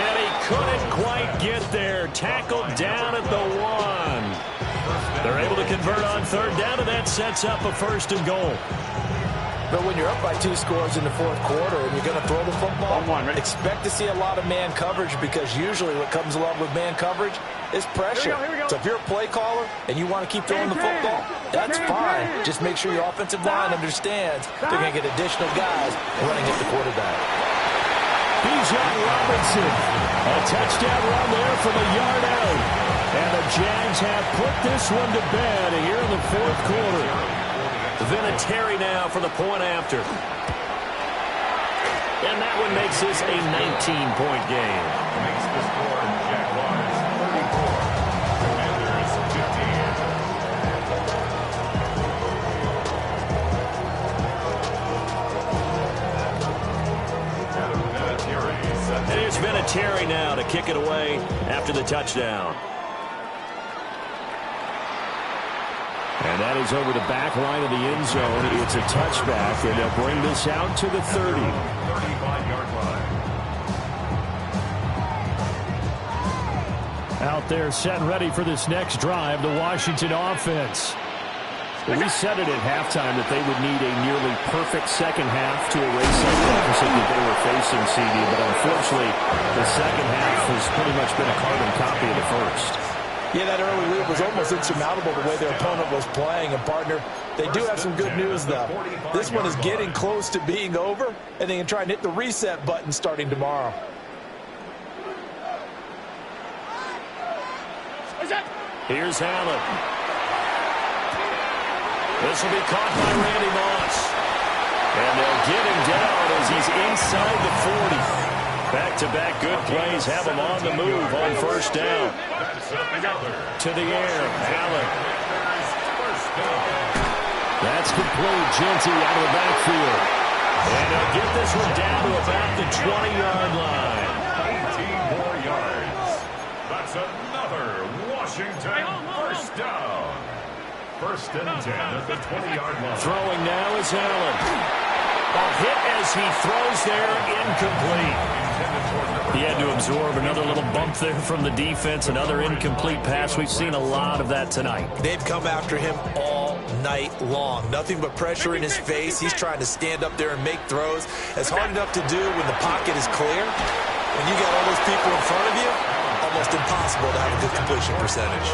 And he couldn't quite get there. Tackled down at the 1. They're able to convert on third down, and that sets up a first and goal. But when you're up by 2 scores in the fourth quarter and you're going to throw the football, expect to see a lot of man coverage because usually what comes along with man coverage is pressure. Here we go. So if you're a play caller and you want to keep throwing the football, that's fine. Just make sure your offensive line understands they're going to get additional guys running at the quarterback. He's on Robinson. A touchdown run there from a yard out. And the Jags have put this one to bed here in the fourth quarter. Vinatieri now for the point after. And that one makes this a 19-point game. Makes the score Jaguars 34, Commanders 15. And here's Vinatieri now to kick it away after the touchdown. And that is over the back line of the end zone. It's a touchback, and they'll bring this out to the 30. 35-yard line. Out there set ready for this next drive, the Washington offense. We said it at halftime that they would need a nearly perfect second half to erase the deficit that they were facing, CD, but unfortunately, the second half has pretty much been a carbon copy of the first. Yeah, that early lead was almost insurmountable the way their opponent was playing. And, partner, they do have some good news, though. This one is getting close to being over, and they can try and hit the reset button starting tomorrow. Here's Allen. This will be caught by Randy Moss. And they'll get him down as he's inside the 40. Back-to-back good plays have him on the move on first down. To the air, Allen. That's complete. Genty out of the backfield. And they'll get this one down to about the 20-yard line. 18 more yards. That's another Washington first down. First and 10 at the 20-yard line. Throwing now is Allen. A hit as he throws there, incomplete. Intended toward the He had to absorb another little bump there from the defense, another incomplete pass. We've seen a lot of that tonight. They've come after him all night long. Nothing but pressure in his face. He's trying to stand up there and make throws. It's hard enough to do when the pocket is clear. When you got all those people in front of you, almost impossible to have a good completion percentage.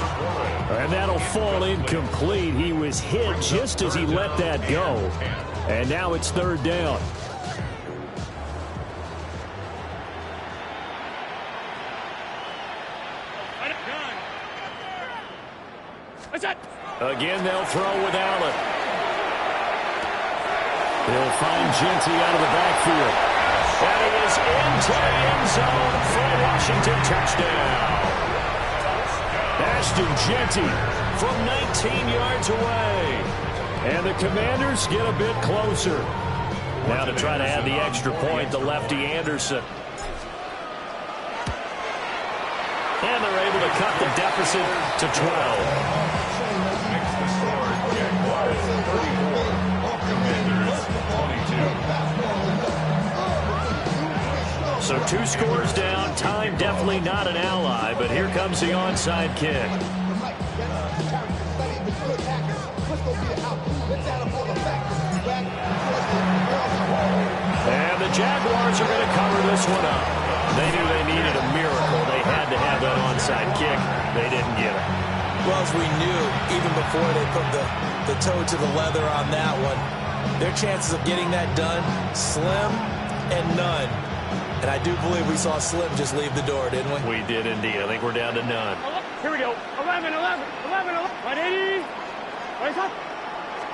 And that'll fall incomplete. He was hit just as he let that go. And now it's third down. Again, they'll throw with Allen. They'll find Genty out of the backfield. And he is into the end zone for a Washington touchdown. Ashton Genty From 19 yards away. And the Commanders get a bit closer. Now to try to add the extra point, the lefty Anderson. And they're able to cut the deficit to 12. Makes the score Jaguars 34, Commanders 22. So 2 scores down. Time definitely not an ally, but here comes the onside kick. And the Jaguars are going to cover this one up. They knew they needed a miracle. They had to have that onside kick. They didn't get it. Well, as we knew, even before they put the toe to the leather on that one, their chances of getting that done, slim and none. And I do believe we saw Slim just leave the door, didn't we? We did indeed. I think we're down to none. Here we go. 11, 11, 11, 11. 180. Raise up.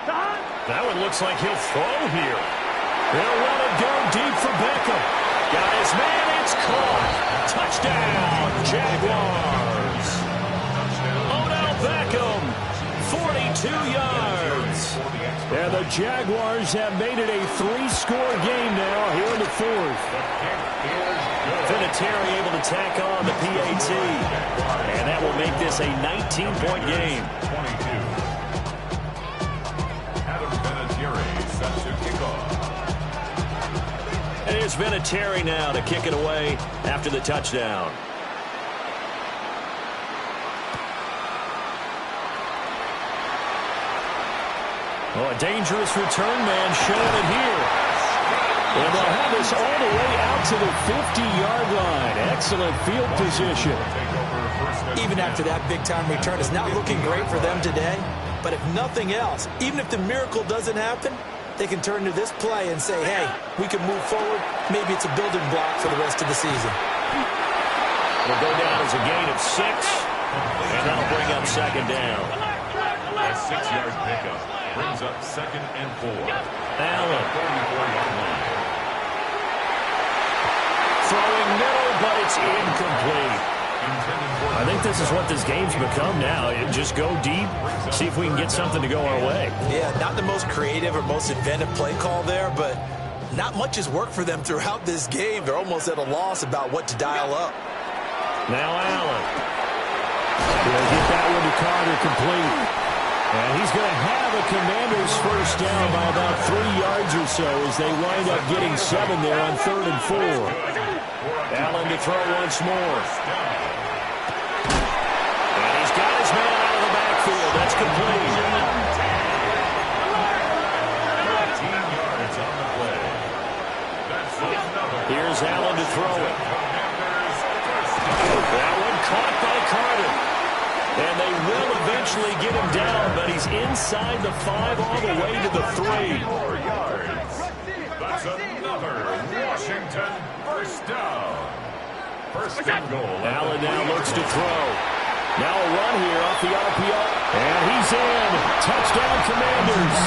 Down. That one looks like he'll throw here. They'll let it go deep for Beckham. Got his man. It's caught. Touchdown, Jaguars. Odell Beckham, 42 yards. And the Jaguars have made it a 3-score game now here in the fourth. Vinatieri able to tack on the PAT. And that will make this a 19-point game. 22. Adam Vinatieri set to kick off. And here's Vinatieri now to kick it away after the touchdown. Oh, a dangerous return man showing it here. And they'll have this all the way out to the 50-yard line. Excellent field position. Even after that big-time return, it's not looking great for them today. But if nothing else, even if the miracle doesn't happen, they can turn to this play and say, hey, we can move forward. Maybe it's a building block for the rest of the season. Will go down as a gain of 6. And that'll bring up second down. A 6-yard pickup brings up 2nd and 4. Allen. 34-yard line. Throwing middle, but it's incomplete. I think this is what this game's become now. Just go deep, see if we can get something to go our way. Yeah, not the most creative or most inventive play call there, but not much has worked for them throughout this game. They're almost at a loss about what to dial up. Now Allen. They'll get that one to Carter complete. And he's going to have a Commanders first down by about 3 yards or so as they wind up getting 7 there on 3rd and 4. Allen to throw once more. And he's got his man out of the backfield. That's complete. 13 yards on the play. That's another. Here's Allen to throw it. That one caught by Carter. And they will eventually get him down, but he's inside the 5 all the way to the 3. 4 yards. That's another Washington first down. First and goal. Allen now looks to throw. Now a run here off the RPO. And he's in. Touchdown, Commanders.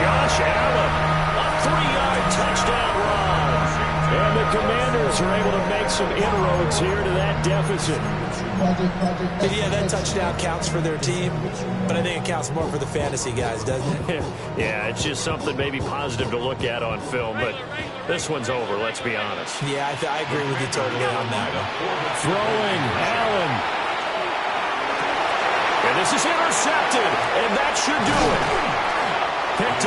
Josh Allen, a 3-yard touchdown run. And the Commanders are able to make some inroads here to that deficit. Yeah, that touchdown counts for their team, but I think it counts more for the fantasy guys, doesn't it? Yeah, it's just something maybe positive to look at on film, but this one's over, let's be honest. Yeah, I agree with you totally on that one. Throwing, Allen. And this is intercepted, and that should do it. Picked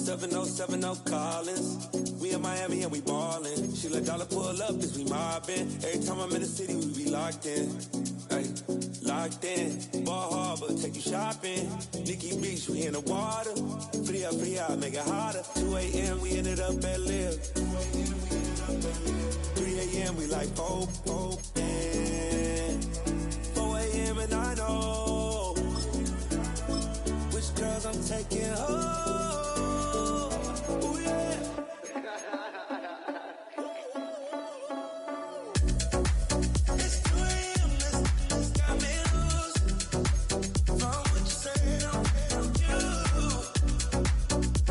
7070 Collins. We in Miami and we ballin'. She let dollar pull up as we mobbin'. Every time I'm in the city, we be locked in. Ay, locked in. Ball Harbor, take you shopping. Nikki Beach, we in the water. Fria, make it hotter. 2 a.m., we ended up at Live. 3 a.m., we like Pope. 4 a.m. and I know which girls I'm taking home. Ooh, yeah. It's 2 a.m., this got me loose. From what you say, I'm you.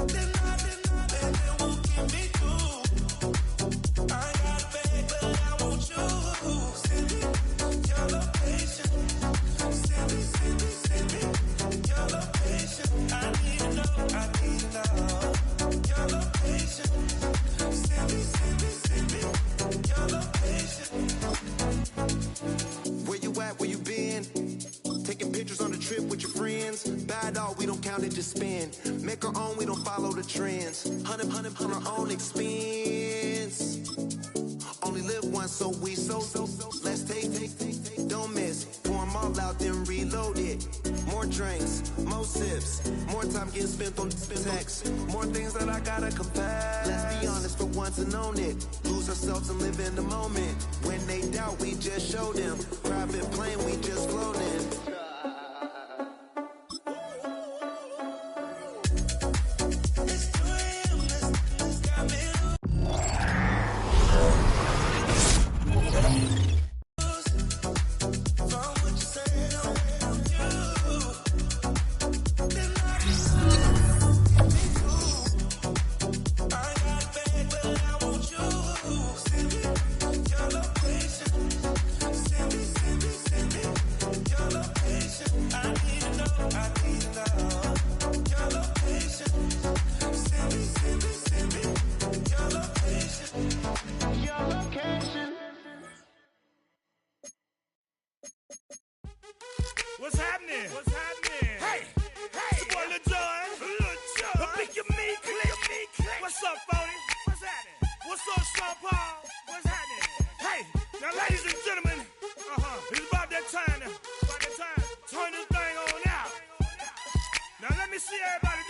Deny, baby, won't get me through. I got a bag, but I want you. Send me your location. Send me your location. I need to know your location. Send me your location. Where you at? Where you been? Taking pictures on the trip with your friends. Bad dog, we don't count it, just spend. Make our own, we don't follow the trends. 100 on our own expense. Only live once, so we so. Let's take, don't miss. Pour 'em all out, then reload it. More drinks, more sips. More time getting spent on text. More things that I gotta confess. Let's be honest for once and own it. Lose ourselves and live in the moment. When they doubt, we just show them. Private plane, we just floating. What's happening? Hey, it's your boy Lil Jon. I pick your meat click. What's up, Phony? What's happening? What's up, Sean Paul? What's happening? Hey, now ladies and gentlemen, it's about that time to turn this thing on out. Now let me see everybody